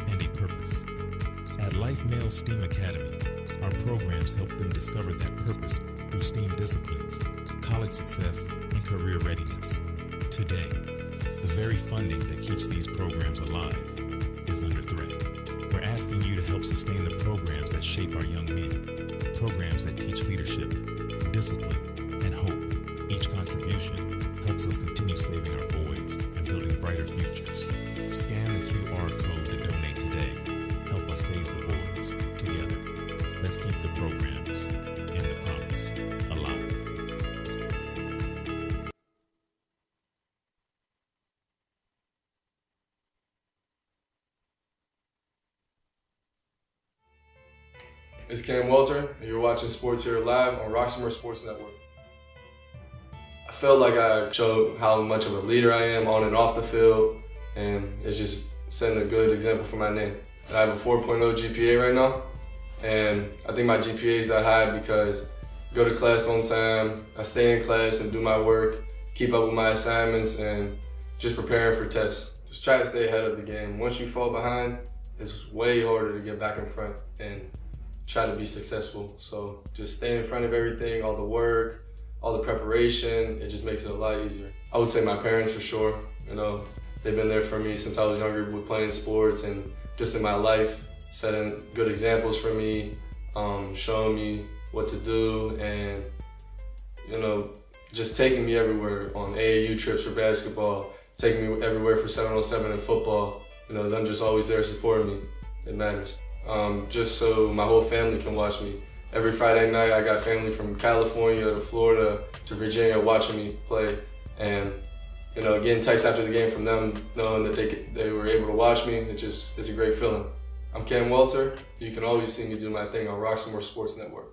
and a purpose. At Life Male STEAM Academy, our programs help them discover that purpose through STEAM disciplines, college success, and career readiness. Today, the very funding that keeps these programs alive is under threat. We're asking you to help sustain the programs that shape our young men, programs that teach leadership, discipline, and hope. Each contribution helps us continue saving our boys and building brighter futures. Scan the QR code to donate today. Help us save the boys together. Let's keep the programs and the promise alive. It's Cam Welter, and you're watching Sports Here Live on Roxamore Sports Network. I felt like I showed how much of a leader I am on and off the field, and it's just setting a good example for my name. I have a 4.0 GPA right now, and I think my GPA is that high because I go to class on time, I stay in class and do my work, keep up with my assignments, and just preparing for tests. Just try to stay ahead of the game. Once you fall behind, it's way harder to get back in front and try to be successful. So just stay in front of everything, all the work, all the preparation, it just makes it a lot easier. I would say my parents for sure. You know, they've been there for me since I was younger with playing sports and just in my life, setting good examples for me, showing me what to do, and you know, just taking me everywhere on AAU trips for basketball, taking me everywhere for 7-on-7 and football. You know, them just always there supporting me. It matters. Just so my whole family can watch me. Every Friday night, I got family from California to Florida to Virginia watching me play, and you know, getting texts after the game from them, knowing that they were able to watch me. It's a great feeling. I'm Cam Welter. You can always see me do my thing on Roxamore Sports Network.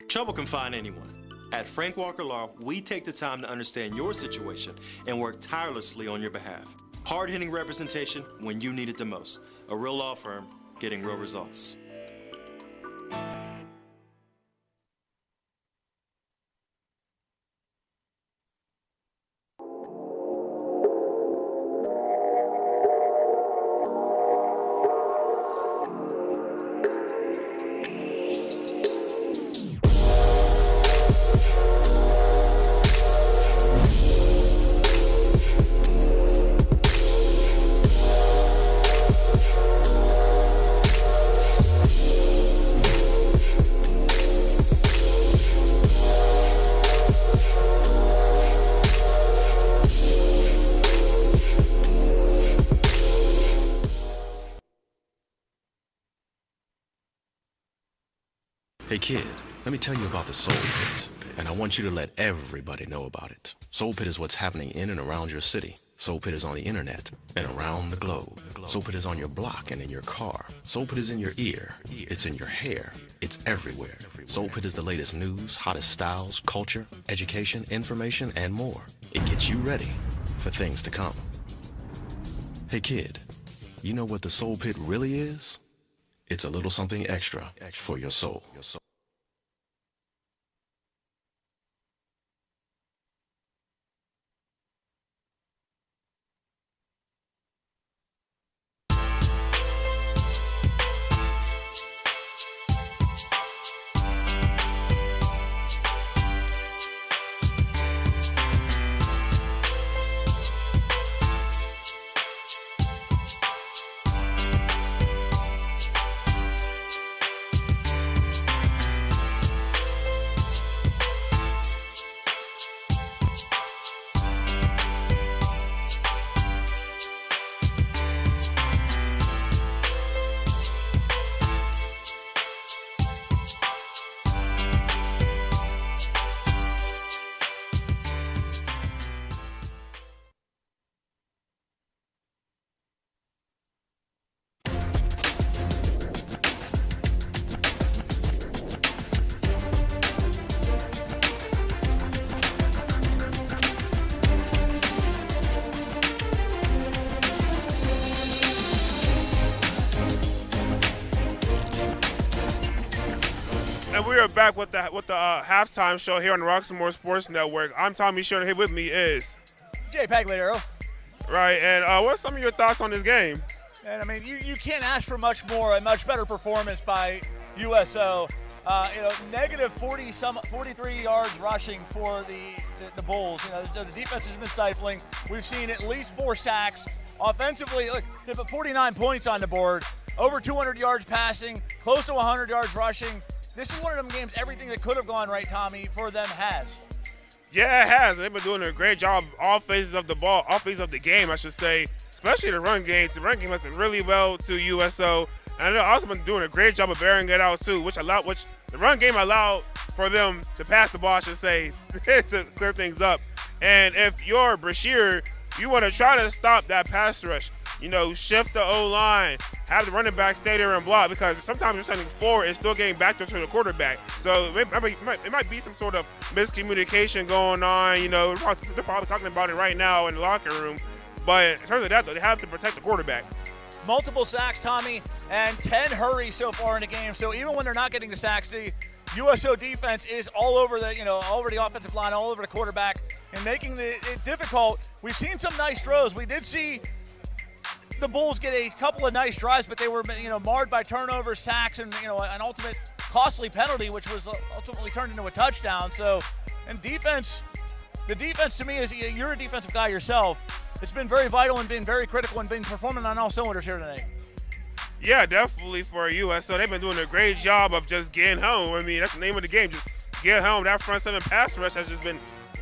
Trouble can find anyone. At Frank Walker Law, we take the time to understand your situation and work tirelessly on your behalf. Hard-hitting representation when you need it the most. A real law firm getting real results. Hey kid, let me tell you about the Soul Pit, and I want you to let everybody know about it. Soul Pit is what's happening in and around your city. Soul Pit is on the internet and around the globe. Soul Pit is on your block and in your car. Soul Pit is in your ear. It's in your hair. It's everywhere. Soul Pit is the latest news, hottest styles, culture, education, information, and more. It gets you ready for things to come. Hey kid, you know what the Soul Pit really is? It's a little something extra for your soul. And we are back with the halftime show here on the Roxamore Sports Network. I'm Tommy Sherman. Here with me is Jay Pagliaro. Right, and what's some of your thoughts on this game? And I mean, you can't ask for much more. A much better performance by USO. Negative 43 yards rushing for the Bulls. The defense has been stifling. We've seen at least 4 sacks. Offensively, look, they put 49 points on the board, over 200 yards passing, close to 100 yards rushing. This is one of them games, everything that could have gone right, Tommy, for them has. Yeah, it has. They've been doing a great job all phases of the ball, all phases of the game, I should say, especially the run game. The run game has been really well to USO. And they've also been doing a great job of bearing it out, too, which the run game allowed for them to pass the ball, I should say, to clear things up. And if you're Brashear, you want to try to stop that pass rush. Shift the O-line, have the running back stay there and block, because sometimes you're sending forward and still getting back to the quarterback. So it might be some sort of miscommunication going on. They're probably talking about it right now in the locker room. But in terms of that, though, they have to protect the quarterback. Multiple sacks, Tommy, and 10 hurries so far in the game. So even when they're not getting the sacks, the USO defense is all over all over the offensive line, all over the quarterback, and making it difficult. We've seen some nice throws. We did see the Bulls get a couple of nice drives, but they were marred by turnovers, sacks, and an ultimate costly penalty, which was ultimately turned into a touchdown. So, and defense, the defense to me is, you're a defensive guy yourself. It's been very vital and been very critical and been performing on all cylinders here tonight. Yeah, definitely for us. So they've been doing a great job of just getting home. I mean, that's the name of the game, just get home. That front seven pass rush has just been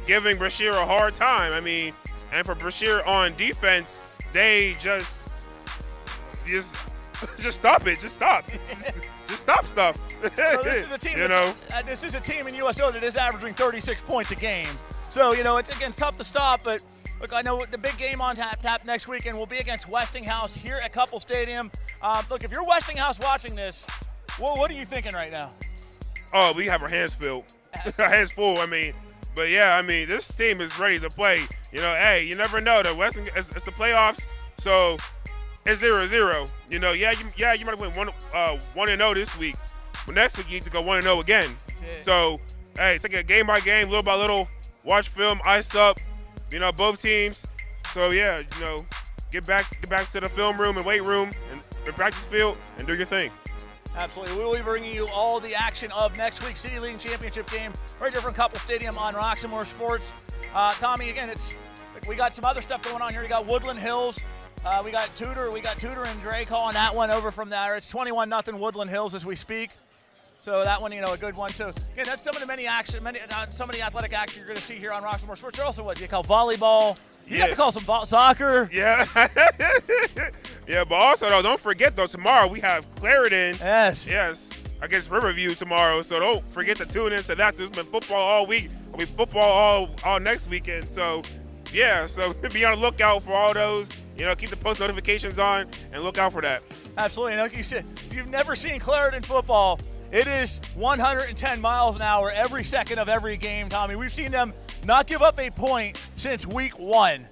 giving Brashear a hard time. I mean, and for Brashear on defense, they just stop it. Just stop. Just stop stuff. Well, this is a team. This is a team in USO that is averaging 36 points a game. So it's tough to stop. But look, I know the big game on tap next weekend will be against Westinghouse here at Couple Stadium. Look, if you're Westinghouse watching this, what are you thinking right now? Oh, we have our hands filled. Our hands full. But yeah, this team is ready to play. Hey, you never know. The Westinghouse, it's the playoffs, so. It's 0-0. You might win 1-0 this week, but next week you need to go 1-0 again. So, hey, take it game by game, little by little. Watch film, ice up. Both teams. So yeah, get back to the film room and weight room and the practice field and do your thing. Absolutely. We will be bringing you all the action of next week's City League Championship game right here from Couple Stadium on Roxamore Sports. Tommy, again, we got some other stuff going on here. We got Woodland Hills. We got Tudor and Dre calling that one over from there. It's 21-0 Woodland Hills as we speak. So that one, a good one. So again, that's some of the some of the athletic action you're going to see here on Roxamore Sports. They're also what you call volleyball. You got to call some soccer. Yeah. Yeah, but also though, don't forget though, tomorrow we have Clarendon. Yes. Against Riverview tomorrow. So don't forget to tune in to that. It's been football all week. It'll be football all next weekend. So Yeah, so be on the lookout for all those. Keep the post notifications on and look out for that. Absolutely. Like you said, if you've never seen Clarendon football, it is 110 miles an hour every second of every game, Tommy. We've seen them not give up a point since week 1.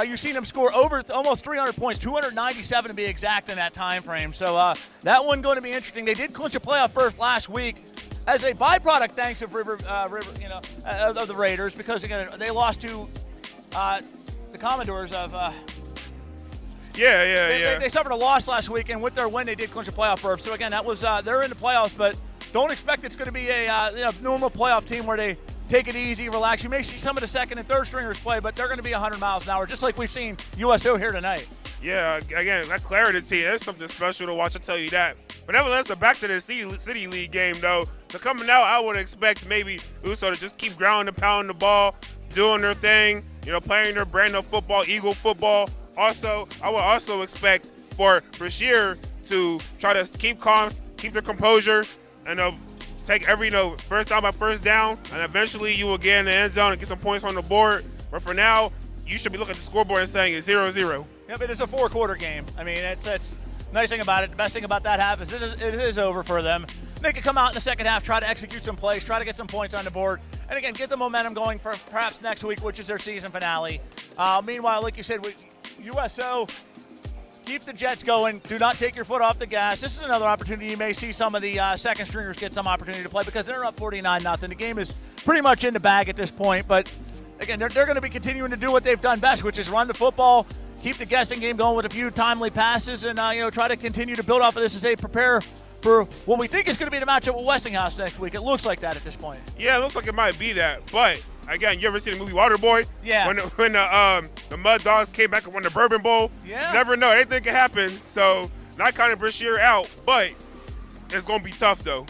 You've seen them score over almost 300 points, 297 to be exact in that time frame. So that one going to be interesting. They did clinch a playoff berth last week as a byproduct, thanks of of the Raiders, because again they lost to the Commodores of. They suffered a loss last week, and with their win, they did clinch a playoff berth. So again, that was they're in the playoffs, but don't expect it's going to be a normal playoff team where they take it easy, relax. You may see some of the second and third stringers play, but they're going to be 100 miles an hour, just like we've seen USO here tonight. Yeah, again, that Clarendon team, that's something special to watch, I'll tell you that. But nevertheless, back to the City League game, though. So coming out, I would expect maybe USO to just keep grounding and pounding the ball, doing their thing, playing their brand of football, Eagle football. Also, I would also expect for Brashear to try to keep calm, keep their composure, and take every first down by first down, and eventually you will get in the end zone and get some points on the board. But for now, you should be looking at the scoreboard and saying it's 0-0. Yeah, but it's a 4-quarter game. I mean, it's nice thing about it. The best thing about that half is it is over for them. They can come out in the second half, try to execute some plays, try to get some points on the board, and again, get the momentum going for perhaps next week, which is their season finale. Meanwhile, like you said, with USO, keep the Jets going. Do not take your foot off the gas. This is another opportunity. You may see some of the second stringers get some opportunity to play because they're up 49-0. The game is pretty much in the bag at this point. But, again, they're going to be continuing to do what they've done best, which is run the football, keep the guessing game going with a few timely passes, and try to continue to build off of this as they prepare for what we think is going to be the matchup with Westinghouse next week. It looks like that at this point. Yeah, it looks like it might be that. But, again, you ever seen the movie Waterboy? Yeah. When the Mud Dogs came back and won the Bourbon Bowl? Yeah. Never know. Anything can happen. So, not counting Brashear out, but it's going to be tough, though.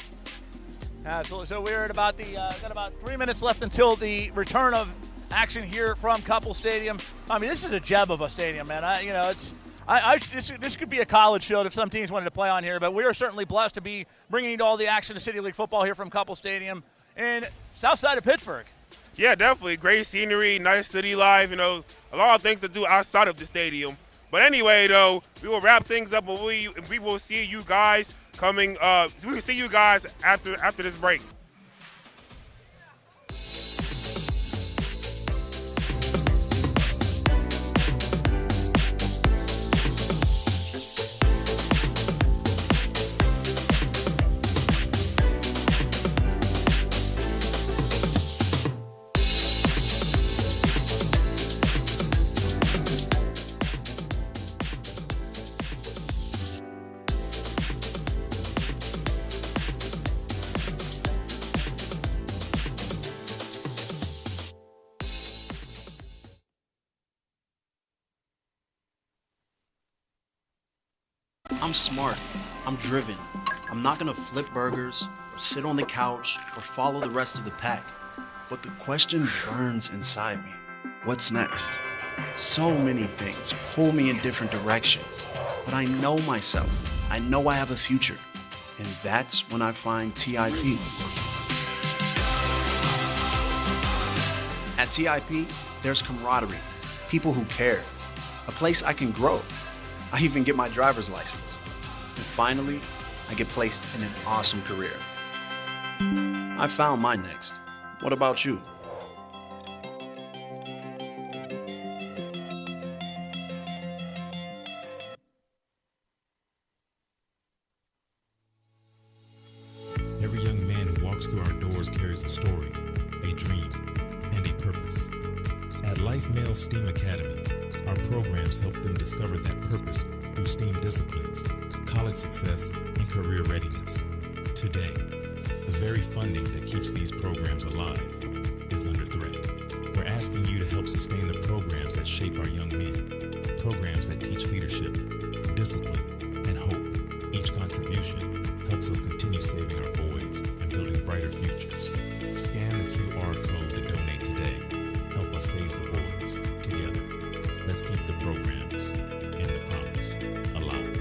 Absolutely. So we're at about got about 3 minutes left until the return of action here from Couple Stadium. I mean, this is a gem of a stadium, man. This could be a college field if some teams wanted to play on here, but we are certainly blessed to be bringing you all the action of City League football here from Couple Stadium in south side of Pittsburgh. Yeah, definitely. Great scenery, nice city life, a lot of things to do outside of the stadium. But anyway, though, we will wrap things up, and we will see you guys we will see you guys after this break. I'm smart. I'm driven. I'm not gonna flip burgers or sit on the couch or follow the rest of the pack. But the question burns inside me. What's next? So many things pull me in different directions. But I know myself. I know I have a future. And that's when I find TIP. At TIP, there's camaraderie, people who care, a place I can grow. I even get my driver's license. And finally, I get placed in an awesome career. I found my next. What about you? Every young man who walks through our doors carries a story, a dream, and a purpose. At Life Male STEAM Academy, our programs help them discover that purpose through STEAM disciplines, college success, and career readiness. Today, the very funding that keeps these programs alive is under threat. We're asking you to help sustain the programs that shape our young men, programs that teach leadership, discipline, and hope. Each contribution helps us continue saving our boys and building brighter futures. Scan the QR code to donate today. Help us save the boys together. Let's keep the programs and the promise alive.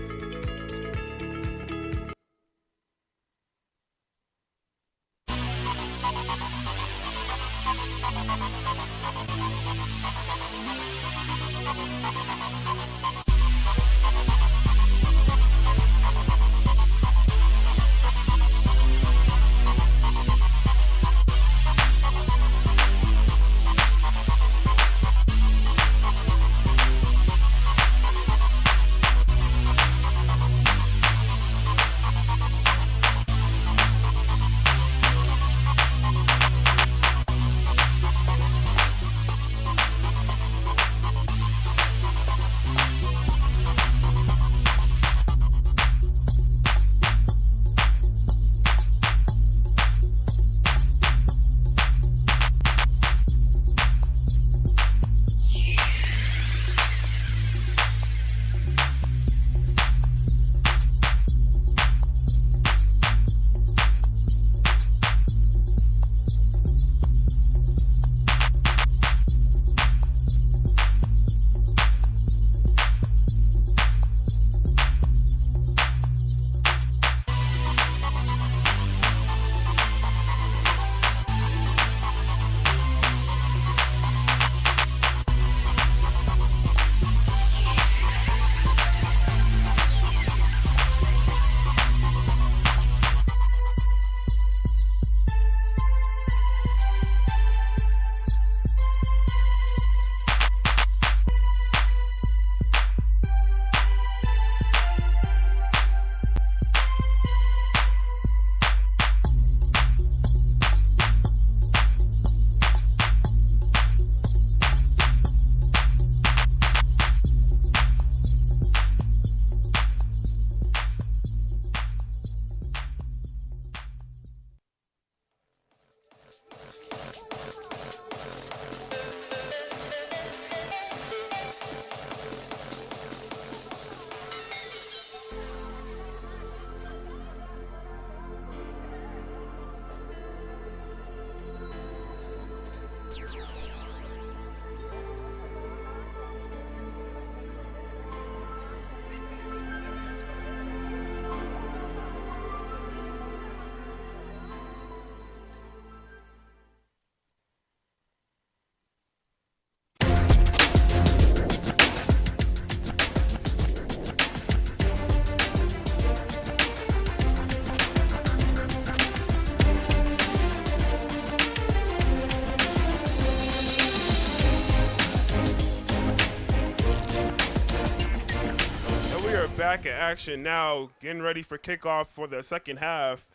back in action now, getting ready for kickoff for the second half.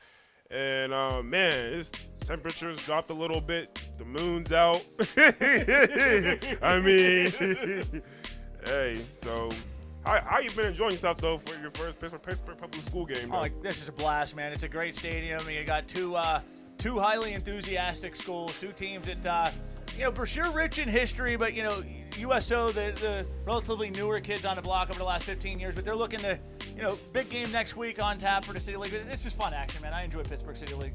And, man, it's temperatures dropped a little bit. The moon's out. I mean, hey, so how you been enjoying yourself, though, for your first Pittsburgh public school game? Oh, this is a blast, man. It's a great stadium. You got two highly enthusiastic schools, two teams that, Brashear rich in history, but, USO, the relatively newer kids on the block over the last 15 years, but they're looking to, big game next week on tap for the City League. It's just fun action, man. I enjoy Pittsburgh City League.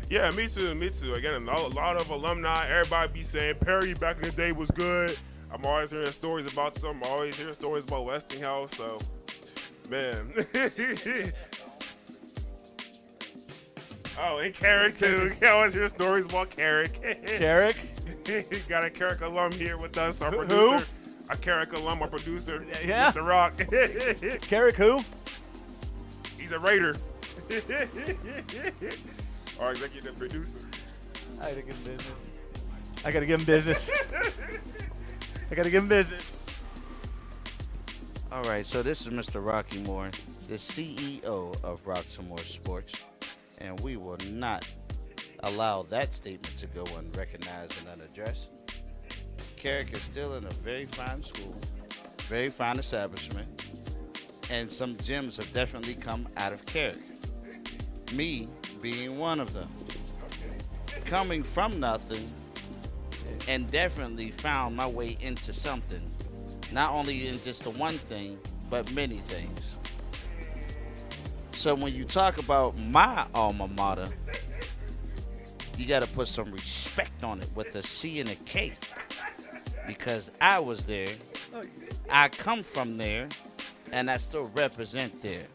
Yeah, me too. Again, a lot of alumni, everybody be saying Perry back in the day was good. I'm always hearing stories about them. I'm always hearing stories about Westinghouse. So, man. Oh, and Carrick, too. I always hear stories about Carrick. Carrick? Got a Carrick alum here with us, our producer. Who? A Carrick alum, our producer. Yeah? Mr. Rock. Carrick who? He's a Raider. Our executive producer. I gotta give him business. All right, so this is Mr. Roxamore, the CEO of Roxamore Sports, and we will not allow that statement to go unrecognized and unaddressed. Carrick is still in a very fine school, very fine establishment, and some gems have definitely come out of Carrick. Me being one of them. Coming from nothing and definitely found my way into something. Not only in just the one thing, but many things. So when you talk about my alma mater, you got to put some respect on it with a C and a K. Because I was there, I come from there, and I still represent there.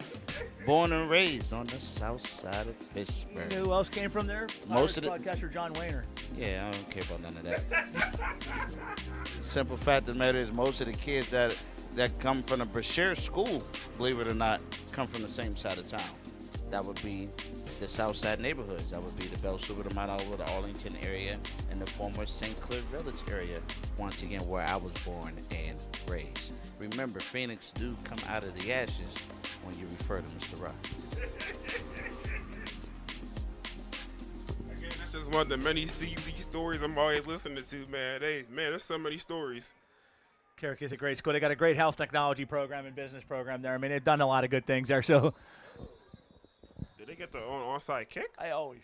Born and raised on the south side of Pittsburgh. You know who else came from there? Most of the podcaster John Wayner. Yeah, I don't care about none of that. Simple fact of the matter is most of the kids that come from the Brashear school, believe it or not, come from the same side of town. That would be the south side neighborhoods. That would be the Bell Silver, the Mount Oliver, the Arlington area, and the former St. Clair Village area. Once again, where I was born and raised. Remember, Phoenix do come out of the ashes when you refer to Mr. Rock. Again, that's just one of the many CUD stories I'm always listening to, man. There's so many stories. Carrick is a great school. They got a great health technology program and business program there. I mean, they've done a lot of good things there. So, did they get the onside kick? I always.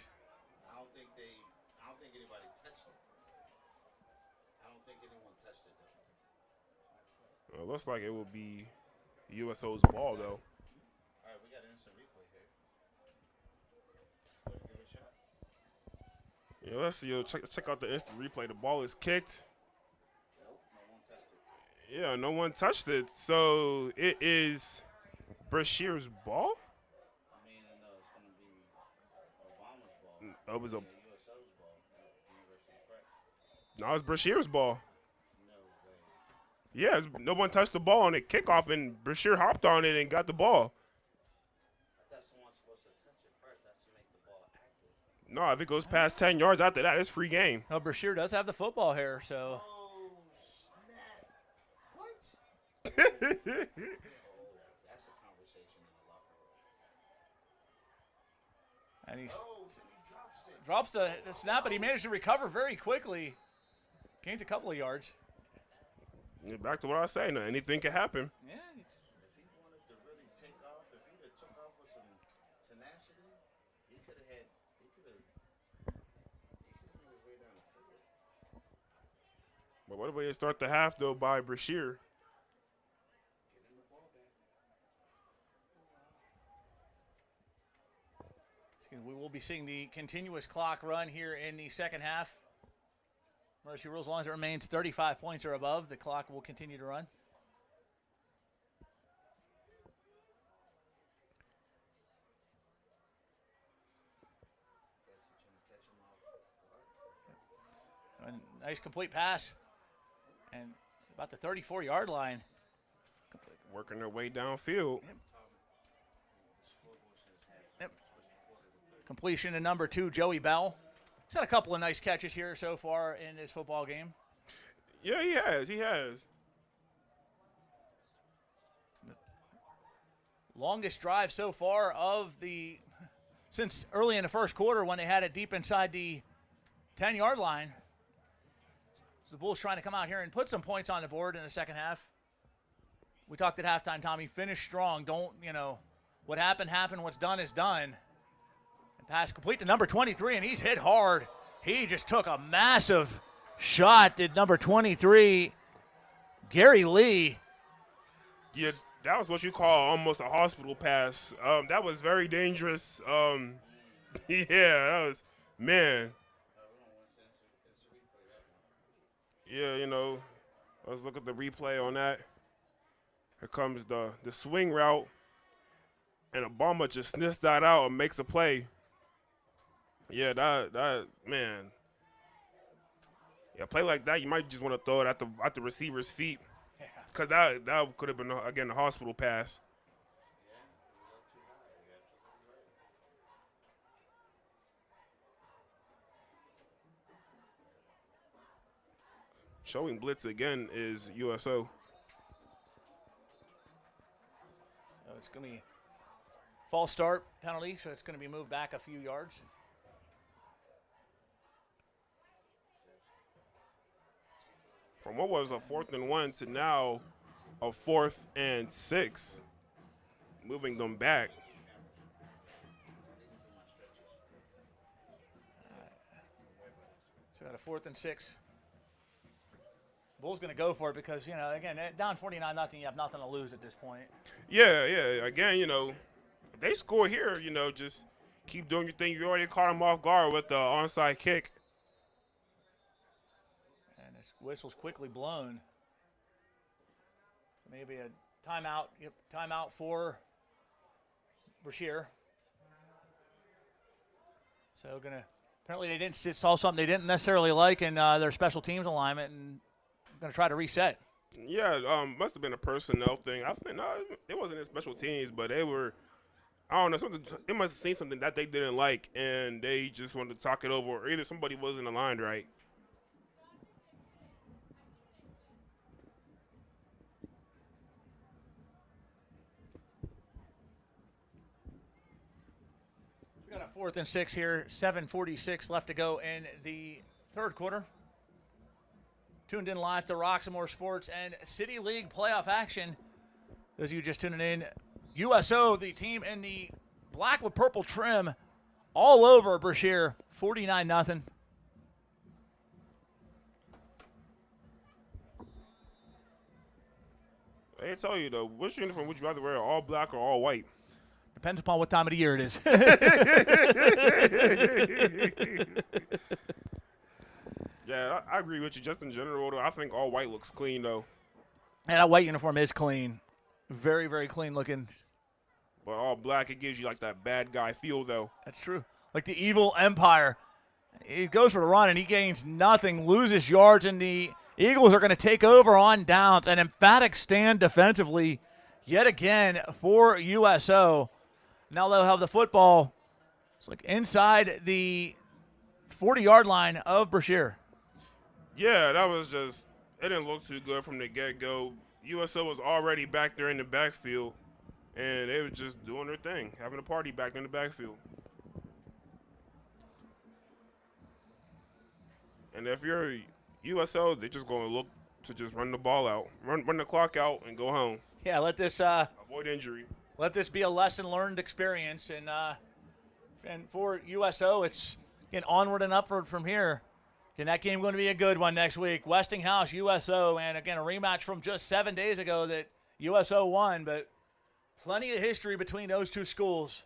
I don't think anybody touched it. I don't think anyone touched it though. Well, it looks like it will be USO's ball though. All right, we got an instant replay here. Let's give it a shot. Yeah, let's see. Check out the instant replay. The ball is kicked. Nope, no one touched it. Yeah, no one touched it. So it is Brashear's ball? I mean, no, it's going to be Obama's ball. Oh, it was a. USO's ball. University of Pratt. No, it's Brashear's ball. No way. Yeah, no one touched the ball on the kickoff, and Brashear hopped on it and got the ball. I thought someone's supposed to touch it first. That's to make the ball active. No, if it goes past 10 yards after that, it's free game. Well, Brashear does have the football here, so. Oh, snap. What? Yeah, That's a conversation in the locker room. And he Oh, he drops drops it. the snap, but he managed to recover very quickly. Gains a couple of yards. back to what I was saying. Anything can happen. Yeah, If he wanted to really take off, if he'd have took off with some tenacity, he could have made his way down the field. But what a way to start the half, though, by Brashear. Get him the ball back. we will be seeing the continuous clock run here in the second half. Mercy rules, as long as it remains 35 points or above, the clock will continue to run. A nice complete pass. And about the 34-yard line. Working their way downfield. Yep. Completion to number 2, Joey Bell. He's had a couple of nice catches here so far in this football game. Yeah, he has. He has. Longest drive so far since early in the first quarter when they had it deep inside the 10-yard line. So the Bulls trying to come out here and put some points on the board in the second half. We talked at halftime, Tommy, finish strong. What happened, what's done is done. And pass complete to number 23, and he's hit hard. He just took a massive shot, did number 23, Gary Lee. Yeah, that was what you call almost a hospital pass. That was very dangerous. Yeah, that was, man. Yeah, let's look at the replay on that. Here comes the swing route, and Obama just sniffs that out and makes a play. Yeah, that man. Yeah, a play like that, you might just want to throw it at the receiver's feet, because that could have been again a hospital pass. Showing blitz again is USO. So it's going to be false start penalty, so it's going to be moved back a few yards. From what was a 4th and 1 to now a 4th and 6, moving them back. So got a 4th and 6. Bulls going to go for it because, again, down 49-0, you have nothing to lose at this point. Yeah. Again, if they score here, just keep doing your thing. You already caught them off guard with the onside kick. And this whistle's quickly blown. So maybe a timeout. Yep, timeout for Brashear. So apparently they saw something they didn't necessarily like in their special teams alignment and going to try to reset. Yeah, must have been a personnel thing. I think it wasn't in special teams, but they were. I don't know. They must have seen something that they didn't like, and they just wanted to talk it over. Or either somebody wasn't aligned right. We got a 4th and 6 here. 7:46 left to go in the third quarter. Tuned in live to Roxamore Sports and City League playoff action. Those of you just tuning in, USO, the team in the black with purple trim, all over Brashear, 49-0. They tell you though, which uniform would you rather wear, all black or all white? Depends upon what time of the year it is. Yeah, I agree with you. Just in general, though, I think all white looks clean, though. And that white uniform is clean. Very, very clean looking. But all black, it gives you like that bad guy feel, though. That's true. Like the evil empire. He goes for the run, and he gains nothing, loses yards, and the Eagles are going to take over on downs. An emphatic stand defensively yet again for USO. Now they'll have the football. It's like inside the 40-yard line of Brashear. Yeah, that was just – it didn't look too good from the get-go. USO was already back there in the backfield, and they were just doing their thing, having a party back in the backfield. And if you're USO, they're just going to look to just run the ball out, run the clock out, and go home. Yeah, let this avoid injury. Let this be a lesson learned experience, and for USO, it's getting onward and upward from here. And that game going to be a good one next week. Westinghouse, USO, and again a rematch from just 7 days ago that USO won, but plenty of history between those two schools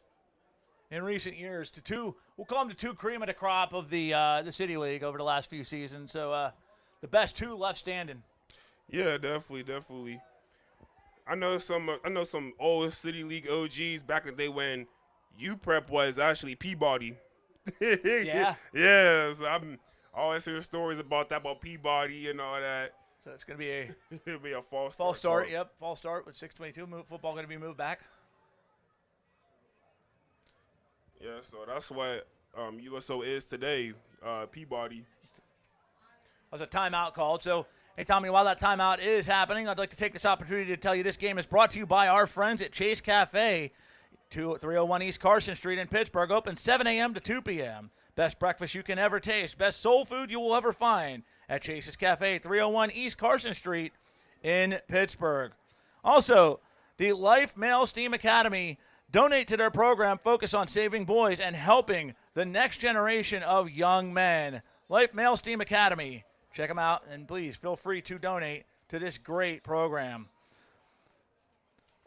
in recent years. We'll call them the two cream of the crop of the City League over the last few seasons. So the best two left standing. Yeah, definitely. I know some old City League OGs back in the day when Uprep was actually Peabody. Yeah. Yeah, so I always hear stories about Peabody and all that. So it's going to be it'll be a false start. Yep, false start with 6:22. Football going to be moved back. Yeah, so that's what USO is today, Peabody. That was a timeout called. So, hey, Tommy, while that timeout is happening, I'd like to take this opportunity to tell you this game is brought to you by our friends at Chase Cafe, 301 East Carson Street in Pittsburgh, open 7 a.m. to 2 p.m. Best breakfast you can ever taste, best soul food you will ever find at Chase's Cafe, 301 East Carson Street in Pittsburgh. Also, the Life Male Steam Academy, donate to their program, focus on saving boys and helping the next generation of young men. Life Male Steam Academy, check them out, and please feel free to donate to this great program.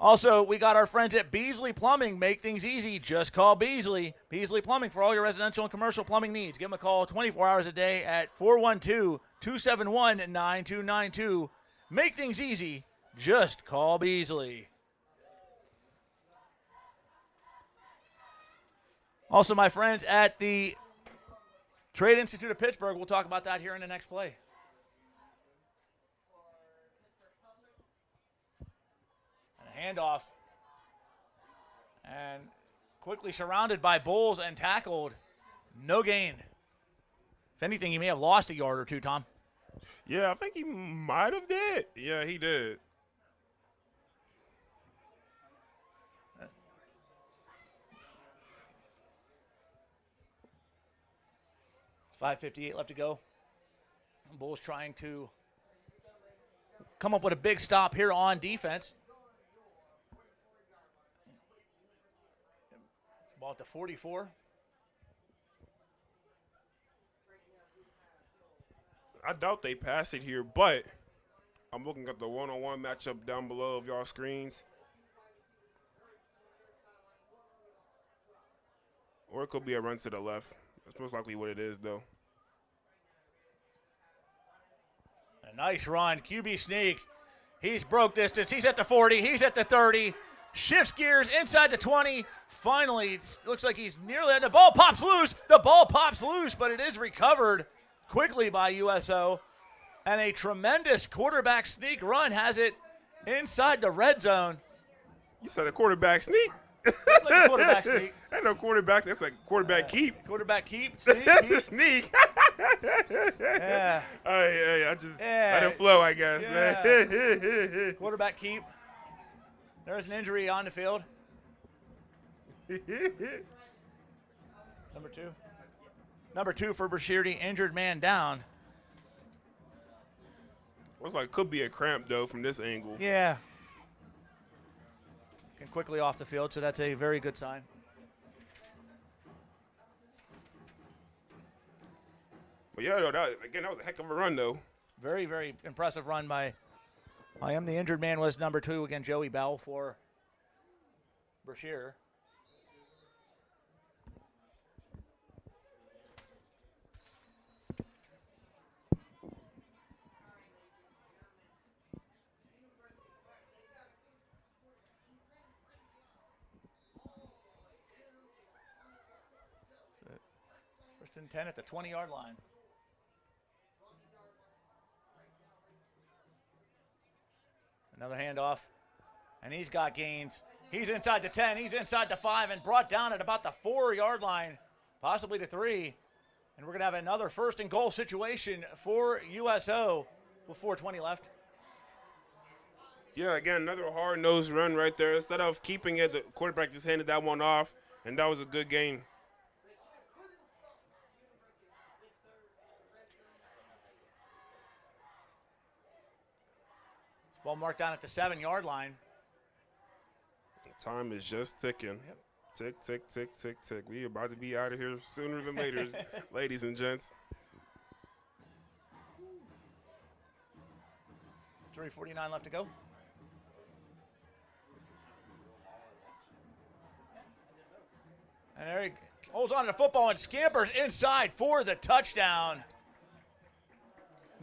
Also, we got our friends at Beasley Plumbing. Make things easy. Just call Beasley. Beasley Plumbing for all your residential and commercial plumbing needs. Give them a call 24 hours a day at 412-271-9292. Make things easy. Just call Beasley. Also, my friends at the Trade Institute of Pittsburgh, we'll talk about that here in the next play. Handoff, and quickly surrounded by Bulls and tackled. No gain. If anything, he may have lost a yard or two, Tom. Yeah, I think he might have did. Yeah, he did. $5:58 left to go. Bulls trying to come up with a big stop here on defense. Ball at the 44. I doubt they pass it here, but I'm looking at the one-on-one matchup down below of y'all screens. Or it could be a run to the left. That's most likely what it is, though. A nice run. QB sneak. He's broke distance. He's at the 40. He's at the 30. shifts gears inside the 20. Finally, looks like he's nearly, and the ball pops loose. The ball pops loose, but it is recovered quickly by USO. And a tremendous quarterback sneak run has it inside the red zone. You said a quarterback sneak? Like a quarterback sneak. Ain't no quarterback. That's like quarterback keep. Quarterback keep, sneak, keep. Sneak. Yeah. Hey, I just let it flow, I guess. Yeah. Quarterback keep. There's an injury on the field. Number 2. Number 2 for Brashear, injured man down. Looks like it could be a cramp, though, from this angle. Yeah. And quickly off the field, so that's a very good sign. But yeah, though, that was a heck of a run, though. Very, very impressive run by him. The injured man was number 2, again, Joey Bell for Brashear. First and 10 at the 20-yard line. Another handoff, and he's got gains. He's inside the 10, he's inside the 5, and brought down at about the 4-yard line, possibly the 3. And we're going to have another first and goal situation for USO with 4:20 left. Yeah, again, another hard-nosed run right there. Instead of keeping it, the quarterback just handed that one off, and that was a good game. Ball marked down at the 7-yard line. The time is just ticking. Yep. Tick, tick, tick, tick, tick. We about to be out of here sooner than later, ladies and gents. 3:49 left to go. And there he holds on to the football and scampers inside for the touchdown.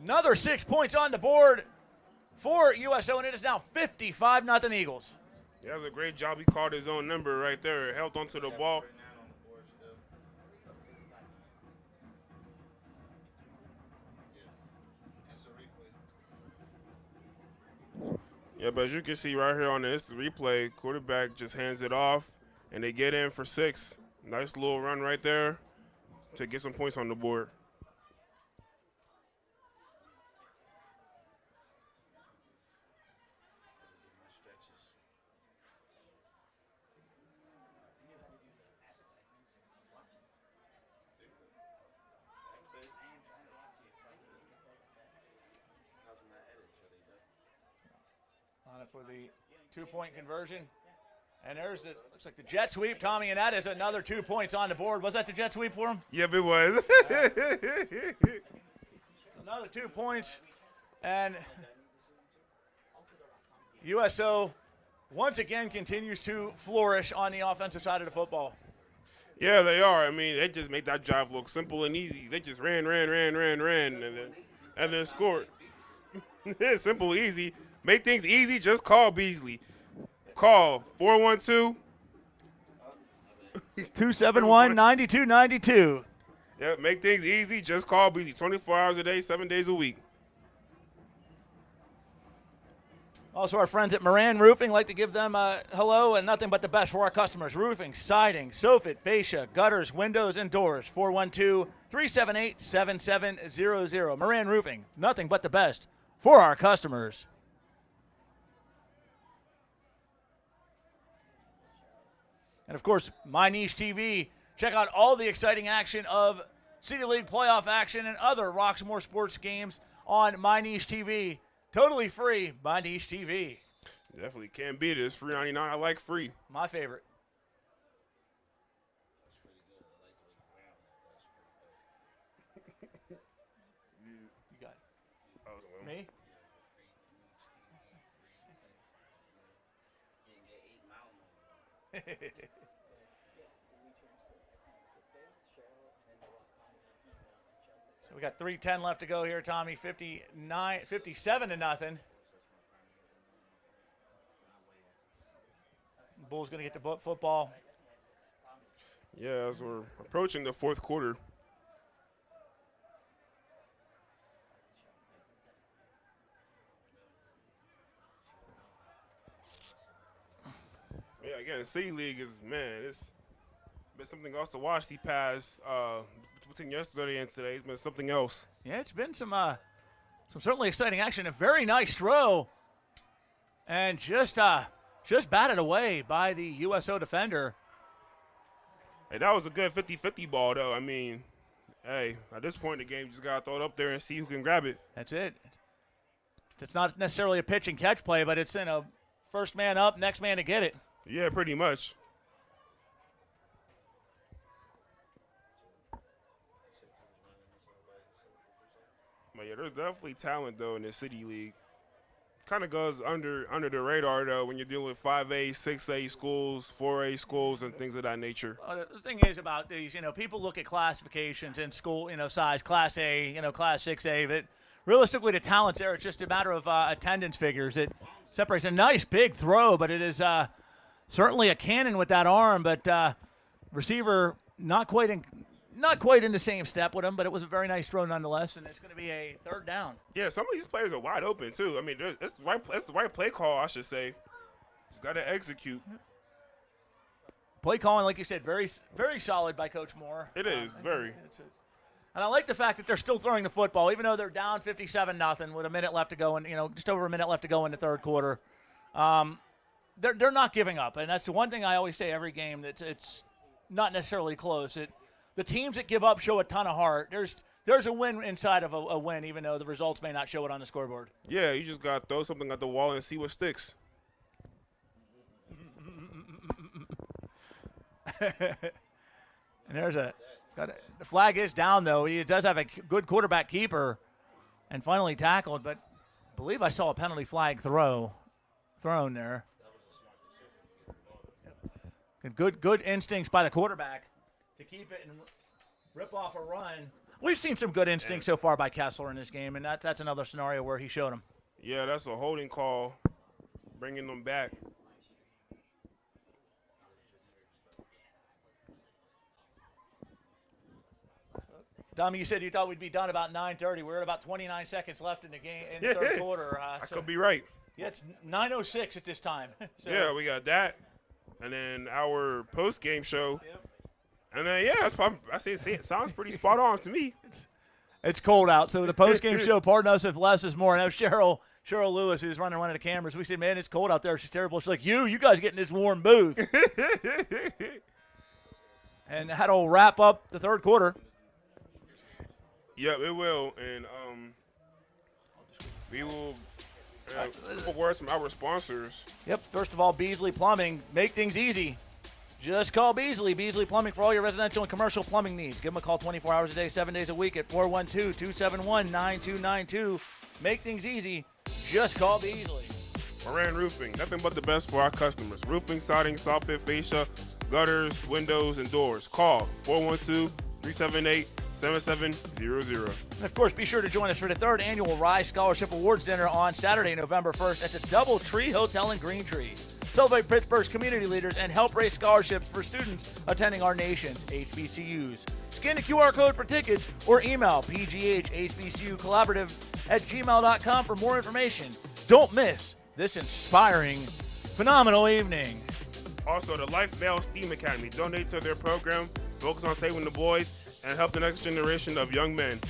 Another 6 points on the board for USO, and it is now 55-0 Eagles. Yeah, that was a great job. He called his own number right there. Held onto the ball. Yeah, but as you can see right here on the instant replay, quarterback just hands it off, and they get in for 6. Nice little run right there to get some points on the board. On it for the 2-point conversion. And there's the, looks like the jet sweep, Tommy, and that is another 2 points on the board. Was that the jet sweep for him? Yep, it was. Another 2 points. And USO once again continues to flourish on the offensive side of the football. Yeah, they are. I mean, they just made that drive look simple and easy. They just ran, and then scored. It's simple, easy. Make things easy, just call Beasley. Call 412 271-9292. Yeah, make things easy, just call Beasley. 24 hours a day, 7 days a week. Also, our friends at Moran Roofing, like to give them a hello and nothing but the best for our customers. Roofing, siding, soffit, fascia, gutters, windows, and doors. 412-378-7700. Moran Roofing, nothing but the best for our customers. And, of course, My Niche TV. Check out all the exciting action of City League playoff action and other Roxamore sports games on My Niche TV. Totally free, My Niche TV. Definitely can't beat it. It's $3.99. I like free. My favorite. You got it. Me? So we got 3:10 left to go here, Tommy. 57-0. Bulls going to get the football. Yeah, as we're approaching the fourth quarter. Yeah, again, City League is, man, it's been something else to watch the past, between yesterday and today. It's been something else. Yeah, it's been some certainly exciting action. A very nice throw. And just batted away by the USO defender. Hey, that was a good 50-50 ball, though. I mean, hey, at this point in the game, you just got to throw it up there and see who can grab it. That's it. It's not necessarily a pitch and catch play, but it's in a first man up, next man to get it. Yeah, pretty much. But yeah, there's definitely talent, though, in the City League. Kind of goes under the radar, though, when you're dealing with 5A, 6A schools, 4A schools, and things of that nature. The thing is about these, people look at classifications in school, size, Class A, Class 6A, but realistically the talent's there. It's just a matter of attendance figures. It separates a nice big throw, but it is certainly a cannon with that arm, but receiver not quite in the same step with him, but it was a very nice throw nonetheless, and it's going to be a third down. Yeah, some of these players are wide open, too. I mean, it's the right play call, I should say. He's got to execute. Play calling, like you said, very, very solid by Coach Moore. It is, very. And I like the fact that they're still throwing the football, even though they're down 57-0 with a minute left to go, and just over a minute left to go in the third quarter. They're not giving up, and that's the one thing I always say every game, that it's not necessarily close. The teams that give up show a ton of heart. There's a win inside of a win, even though the results may not show it on the scoreboard. Yeah, you just got to throw something at the wall and see what sticks. And the flag is down, though. He does have a good quarterback keeper and finally tackled, but I believe I saw a penalty flag thrown there. Good instincts by the quarterback to keep it and rip off a run. We've seen some good instincts so far by Kessler in this game, and that's another scenario where he showed him. Yeah, that's a holding call, bringing them back. Tommy, you said you thought we'd be done about 9:30. We're at about 29 seconds left in the game, in the third quarter. I could be right. Yeah, it's 9:06 at this time. So. Yeah, we got that. And then our post-game show. Yep. And then, I say it sounds pretty spot on to me. It's cold out, so the post-game show, pardon us if less is more. I know Cheryl Lewis, who's running one of the cameras, we said, man, it's cold out there. She's terrible. She's like, you guys get in this warm booth. And that'll wrap up the third quarter. Yep, it will. And we will words from our sponsors. Yep, first of all, Beasley Plumbing. Make things easy. Just call Beasley. Beasley Plumbing for all your residential and commercial plumbing needs. Give them a call 24 hours a day, 7 days a week at 412-271-9292. Make things easy. Just call Beasley. Moran Roofing. Nothing but the best for our customers. Roofing, siding, soft fit fascia, gutters, windows, and doors. Call 412-378-7700. And of course, be sure to join us for the third annual Rise Scholarship Awards Dinner on Saturday, November 1st at the DoubleTree Hotel in Greentree. Celebrate Pittsburgh's community leaders and help raise scholarships for students attending our nation's HBCUs. Scan the QR code for tickets or email pghhbcucollaborative@gmail.com for more information. Don't miss this inspiring, phenomenal evening. Also, the Life Male STEAM Academy. Donate to their program, focus on saving the boys, and help the next generation of young men.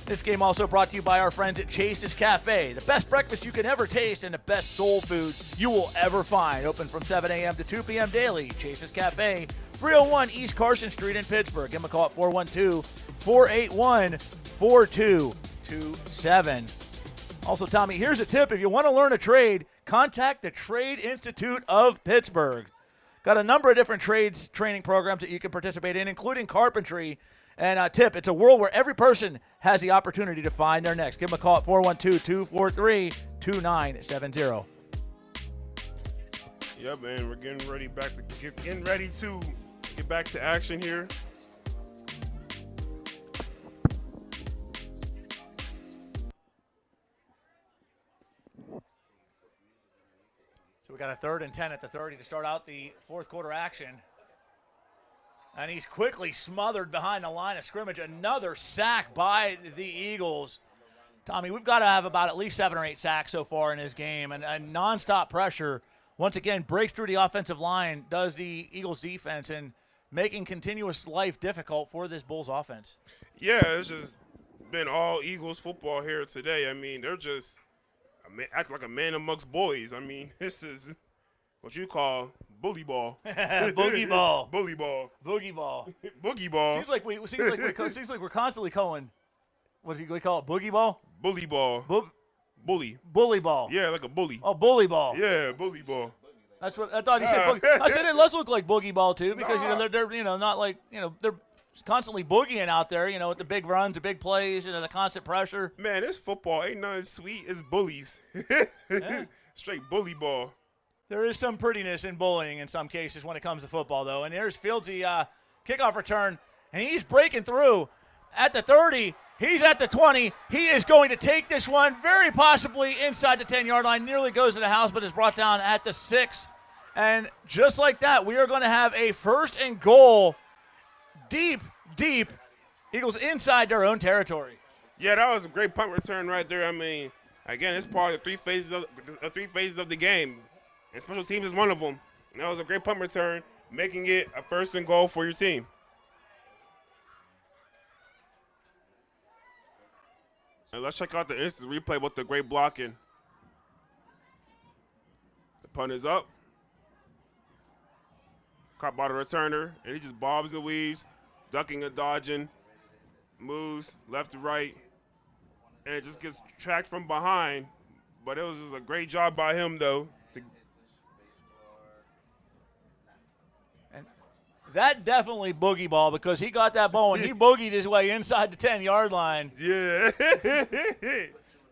This game also brought to you by our friends at Chase's Cafe. The best breakfast you can ever taste and the best soul food you will ever find. Open from 7 a.m. to 2 p.m. daily. Chase's Cafe, 301 East Carson Street in Pittsburgh. Give them a call at 412-481-4227. Also, Tommy, here's a tip. If you want to learn a trade, contact the Trade Institute of Pittsburgh. Got a number of different trades training programs that you can participate in, including carpentry. And tip, it's a world where every person has the opportunity to find their next. Give them a call at 412-243-2970. Yeah, man, we're getting ready to get back to action here. So we got a 3rd and 10 at the 30 to start out the fourth quarter action. And he's quickly smothered behind the line of scrimmage. Another sack by the Eagles. Tommy, we've got to have about at least 7 or 8 sacks so far in this game. And nonstop pressure, once again, breaks through the offensive line, does the Eagles defense, and making continuous life difficult for this Bulls offense. Yeah, it's just been all Eagles football here today. I mean, they're just act like a man amongst boys. I mean, this is what you call bully ball. Boogie ball. Bully ball. Boogie ball. Boogie ball. Seems like we're constantly calling. What do we call it? Boogie ball. Bully ball. Bully. Bully ball. Yeah, like a bully. Oh, bully ball. Yeah, bully ball. That's what I thought he said. Boogie. I said it does look like boogie ball too, because they're not like they're constantly boogieing out there, with the big runs, the big plays, the constant pressure. Man, this football ain't nothing sweet. It's bullies. Yeah. Straight bully ball. There is some prettiness in bullying in some cases when it comes to football, though. And there's Fieldsy kickoff return, and he's breaking through at the 30. He's at the 20. He is going to take this one very possibly inside the 10-yard line. Nearly goes to the house, but is brought down at the 6. And just like that, we are going to have a 1st and goal deep. Eagles inside their own territory. Yeah, that was a great punt return right there. I mean, again, it's part of the three phases of the game. And special teams is one of them. And that was a great punt return, making it a 1st and goal for your team. And let's check out the instant replay with the great blocking. The punt is up. Caught by the returner, and he just bobs and weaves, ducking and dodging, moves left to right, and it just gets tracked from behind. But it was just a great job by him, though. And that definitely boogie ball, because he got that ball and he boogied his way inside the 10-yard line. Yeah.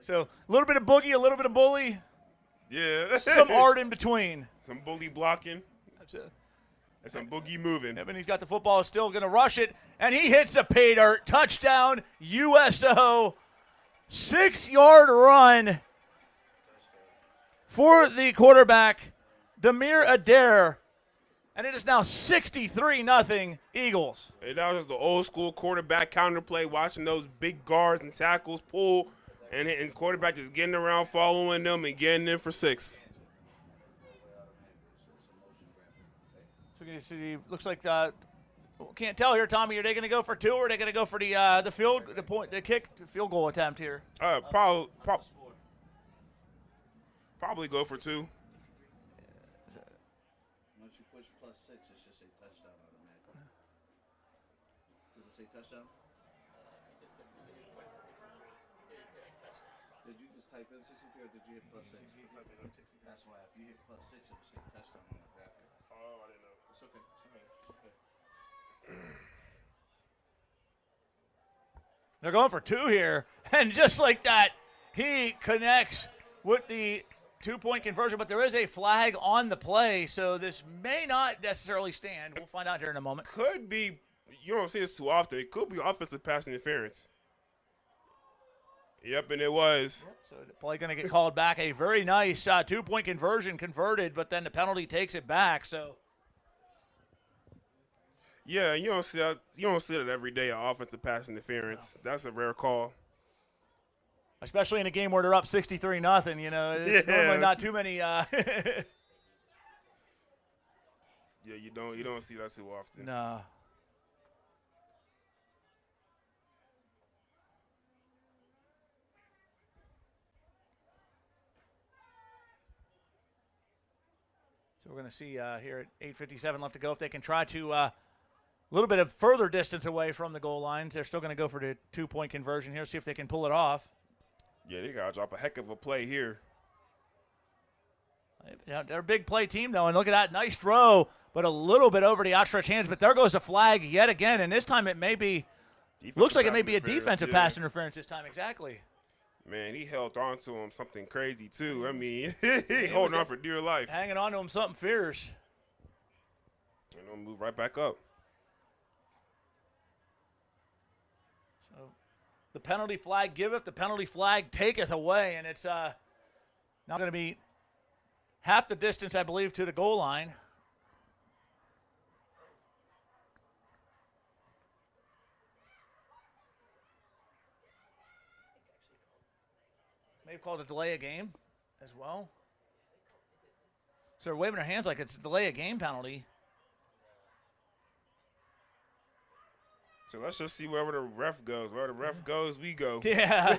So a little bit of boogie, a little bit of bully. Yeah. Some art in between. Some bully blocking. That's it. And some boogie moving. Yep, and he's got the football, still going to rush it, and he hits the pay dirt. Touchdown, USO. 6-yard run for the quarterback, Demir Adair, and it is now 63-0 Eagles. And that was just the old school quarterback counterplay, watching those big guards and tackles pull, and quarterback just getting around, following them, and getting in for 6. So you see, looks like can't tell here, Tommy. Are they going to go for 2, or are they going to go for the field goal attempt here? Probably go for 2. Once you push +6, it's just a touchdown automatically. Did it say touchdown? Did you just type in 63 or did you hit +6? That's why if you hit +6, it will say touchdown on the graphic. Oh, I didn't know. It's okay. They're going for 2 here, and just like that, he connects with the 2-point conversion, but there is a flag on the play, so this may not necessarily stand. We'll find out here in a moment. Could be, you don't see this too often, it could be offensive pass interference. Yep, and it was. So the play going to get called back. A very nice 2-point conversion converted, but then the penalty takes it back. So. Yeah, you don't see that. You don't see that every day. Offensive pass interference. No. That's a rare call. Especially in a game where they're up 63-0. It's normally not too many. Yeah, you don't see that too often. No. So we're going to see here at 8:57 left to go if they can try to a little bit of further distance away from the goal lines. They're still going to go for the 2-point conversion here, see if they can pull it off. Yeah, they got to drop a heck of a play here. They're a big play team, though, and look at that. Nice throw, but a little bit over the outstretched hands. But there goes a flag yet again, and this time it may be – looks like it may be a defensive pass interference this time, exactly. Man, he held on to him something crazy, too. I mean, he holding on for dear life. Hanging on to him something fierce. And he'll move right back up. So the penalty flag giveth, the penalty flag taketh away, and it's not going to be half the distance, I believe, to the goal line. May have called a delay of game as well. So they're waving their hands like it's a delay of game penalty. So let's just see wherever the ref goes. Wherever the ref goes, we go. Yeah.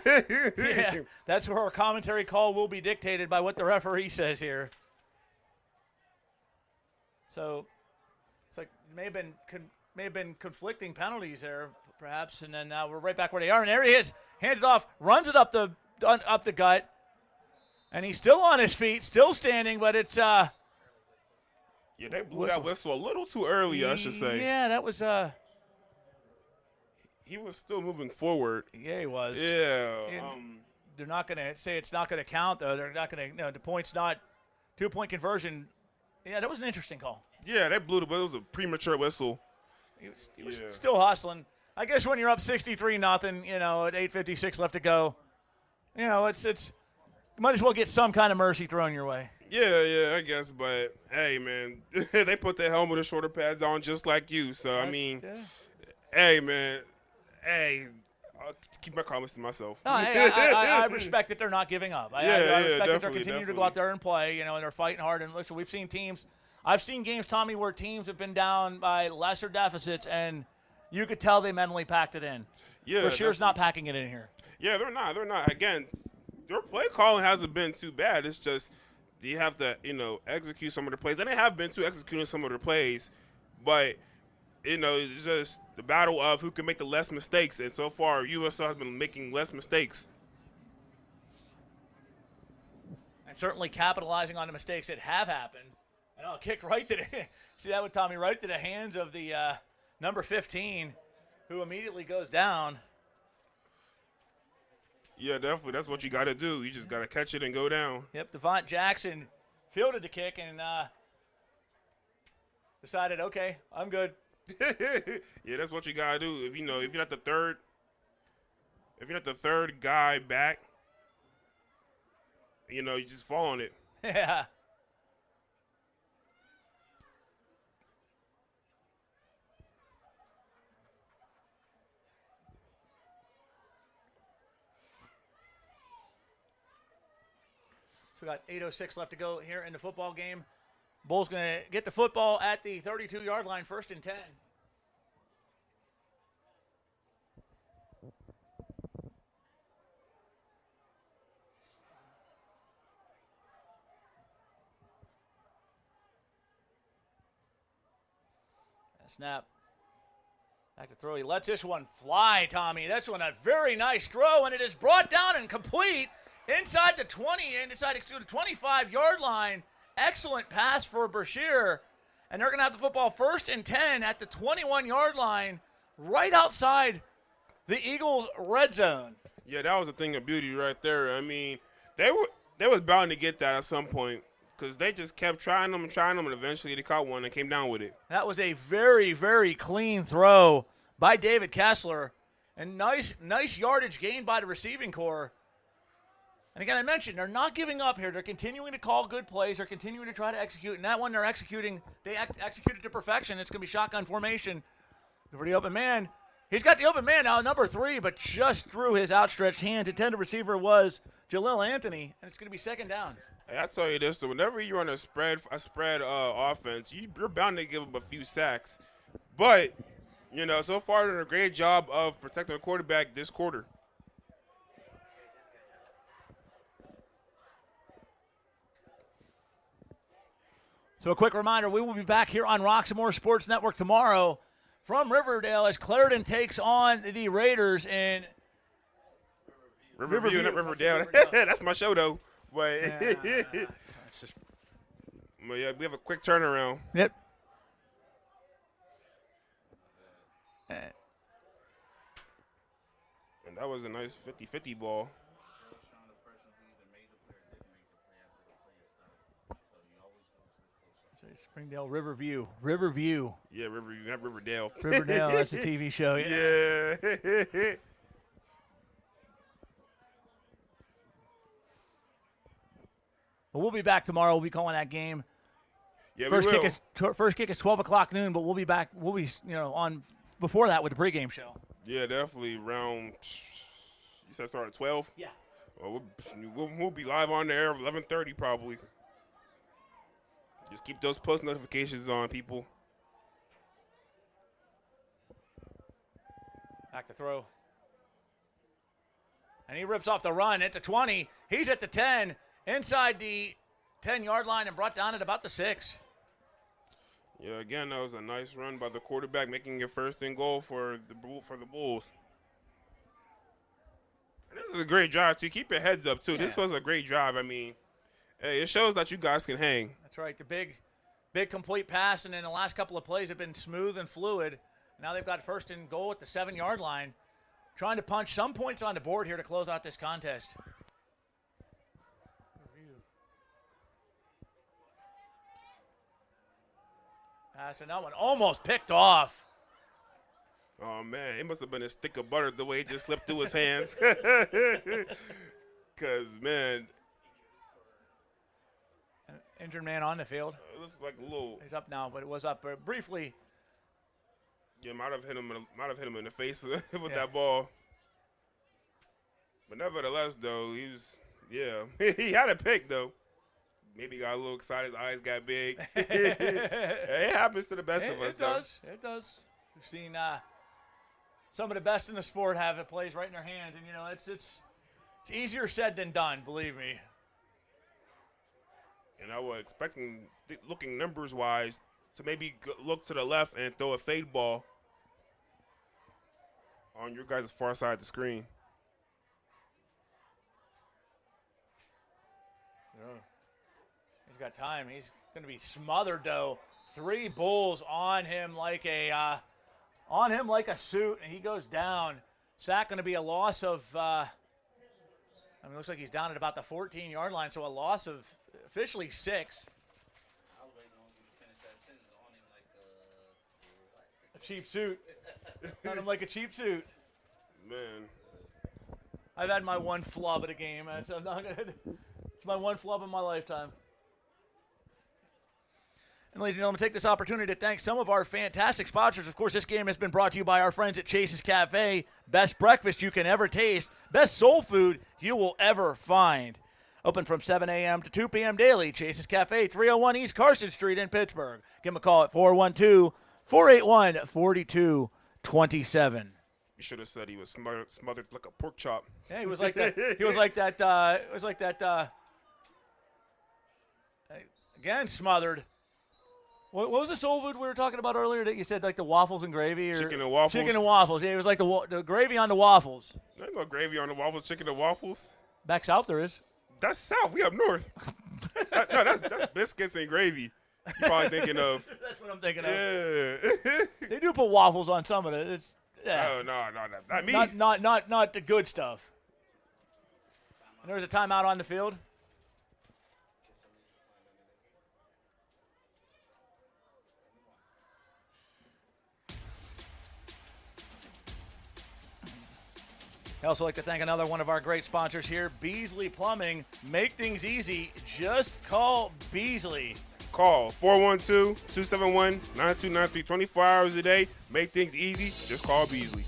Yeah. That's where our commentary call will be dictated by what the referee says here. So it's like may have been conflicting penalties there, perhaps. And then now we're right back where they are. And there he is. Hands it off. Runs it up the gut. And he's still on his feet, still standing, but it's yeah, they blew that whistle a little too early, I should say. Yeah, that was he was still moving forward. Yeah, he was. Yeah. They're not going to say it's not going to count, though. They're not going to, the point's not 2-point conversion. Yeah, that was an interesting call. Yeah, they blew the whistle. It was a premature whistle. He was still hustling. I guess when you're up 63-0, at 8:56 left to go, it's you might as well get some kind of mercy thrown your way. Yeah, I guess. But, hey, man, they put their helmet and shoulder pads on just like you. So, I mean, hey, man, I'll keep my comments to myself. No, I respect that they're not giving up. I respect that they're continuing to go out there and play, and they're fighting hard. And listen, we've seen teams – I've seen games, Tommy, where teams have been down by lesser deficits, and you could tell they mentally packed it in. Yeah, Brashear's not packing it in here. Yeah, they're not. Again, their play calling hasn't been too bad. It's just you have to, execute some of the plays. And they have been executing some of their plays. But, it's just the battle of who can make the less mistakes. And so far, USO has been making less mistakes. And certainly capitalizing on the mistakes that have happened. And I'll kick right to the – see that with Tommy, right to the hands of the number 15, who immediately goes down. Yeah, definitely. That's what you got to do. You just got to catch it and go down. Yep, Devont Jackson fielded the kick and decided, okay, I'm good. Yeah, that's what you got to do. If you're not the third guy back, you just fall on it. Yeah. So we got 8:06 left to go here in the football game. Bulls going to get the football at the 32-yard line, 1st and 10. Snap. Back to throw. He lets this one fly, Tommy. That's one a very nice throw, and it is brought down and complete inside the 25-yard line. Excellent pass for Brashear. And they're going to have the football 1st and 10 at the 21-yard line, right outside the Eagles' red zone. Yeah, that was a thing of beauty right there. I mean, they was bound to get that at some point because they just kept trying them, and eventually they caught one and came down with it. That was a very, very clean throw by David Kessler. And nice yardage gained by the receiving corps. And again, I mentioned they're not giving up here. They're continuing to call good plays. They're continuing to try to execute. And that one they're executing, they executed to perfection. It's going to be shotgun formation for the open man. He's got the open man now, number 3, but just through his outstretched hands. Intended receiver was Jalil Anthony, and it's going to be 2nd down. Hey, I tell you this, though, whenever you run a spread offense, you're bound to give up a few sacks. But, so far they're doing a great job of protecting the quarterback this quarter. So a quick reminder, we will be back here on Roxamore Sports Network tomorrow from Riverdale as Clarendon takes on the Raiders in Riverview, not Riverdale. That's my show, though. But, but yeah, we have a quick turnaround. Yep. And that was a nice 50-50 ball. Springdale, Riverview. Yeah, Riverview, not Riverdale. Riverdale, that's a TV show. Yeah. But we'll be back tomorrow. We'll be calling that game. Yeah, first we will. First kick is 12 o'clock noon, but we'll be back. We'll be on before that with the pregame show. Yeah, definitely around. You said start at 12. Yeah. Well, we'll be live on the air 11:30 probably. Just keep those post notifications on, people. Back to throw. And he rips off the run at the 20. He's at the 10, inside the 10-yard line and brought down at about the 6. Yeah, again, that was a nice run by the quarterback, making it 1st and goal for the Bulls. And this is a great drive, too. Keep your heads up, too. Yeah. This was a great drive. I mean, hey, it shows that you guys can hang. That's right. The big complete pass, and then the last couple of plays have been smooth and fluid. Now they've got 1st and goal at the 7-yard line, trying to punch some points on the board here to close out this contest. Pass, and that one almost picked off. Oh, man, it must have been a stick of butter the way it just slipped through his hands. Because, man. An injured man on the field. It looks like a little. He's up now, but it was up briefly. Yeah, might have hit him in the face with that ball. But nevertheless, though, he had a pick, though. Maybe got a little excited. His eyes got big. It happens to the best of us, though. It does. We've seen some of the best in the sport have it plays right in their hands, and it's easier said than done, believe me. And I was expecting, looking numbers-wise, to maybe look to the left and throw a fade ball on your guys' far side of the screen. Yeah. He's got time. He's going to be smothered, though. 3 Bulls on him like a suit, and he goes down. Sack going to be a loss of. It looks like he's down at about the 14-yard line, so a loss of officially 6. A cheap suit. On him like a cheap suit. Man. I've had my one flub at a game. So I'm not gonna, it's my one flub in my lifetime. And ladies and gentlemen, take this opportunity to thank some of our fantastic sponsors. Of course, this game has been brought to you by our friends at Chase's Cafe. Best breakfast you can ever taste. Best soul food you will ever find. Open from 7 a.m. to 2 p.m. daily. Chase's Cafe, 301 East Carson Street in Pittsburgh. Give them a call at 412-481-4227. You should have said he was smothered like a pork chop. Yeah, he was like that. He was like that. Again, smothered. What was the soul food we were talking about earlier that you said, like the waffles and gravy? Or chicken and waffles. Chicken and waffles. Yeah, it was like the gravy on the waffles. There ain't no gravy on the waffles, chicken and waffles. Back south there is. That's south. We up north. No, that's biscuits and gravy. You're probably thinking of. That's what I'm thinking of. Yeah. They do put waffles on some of it. It's yeah. Oh, no, not me. Not the good stuff. And there was a timeout on the field. I also like to thank another one of our great sponsors here, Beasley Plumbing. Make things easy. Just call Beasley. Call 412-271-9293. 24 hours a day. Make things easy. Just call Beasley.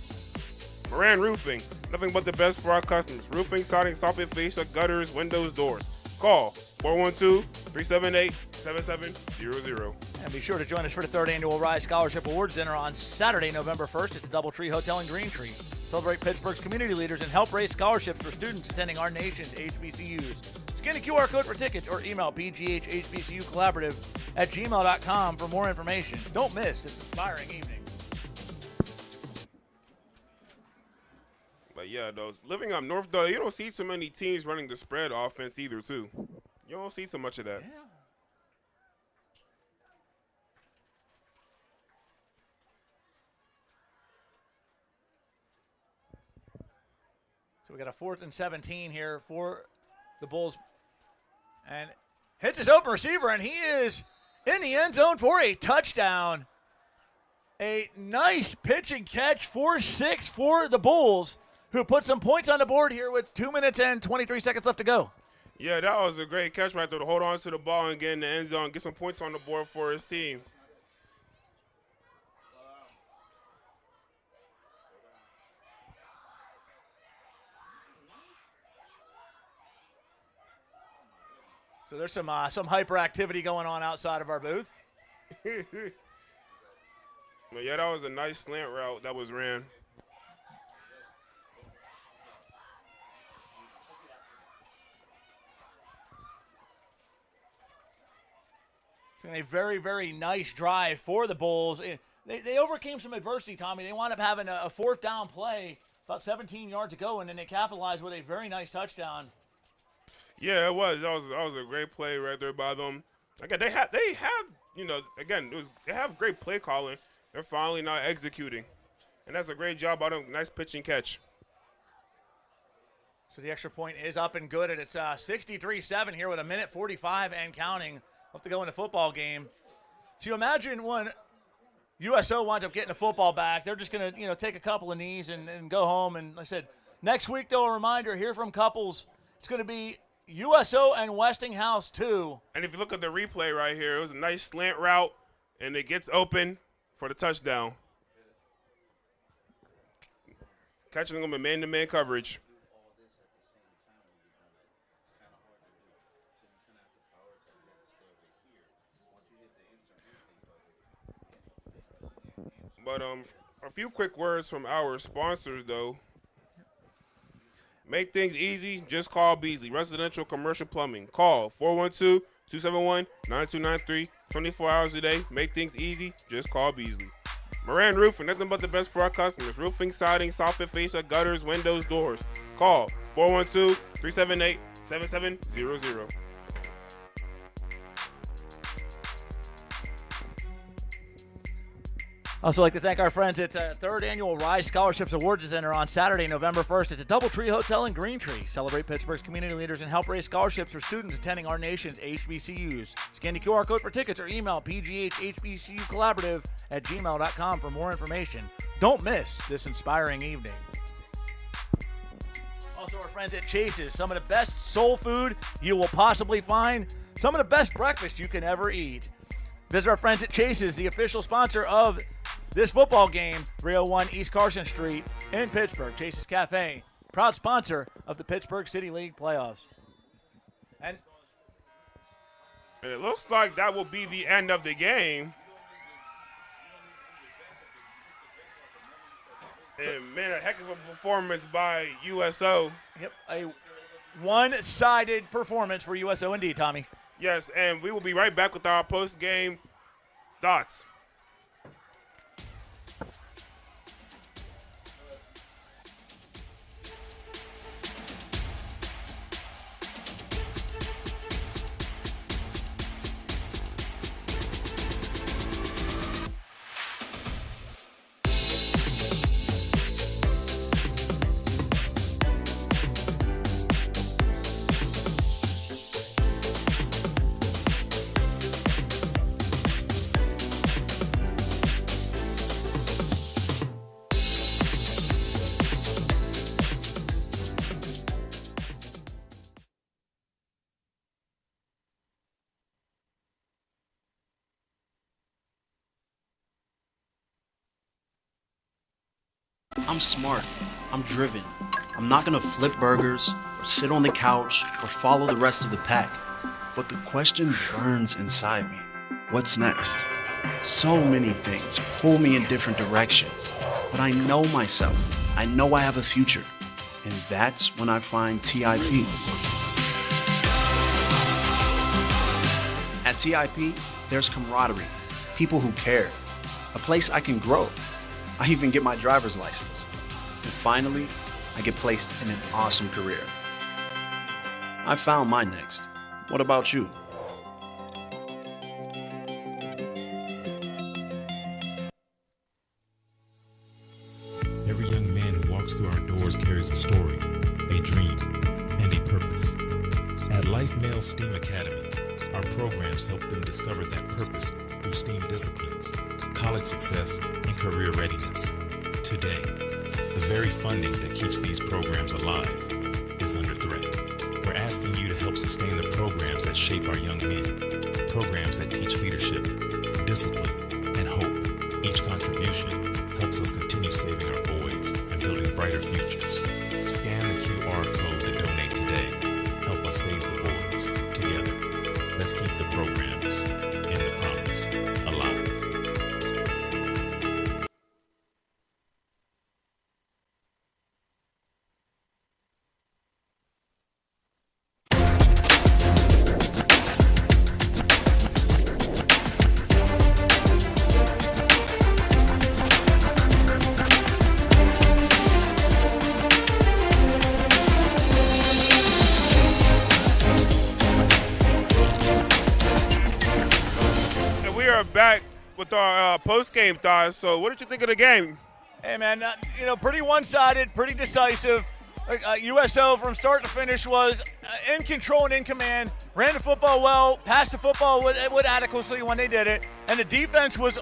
Moran Roofing. Nothing but the best for our customers. Roofing, siding, soffit, fascia, gutters, windows, doors. Call 412-378-7700. And be sure to join us for the 3rd Annual Rise Scholarship Awards Dinner on Saturday, November 1st at the Doubletree Hotel in Green Tree. Celebrate Pittsburgh's community leaders and help raise scholarships for students attending our nation's HBCUs. Scan a QR code for tickets or email pghhbcucollaborative@gmail.com for more information. Don't miss this inspiring evening. But yeah, those living up north, though, you don't see too many teams running the spread offense either, too. You don't see so much of that. Yeah. So we got a 4th and 17 here for the Bulls. And hits his open receiver, and he is in the end zone for a touchdown. A nice pitch and catch, 4-6 for the Bulls, who put some points on the board here with 2 minutes and 23 seconds left to go. Yeah, that was a great catch right there to hold on to the ball and get in the end zone, get some points on the board for his team. So there's some hyperactivity going on outside of our booth. Well, yeah, that was a nice slant route that was ran. It's been a very, very nice drive for the Bulls. They overcame some adversity, Tommy. They wound up having a fourth down play about 17 yards ago, and then they capitalized with a very nice touchdown. Yeah, it was. That was a great play right there by them. Again, they have they have great play calling. They're finally not executing, and that's a great job by them. Nice pitch and catch. So the extra point is up and good, and it's 63-7 here with 1:45 and counting left to go in the football game. So you imagine when USO winds up getting the football back, they're just going to take a couple of knees and go home. And like I said, next week, though, a reminder here from Couples, it's going to be USO and Westinghouse 2. And if you look at the replay right here, it was a nice slant route, and it gets open for the touchdown. Catching them in man-to-man coverage. But a few quick words from our sponsors, though. Make things easy, just call Beasley. Residential commercial plumbing. Call 412-271-9293. 24 hours a day. Make things easy, just call Beasley. Moran Roofing, nothing but the best for our customers. Roofing, siding, soffit, fascia, gutters, windows, doors. Call 412-378-7700. Also like to thank our friends at third annual Rise Scholarships Awards Center on Saturday, November 1st at the Doubletree Hotel in Greentree. Celebrate Pittsburgh's community leaders and help raise scholarships for students attending our nation's HBCUs. Scan the QR code for tickets or email pghhbcucollaborative@gmail.com for more information. Don't miss this inspiring evening. Also our friends at Chase's, some of the best soul food you will possibly find, some of the best breakfast you can ever eat. Visit our friends at Chase's, the official sponsor of this football game, 301 East Carson Street in Pittsburgh. Chase's Cafe, proud sponsor of the Pittsburgh City League playoffs. And it looks like that will be the end of the game. And, man, a heck of a performance by USO. Yep, a one-sided performance for USO indeed, Tommy. Yes, and we will be right back with our post-game thoughts. I'm smart. I'm driven. I'm not gonna flip burgers or sit on the couch or follow the rest of the pack. But the question burns inside me. What's next? So many things pull me in different directions. But I know myself. I know I have a future. And that's when I find TIP. At TIP, there's camaraderie, people who care, a place I can grow. I even get my driver's license. And finally, I get placed in an awesome career. I found my next. What about you? Every young man who walks through our doors carries a story, a dream, and a purpose. At Life Male STEAM Academy, our programs help them discover that purpose through STEAM disciplines, college success, and career readiness. Today, the very funding that keeps these programs alive is under threat. We're asking you to help sustain the programs that shape our young men, programs that teach leadership, discipline, and hope. Each contribution helps us continue saving our boys and building brighter futures. Scan the QR code to donate today. Help us save the boys together. Let's keep the programs and the promise alive. Back with our post-game thoughts. So what did you think of the game? Hey, man, pretty one-sided, pretty decisive. USO from start to finish was in control and in command, ran the football well, passed the football with adequacy when they did it, and the defense was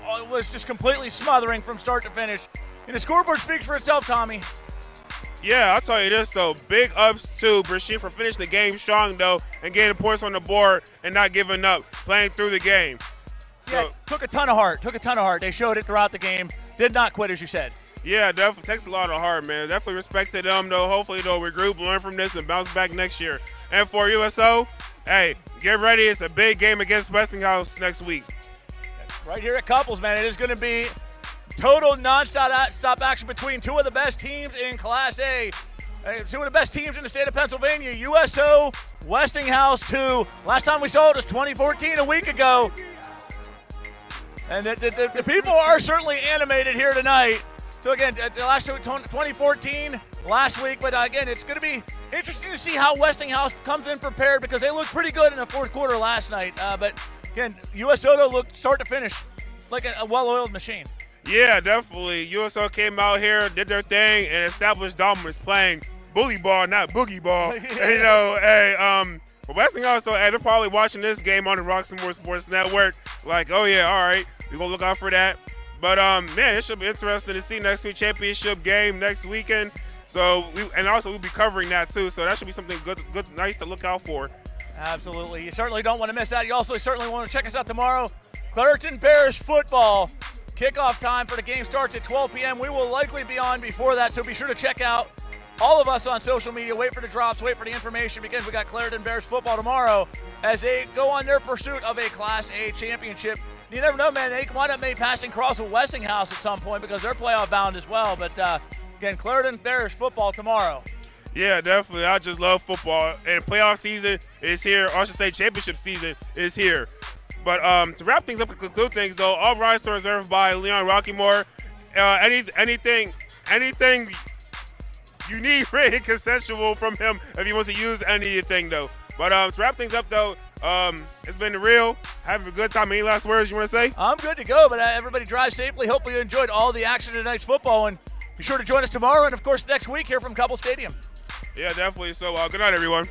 just completely smothering from start to finish. And the scoreboard speaks for itself, Tommy. Yeah, I'll tell you this, though. Big ups to Brashear for finishing the game strong, though, and getting points on the board and not giving up, playing through the game. Yeah, took a ton of heart. They showed it throughout the game. Did not quit, as you said. Yeah, definitely takes a lot of heart, man. Definitely respect to them, though. Hopefully they'll regroup, learn from this, and bounce back next year. And for USO, hey, get ready. It's a big game against Westinghouse next week. Right here at Couples, man. It is going to be total non-stop action between two of the best teams in Class A. Two of the best teams in the state of Pennsylvania, USO, Westinghouse 2. Last time we saw it was 2014, a week ago. And the people are certainly animated here tonight. So, again, last 2014, last week. But, again, it's going to be interesting to see how Westinghouse comes in prepared because they looked pretty good in the fourth quarter last night. But, again, USO looked start to finish like a well-oiled machine. Yeah, definitely. USO came out here, did their thing, and established dominance playing bully ball, not boogie ball. Yeah. And, for Westinghouse, though, they're probably watching this game on the Roxamore Sports Network. Like, oh, yeah, all right. We're going to look out for that. But, man, it should be interesting to see next week championship game next weekend. So, we'll be covering that, too. So, that should be something good, nice to look out for. Absolutely. You certainly don't want to miss that. You also certainly want to check us out tomorrow. Clairton Bears football. Kickoff time for the game starts at 12 p.m. We will likely be on before that, so be sure to check out all of us on social media. Wait for the drops, wait for the information, because we got Clairton Bears football tomorrow as they go on their pursuit of a Class A championship. You never know, man. They wind up maybe passing cross with Westinghouse at some point because they're playoff bound as well. But, again, Clairton Bears football tomorrow. Yeah, definitely. I just love football. And playoff season is here. Or I should say championship season is here. But to wrap things up and conclude things, though, all rights are reserved by Leon Roxamore. Anything you need really consensual from him if he wants to use anything, though. But to wrap things up, though, it's been real. Having a good time. Any last words you want to say? I'm good to go, but everybody drive safely. Hopefully you enjoyed all the action of tonight's football, and be sure to join us tomorrow and, of course, next week here from Couple Stadium. Yeah, definitely. So good night, everyone.